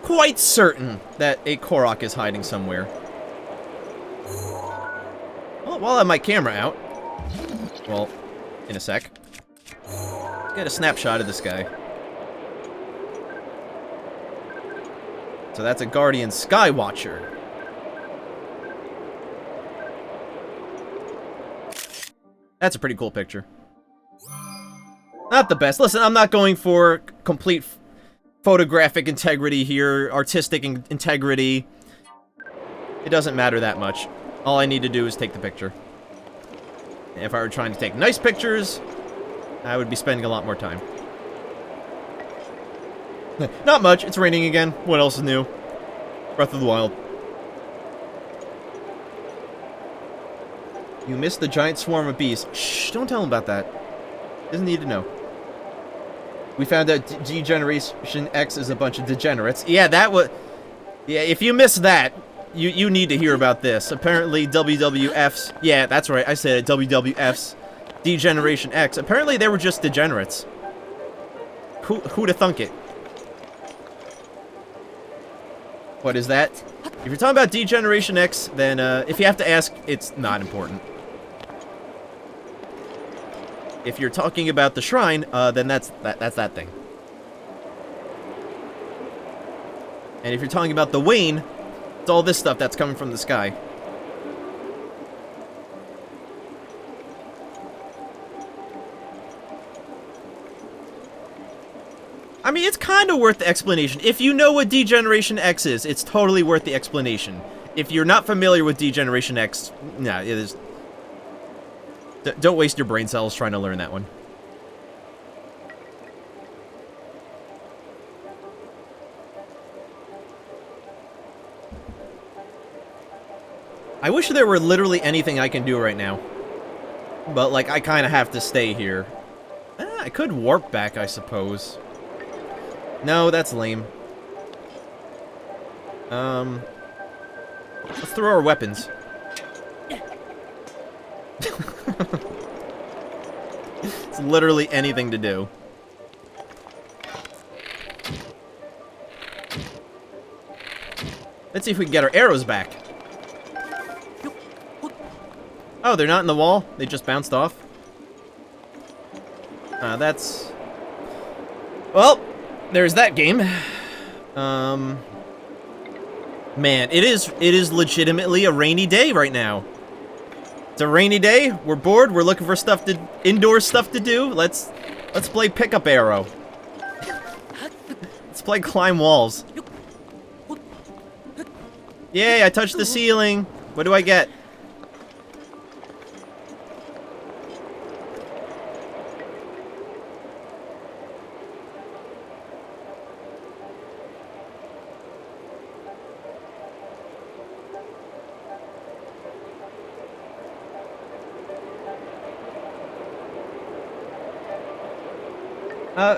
quite certain that a Korok is hiding somewhere. Well, while I have my camera out, well, in a sec, let's get a snapshot of this guy. So that's a Guardian Skywatcher. That's a pretty cool picture. Not the best. Listen, I'm not going for complete photographic integrity here, artistic integrity. It doesn't matter that much. All I need to do is take the picture. If I were trying to take nice pictures, I would be spending a lot more time. Not much. It's raining again. What else is new? Breath of the Wild. You missed the giant swarm of bees. Shh, don't tell him about that. Doesn't need to know. We found out Degeneration X is a bunch of degenerates. Yeah, that was... Yeah, if you missed that, you need to hear about this. Apparently, WWF's... Yeah, that's right, I said it. WWF's Degeneration X. Apparently, they were just degenerates. Who'd have thunk it? What is that? If you're talking about Degeneration X, then, if you have to ask, it's not important. If you're talking about the shrine, then that's that thing. And if you're talking about the Wayne, it's all this stuff that's coming from the sky. I mean, it's kind of worth the explanation. If you know what Degeneration X is, it's totally worth the explanation. If you're not familiar with Degeneration X, nah, it is... Don't waste your brain cells trying to learn that one. I wish there were literally anything I can do right now. But, like, I kind of have to stay here. I could warp back, I suppose. No, that's lame. Let's throw our weapons. It's literally anything to do. Let's see if we can get our arrows back. Oh, they're not in the wall? They just bounced off? That's... Well, there's that game. Man, it is legitimately a rainy day right now. It's a rainy day, we're bored, we're looking for stuff to... indoor stuff to do. Let's play pickup arrow. Let's play climb walls. Yay, I touched the ceiling. What do I get?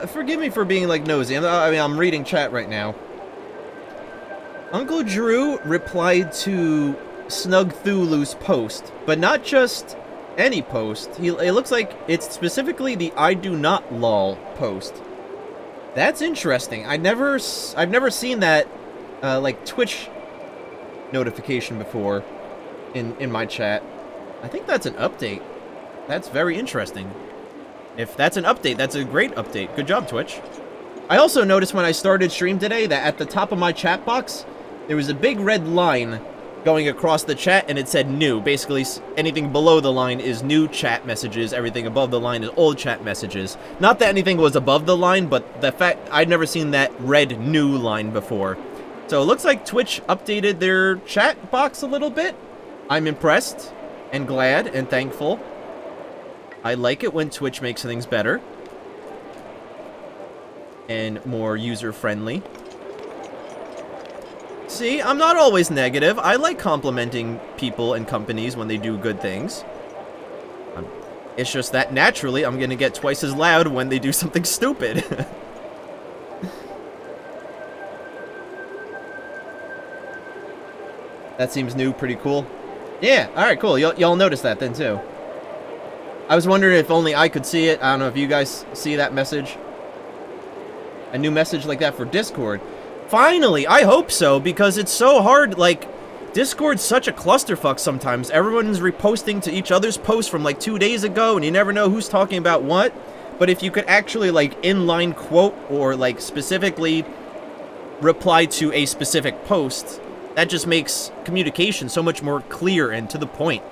Forgive me for being, like, nosy. I mean, I'm reading chat right now. Uncle Drew replied to Snug Thulu's post, but not just any post. It looks like it's specifically the I do not lol post. That's interesting. I've never seen that, like, Twitch notification before in my chat. I think that's an update. That's very interesting. If that's an update, that's a great update. Good job, Twitch. I also noticed when I started stream today that at the top of my chat box, there was a big red line going across the chat, and it said new. Basically, anything below the line is new chat messages. Everything above the line is old chat messages. Not that anything was above the line, but the fact I'd never seen that red new line before. So it looks like Twitch updated their chat box a little bit. I'm impressed and glad and thankful. I like it when Twitch makes things better and more user-friendly. See, I'm not always negative. I like complimenting people and companies when they do good things. It's just that naturally I'm gonna get twice as loud when they do something stupid. That seems new, pretty cool. Yeah, alright, cool. Y'all notice that then too. I was wondering if only I could see it. I don't know if you guys see that message. A new message like that for Discord. Finally, I hope so, because it's so hard, like, Discord's such a clusterfuck sometimes. Everyone's reposting to each other's posts from, like, 2 days ago, and you never know who's talking about what. But if you could actually, like, inline quote or, like, specifically reply to a specific post, that just makes communication so much more clear and to the point.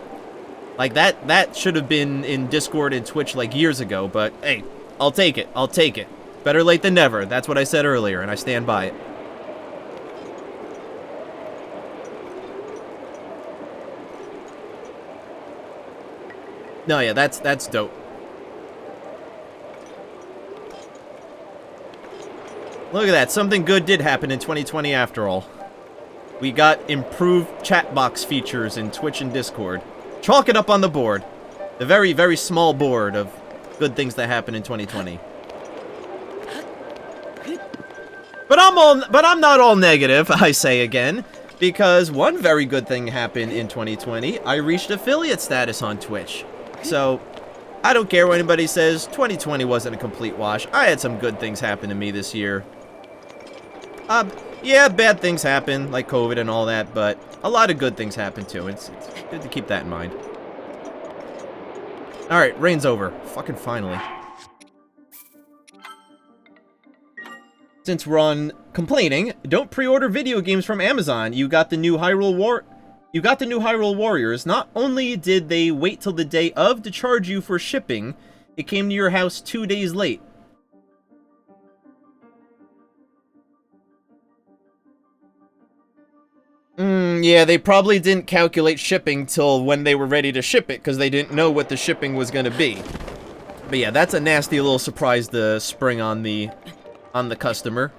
Like, that should have been in Discord and Twitch, like, years ago, but, hey, I'll take it. I'll take it. Better late than never. That's what I said earlier, and I stand by it. No, yeah, that's dope. Look at that. Something good did happen in 2020 after all. We got improved chat box features in Twitch and Discord. Chalk it up on the board. The very, very small board of good things that happened in 2020. But I'm not all negative, I say again, because one very good thing happened in 2020. I reached affiliate status on Twitch. So, I don't care what anybody says, 2020 wasn't a complete wash. I had some good things happen to me this year. Yeah, bad things happen, like COVID and all that, but a lot of good things happen too. It's good to keep that in mind. Alright, rain's over. Fucking finally. Since we're on complaining, don't pre-order video games from Amazon. You got the new Hyrule Warriors. Not only did they wait till the day of to charge you for shipping, it came to your house 2 days late. Yeah, they probably didn't calculate shipping till when they were ready to ship it, because they didn't know what the shipping was going to be. But yeah, that's a nasty little surprise to spring on the customer.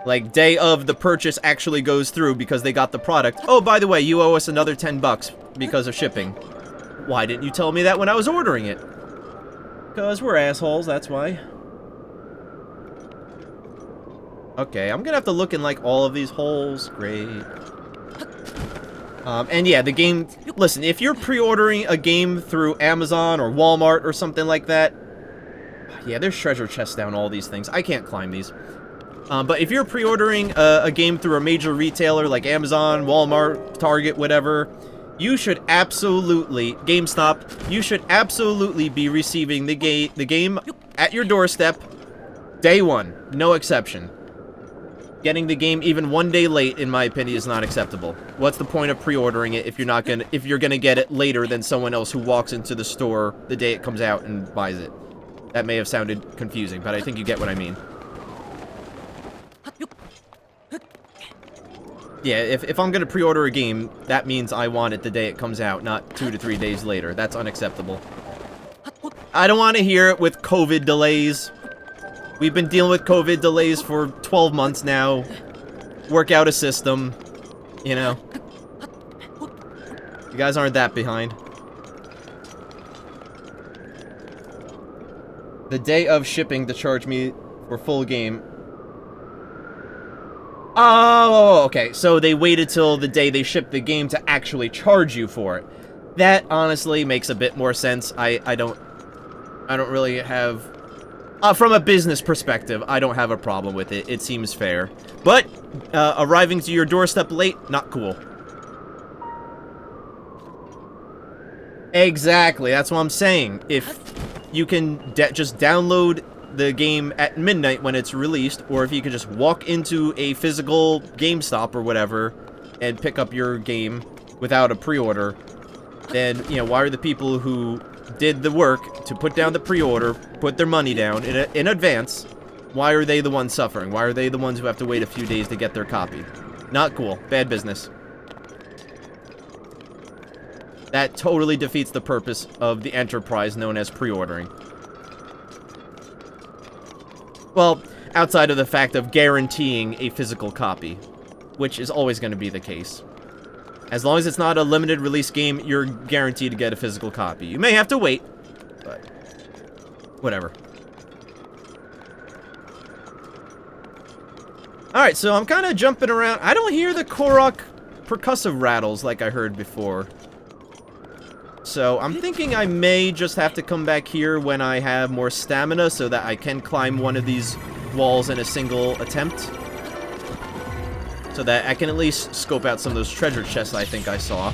Like, day of the purchase actually goes through because they got the product. Oh, by the way, you owe us another 10 bucks because of shipping. Why didn't you tell me that when I was ordering it? Because we're assholes, that's why. Okay, I'm gonna have to look in, like, all of these holes. Great. And yeah, the game... Listen, if you're pre-ordering a game through Amazon or Walmart or something like that... Yeah, there's treasure chests down all these things. I can't climb these. But if you're pre-ordering a game through a major retailer like Amazon, Walmart, Target, whatever... You should absolutely... GameStop, you should absolutely be receiving the game at your doorstep day one. No exception. Getting the game even one day late, in my opinion, is not acceptable. What's the point of pre-ordering it if you're gonna get it later than someone else who walks into the store the day it comes out and buys it? That may have sounded confusing, but I think you get what I mean. Yeah, if I'm gonna pre-order a game, that means I want it the day it comes out, not 2 to 3 days later. That's unacceptable. I don't want to hear it with COVID delays. We've been dealing with COVID delays for 12 months now. Work out a system, you know. You guys aren't that behind. The day of shipping to charge me for full game. Oh, okay. So they waited till the day they shipped the game to actually charge you for it. That honestly makes a bit more sense. I don't really have... from a business perspective, I don't have a problem with it. It seems fair. But, arriving to your doorstep late, not cool. Exactly, that's what I'm saying. If you can just download the game at midnight when it's released, or if you could just walk into a physical GameStop or whatever and pick up your game without a pre-order, then, you know, why are the people who did the work to put down the pre-order, put their money down in advance, why are they the ones suffering? Why are they the ones who have to wait a few days to get their copy? Not cool. Bad business. That totally defeats the purpose of the enterprise known as pre-ordering. Well, outside of the fact of guaranteeing a physical copy, which is always going to be the case. As long as it's not a limited release game, you're guaranteed to get a physical copy. You may have to wait, but whatever. Alright, so I'm kind of jumping around. I don't hear the Korok percussive rattles like I heard before. So I'm thinking I may just have to come back here when I have more stamina so that I can climb one of these walls in a single attempt. So that I can at least scope out some of those treasure chests I think I saw.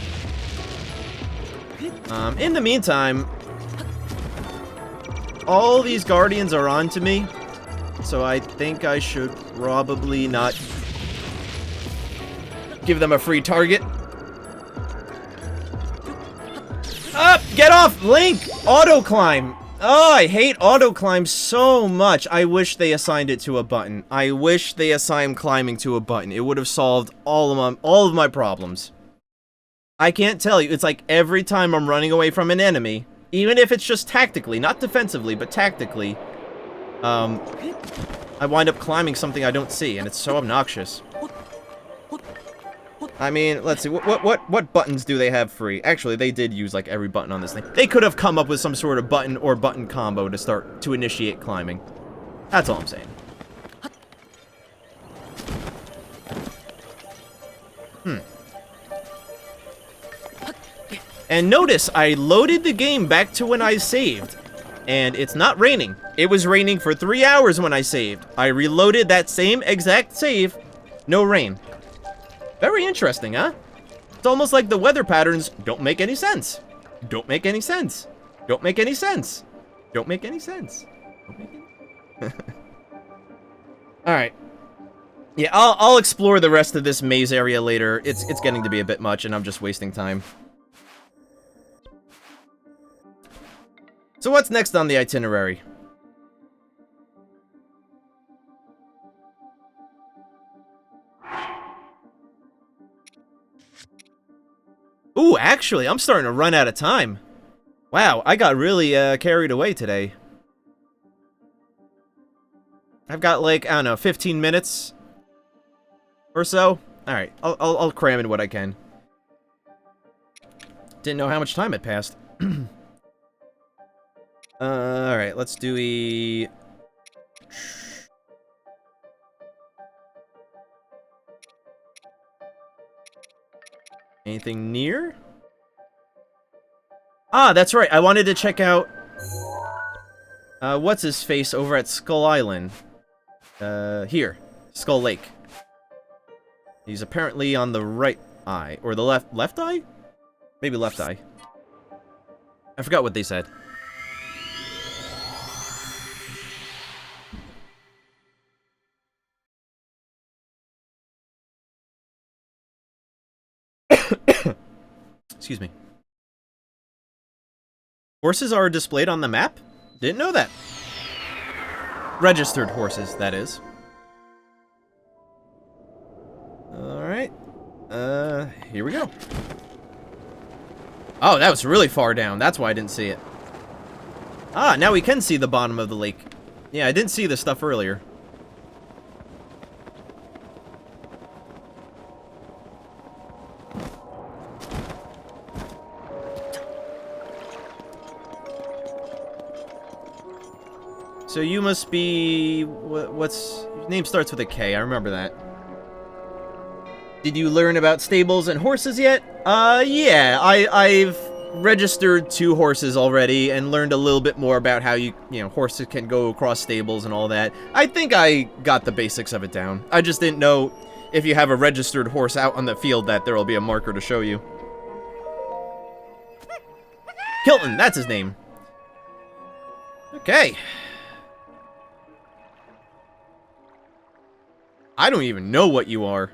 In the meantime, all these guardians are on to me. So I think I should probably not give them a free target. Up! Get off! Link! Auto climb! Oh, I hate auto climb so much. I wish they assigned it to a button. I wish they assigned climbing to a button. It would have solved all of my problems. I can't tell you. It's like every time I'm running away from an enemy, even if it's just tactically, not defensively, but tactically, I wind up climbing something I don't see, and it's so obnoxious. I mean, let's see, what buttons do they have free? Actually, they did use, like, every button on this thing. They could have come up with some sort of button or button combo to initiate climbing. That's all I'm saying. And notice, I loaded the game back to when I saved. And it's not raining. It was raining for 3 hours when I saved. I reloaded that same exact save. No rain. Very interesting, huh? It's almost like the weather patterns don't make any sense. Don't make any sense. Don't make any sense. Don't make any sense. Don't make any... Alright. Yeah, I'll explore the rest of this maze area later. It's getting to be a bit much, and I'm just wasting time. So what's next on the itinerary? Ooh, actually, I'm starting to run out of time. Wow, I got really carried away today. I've got like, I don't know, 15 minutes or so. Alright, I'll cram in what I can. Didn't know how much time had passed. Alright, let's do a... Anything near? Ah, that's right. I wanted to check out... what's-his-face over at Skull Island. Here. Skull Lake. He's apparently on the right eye. Or the left eye? Maybe left eye. I forgot what they said. Excuse me. Horses are displayed on the map? Didn't know that. Registered horses, that is. Alright. Here we go. Oh, that was really far down. That's why I didn't see it. Ah, now we can see the bottom of the lake. Yeah, I didn't see this stuff earlier. So you must be... what's... Your name starts with a K, I remember that. Did you learn about stables and horses yet? Yeah, I've registered 2 horses already and learned a little bit more about how you know, horses can go across stables and all that. I think I got the basics of it down. I just didn't know if you have a registered horse out on the field that there will be a marker to show you. Kilton, that's his name. Okay. I don't even know what you are.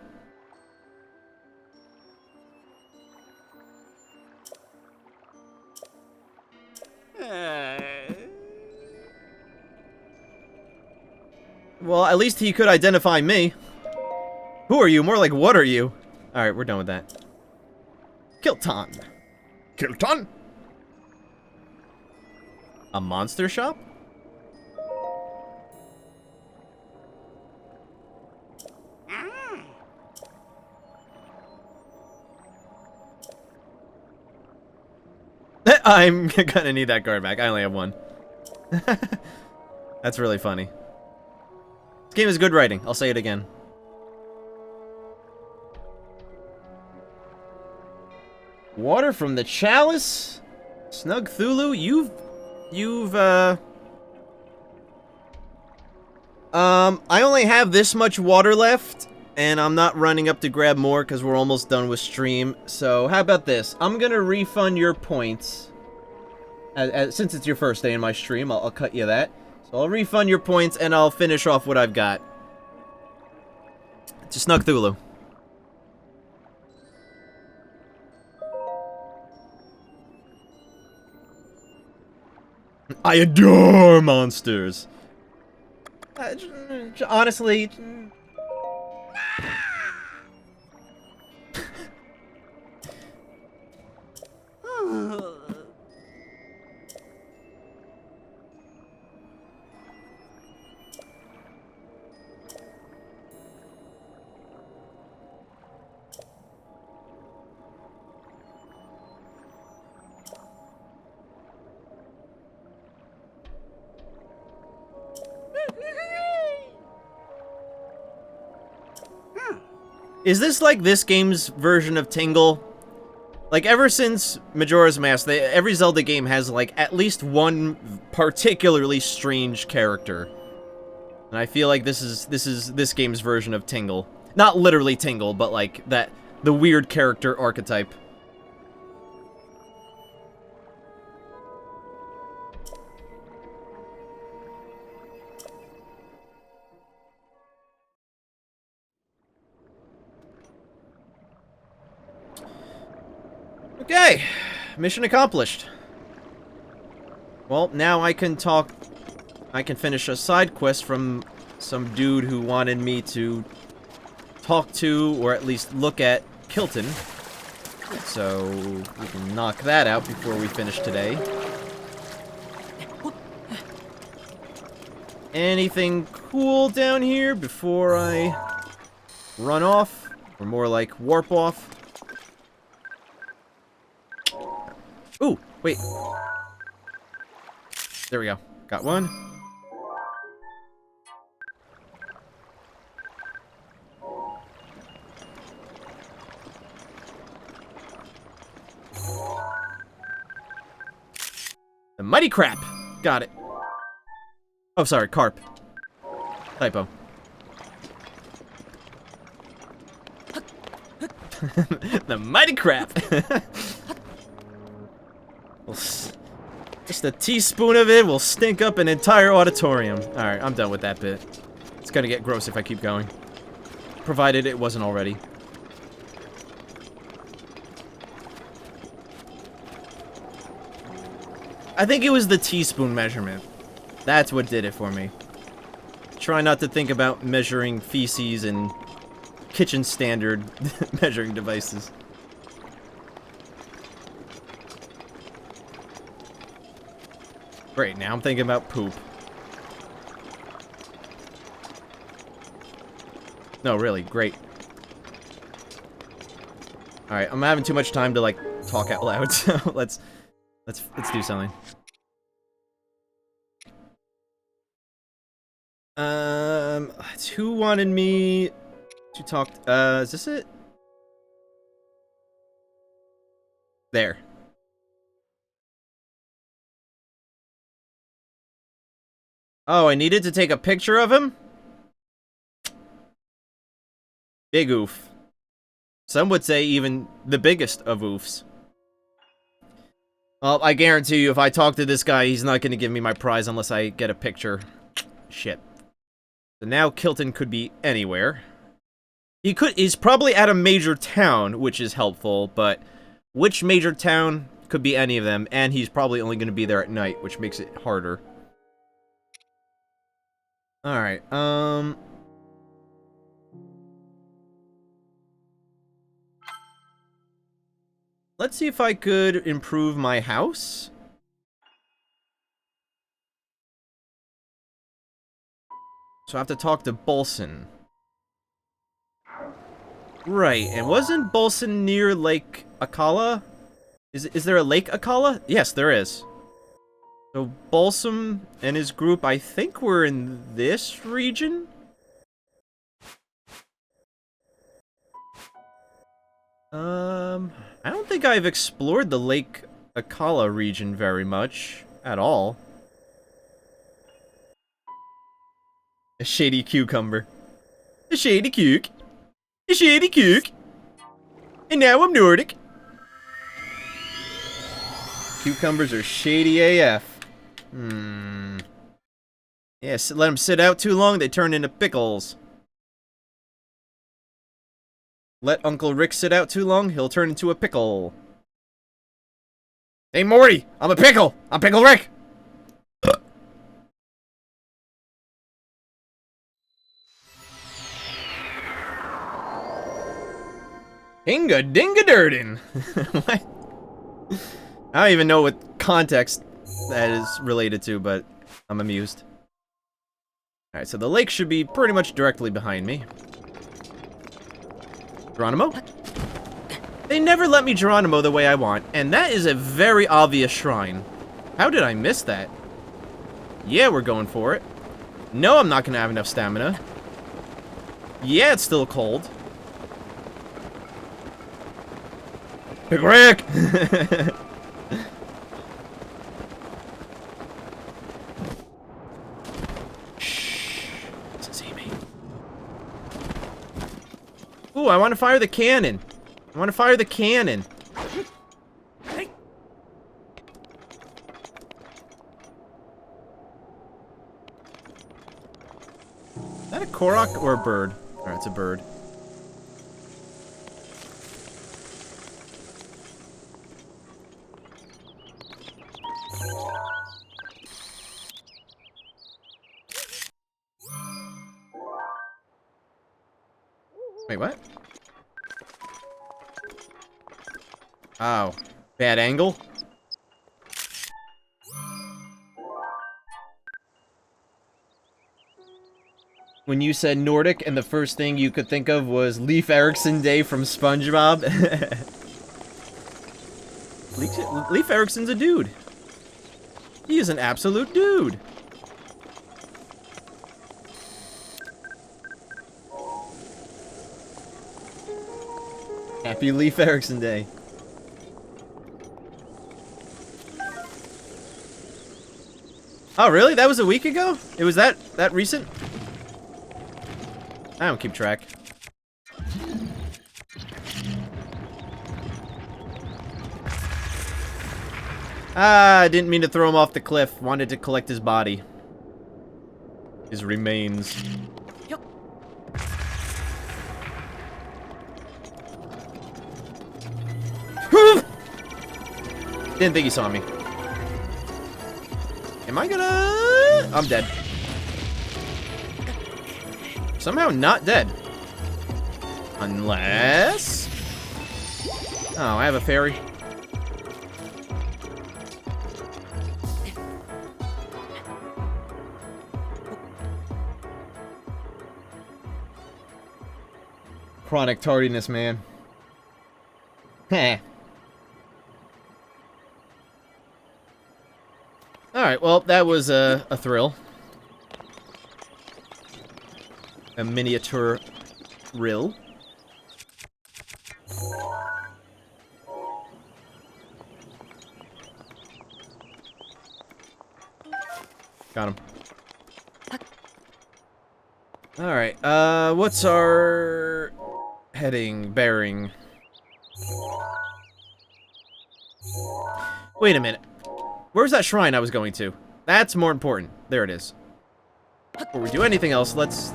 Well, at least he could identify me. Who are you? More like, what are you? Alright, we're done with that. Kilton. Kilton? A monster shop? I'm gonna need that card back. I only have one. That's really funny. This game is good writing. I'll say it again. Water from the chalice? Snug Thulu? I only have this much water left, and I'm not running up to grab more because we're almost done with stream. So, how about this? I'm gonna refund your points. Since it's your first day in my stream, I'll cut you that. So I'll refund your points, and I'll finish off what I've got. It's a Snug Thulu. I adore monsters. Honestly... Is this like this game's version of Tingle? Like, ever since Majora's Mask, every Zelda game has, like, at least one particularly strange character. And I feel like this is this game's version of Tingle. Not literally Tingle, but, like, the weird character archetype. Okay, mission accomplished. Well, now I can finish a side quest from some dude who wanted me to talk to, or at least look at, Kilton. So we can knock that out before we finish today. Anything cool down here before I run off? Or more like warp off? Ooh, wait. There we go. Got one. The mighty crap! Got it. Oh, sorry, carp. Typo. The mighty crap! Just a teaspoon of it will stink up an entire auditorium. Alright, I'm done with that bit. It's gonna get gross if I keep going. Provided it wasn't already. I think it was the teaspoon measurement. That's what did it for me. Try not to think about measuring feces and kitchen standard measuring devices. Great, now I'm thinking about poop. No, really, great. Alright, I'm having too much time to, like, talk out loud, so let's do something. Who wanted me to talk? Is this it? There. Oh, I needed to take a picture of him? Big oof. Some would say even the biggest of oofs. Well, I guarantee you, if I talk to this guy, he's not going to give me my prize unless I get a picture. Shit. So now Kilton could be anywhere. He's probably at a major town, which is helpful, but which major town? Could be any of them, and he's probably only going to be there at night, which makes it harder. Alright, let's see if I could improve my house. So I have to talk to Bolson. Right, and wasn't Bolson near Lake Akkala? Is there a Lake Akkala? Yes, there is. So Bolson and his group, I think, were in this region? I don't think I've explored the Lake Akkala region very much at all. A shady cucumber. A shady cuke. A shady cuke. And now I'm Nordic. Cucumbers are shady AF. Yes, let them sit out too long, they turn into pickles. Let Uncle Rick sit out too long, he'll turn into a pickle. Hey Morty, I'm a pickle! I'm Pickle Rick! Hinga-dinga-durdin! What? I don't even know what context that is related to, but I'm amused. Alright, so the lake should be pretty much directly behind me. Geronimo? They never let me Geronimo the way I want, and that is a very obvious shrine. How did I miss that? Yeah, we're going for it. No, I'm not gonna have enough stamina. Yeah, it's still cold. Big Rick! Shh. Doesn't see me. Ooh, I want to fire the cannon. I want to fire the cannon. Hey. Is that a Korok or a bird? Alright, it's a bird. Wait, what? Oh. Bad angle? When you said Nordic and the first thing you could think of was Leif Erikson Day from SpongeBob. Leif Erikson's a dude. He is an absolute dude. Happy Leif Erikson Day. Oh, really? That was a week ago? It was that recent? I don't keep track. Ah, I didn't mean to throw him off the cliff. Wanted to collect his body. His remains. Didn't think he saw me. Am I gonna... I'm dead. Somehow not dead. Unless... Oh, I have a fairy. Chronic tardiness, man. Heh. Alright, well, that was a thrill. A miniature rill. Got him. Alright, what's our bearing? Wait a minute. Where's that shrine I was going to? That's more important. There it is. Before we do anything else, let's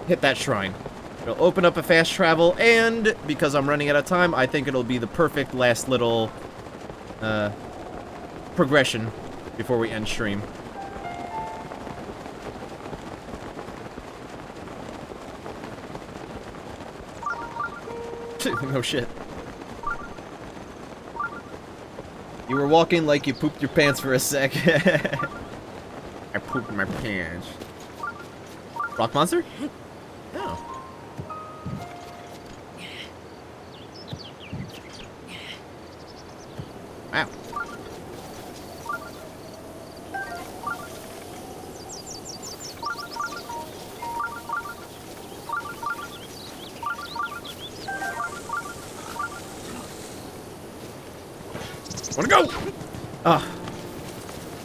hit that shrine. It'll open up a fast travel, and because I'm running out of time, I think it'll be the perfect last little progression before we end stream. No shit. You were walking like you pooped your pants for a sec. I pooped my pants. Rock monster? Oh. Wow. Wanna go? Ugh.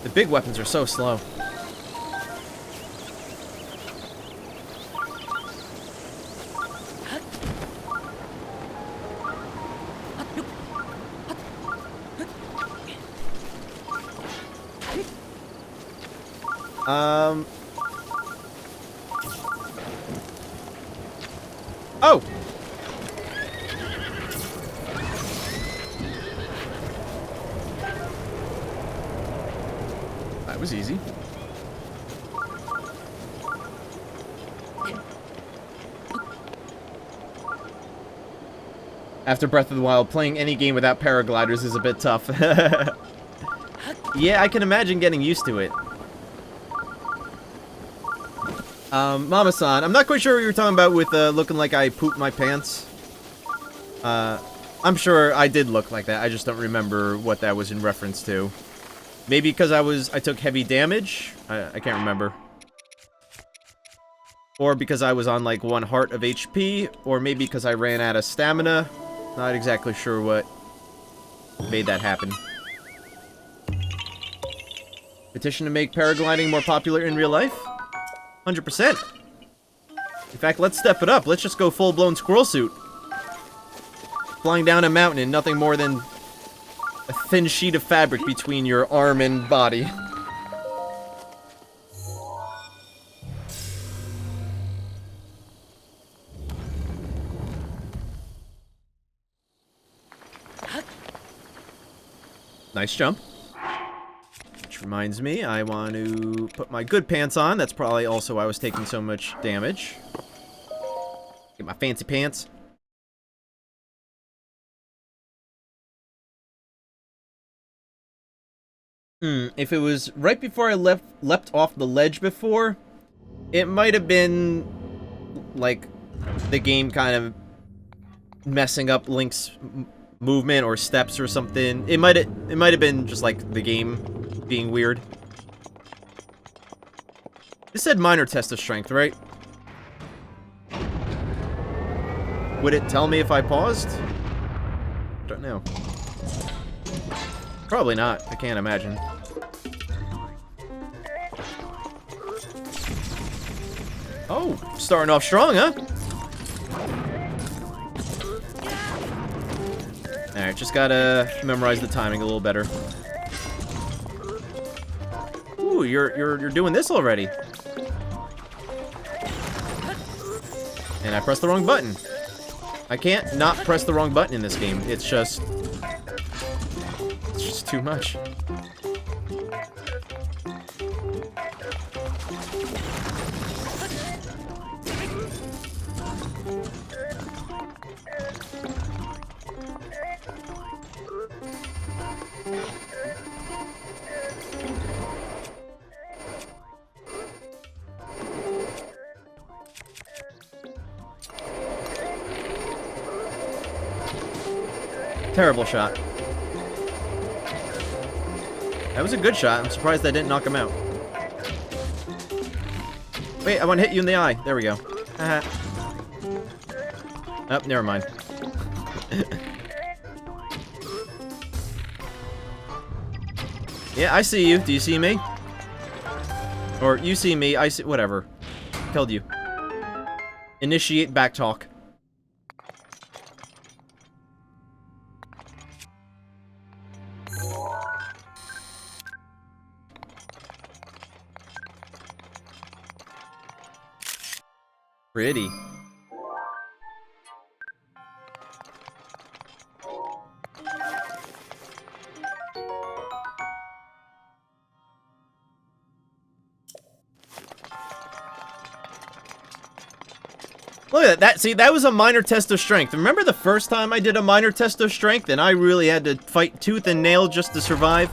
The big weapons are so slow. Oh! That was easy. After Breath of the Wild, playing any game without paragliders is a bit tough. Yeah, I can imagine getting used to it. Mama-san, I'm not quite sure what you were talking about with looking like I pooped my pants. I'm sure I did look like that. I just don't remember what that was in reference to. Maybe because I took heavy damage? I can't remember. Or because I was on like 1 heart of HP, or maybe because I ran out of stamina. Not exactly sure what made that happen. Petition to make paragliding more popular in real life? 100%. In fact, let's step it up. Let's just go full-blown squirrel suit. Flying down a mountain in nothing more than a thin sheet of fabric between your arm and body. Nice jump. Which reminds me, I want to put my good pants on. That's probably also why I was taking so much damage. Get my fancy pants. If it was right before I leapt off the ledge before, it might have been like the game kind of messing up Link's movement or steps or something. It might have been just like the game being weird. It said minor test of strength, right? Would it tell me if I paused? I don't know. Probably not. I can't imagine. Oh, starting off strong, huh? Alright, just gotta memorize the timing a little better. Ooh, you're doing this already. And I pressed the wrong button. I can't not press the wrong button in this game. It's just too much. Terrible shot. That was a good shot. I'm surprised I didn't knock him out. Wait, I want to hit you in the eye. There we go. Haha. Oh, never mind. Yeah, I see you. Do you see me? Or you see me, I see... Whatever. Killed you. Initiate backtalk. Pretty. Look at that. See, that was a minor test of strength. Remember the first time I did a minor test of strength and I really had to fight tooth and nail just to survive?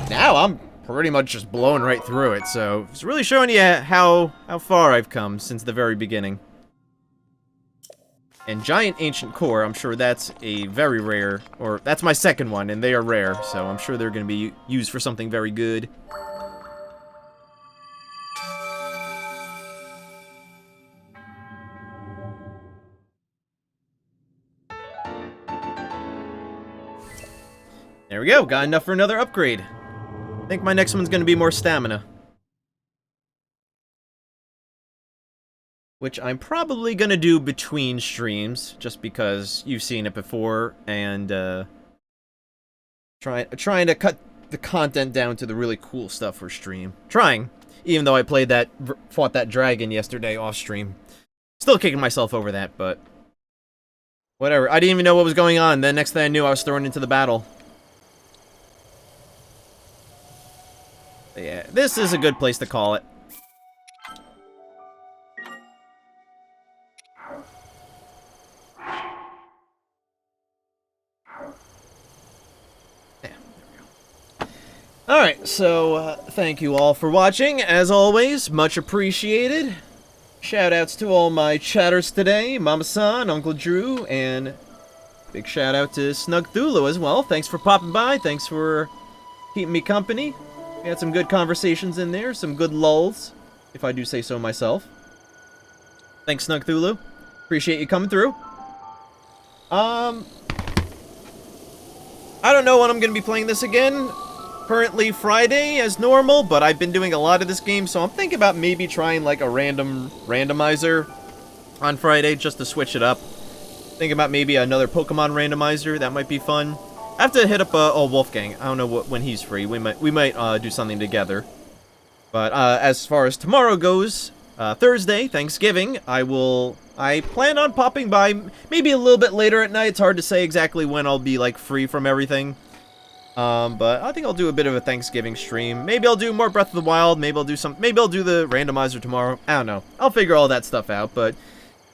Now I'm pretty much just blowing right through it, so it's really showing you how far I've come since the very beginning. And Giant Ancient Core, I'm sure that's a very rare, or that's my second one, and they are rare, so I'm sure they're going to be used for something very good. There we go, got enough for another upgrade. I think my next one's going to be more stamina. Which I'm probably going to do between streams, just because you've seen it before, and trying to cut the content down to the really cool stuff for stream. Trying, even though I fought that dragon yesterday off stream. Still kicking myself over that, but whatever. I didn't even know what was going on. The next thing I knew, I was thrown into the battle. But yeah, this is a good place to call it. Alright, so thank you all for watching. As always, much appreciated. Shoutouts to all my chatters today, Mama-san, Uncle Drew, and big shout out to Snug Thulu as well. Thanks for popping by, thanks for keeping me company. We had some good conversations in there, some good lulls, if I do say so myself. Thanks, Snug Thulu. Appreciate you coming through. I don't know when I'm going to be playing this again. Currently Friday as normal, but I've been doing a lot of this game, so I'm thinking about maybe trying like a random randomizer on Friday just to switch it up. Thinking about maybe another Pokemon randomizer, that might be fun. I have to hit up Wolfgang. I don't know when he's free. We might do something together. But as far as tomorrow goes, Thursday, Thanksgiving, I plan on popping by maybe a little bit later at night. It's hard to say exactly when I'll be like free from everything. But I think I'll do a bit of a Thanksgiving stream. Maybe I'll do more Breath of the Wild. Maybe I'll do the randomizer tomorrow. I don't know. I'll figure all that stuff out. But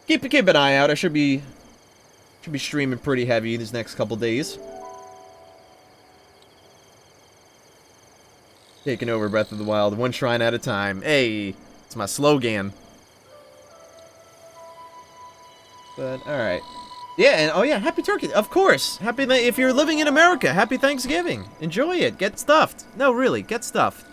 keep an eye out. I should be streaming pretty heavy these next couple days. Taking over Breath of the Wild, one shrine at a time. Hey, it's my slogan. But, alright. Yeah, and oh yeah, happy turkey, of course. If you're living in America, happy Thanksgiving. Enjoy it, get stuffed. No, really, get stuffed.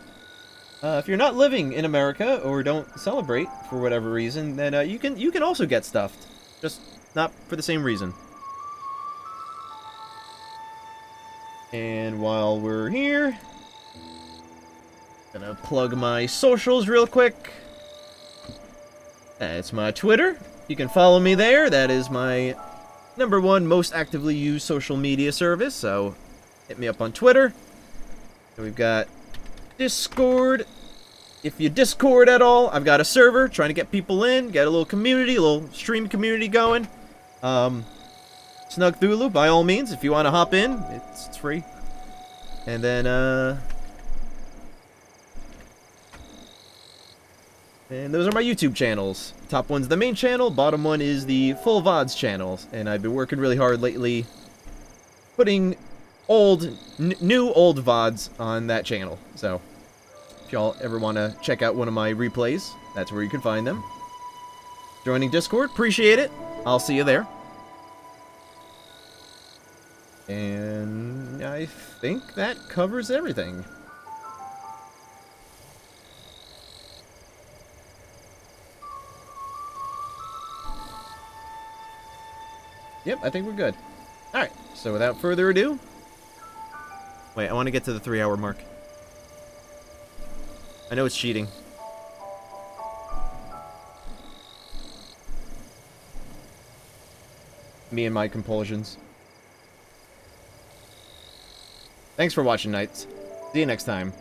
If you're not living in America or don't celebrate for whatever reason, then you can also get stuffed. Just not for the same reason. And while we're here, gonna plug my socials real quick. That's my Twitter. You can follow me there. That is my #1 most actively used social media service, so hit me up on Twitter. And we've got Discord. If you Discord at all, I've got a server trying to get people in, get a little community, a little stream community going. Snug Thulu, by all means, if you want to hop in, it's free. And then, and those are my YouTube channels. Top one's the main channel, bottom one is the full VODs channel. And I've been working really hard lately putting new old VODs on that channel. So, if y'all ever want to check out one of my replays, that's where you can find them. Joining Discord, appreciate it. I'll see you there. And I think that covers everything. Yep, I think we're good. Alright, so without further ado... Wait, I want to get to the 3-hour mark. I know it's cheating. Me and my compulsions. Thanks for watching, Knights. See you next time.